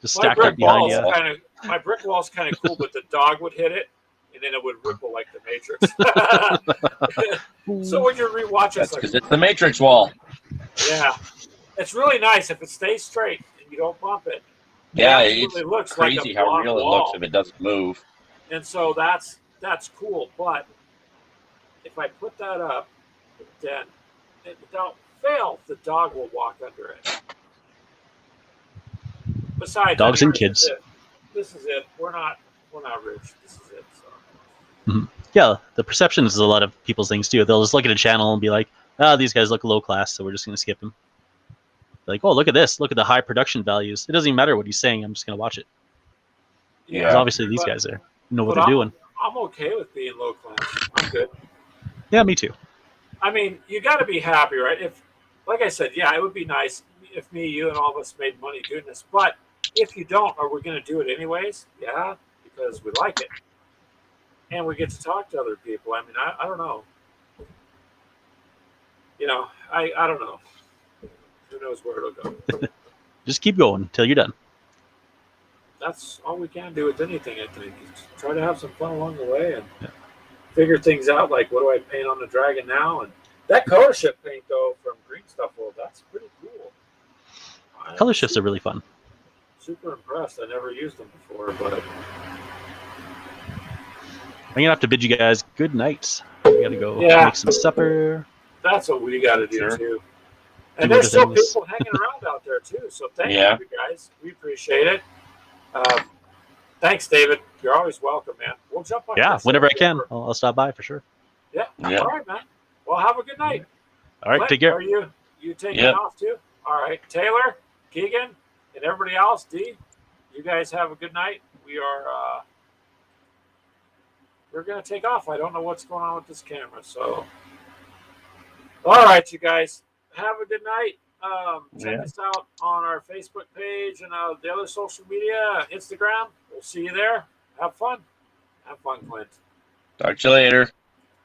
just stacked up behind you. My brick wall's kind of cool, but the dog would hit it, and then it would ripple like the Matrix. So when you rewatch it, That's because it's the Matrix wall. Yeah, it's really nice if it stays straight and you don't bump it. Yeah, it it's really looks crazy like a how block real it wall. looks if it doesn't move. And so that's cool. But if I put that up, then without fail, the dog will walk under it. Besides, Dogs and kids. This is it. We're not rich. This is it. So. Mhm. Yeah, the perception is a lot of people's things too. They'll just look at a channel and be like, these guys look low class, so we're just going to skip them. Like, oh, look at this. Look at the high production values. It doesn't even matter what he's saying. I'm just going to watch it. Because obviously these guys know what they're doing. I'm okay with being low class. I'm good. Yeah, me too. I mean, you got to be happy, right? Like I said, yeah, it would be nice if me, you, and all of us made money doing this. But if you don't, are we going to do it anyways? Yeah, because we like it. And we get to talk to other people. I mean, I don't know. I don't know. Who knows where it'll go. Just keep going until you're done. That's all we can do with anything, I think. Is try to have some fun along the way and figure things out, like what do I paint on the dragon now? And that color shift paint, though, from Green Stuff World, that's pretty cool. Color shifts are really fun. Super impressed. I never used them before, but I'm going to have to bid you guys good night. We got to go make some supper. That's what we got to do, Sure. too. And Do there's still other things. people hanging around out there, too. So thank Yeah. you guys. We appreciate it. Thanks, David. You're always welcome, man. We'll jump on. Yeah, this whenever I can. over. I'll stop by for sure. Yeah. Yeah. All right, man. Well, have a good night. All right, Clint, take care. Are you taking Yep. off, too? All right. Taylor, Keegan, and everybody else, D, you guys have a good night. We're going to take off. I don't know what's going on with this camera, so. All right, you guys. Have a good night. Check Yeah. us out on our Facebook page and the other social media, Instagram. We'll see you there. Have fun. Have fun, Clint. Talk to you later.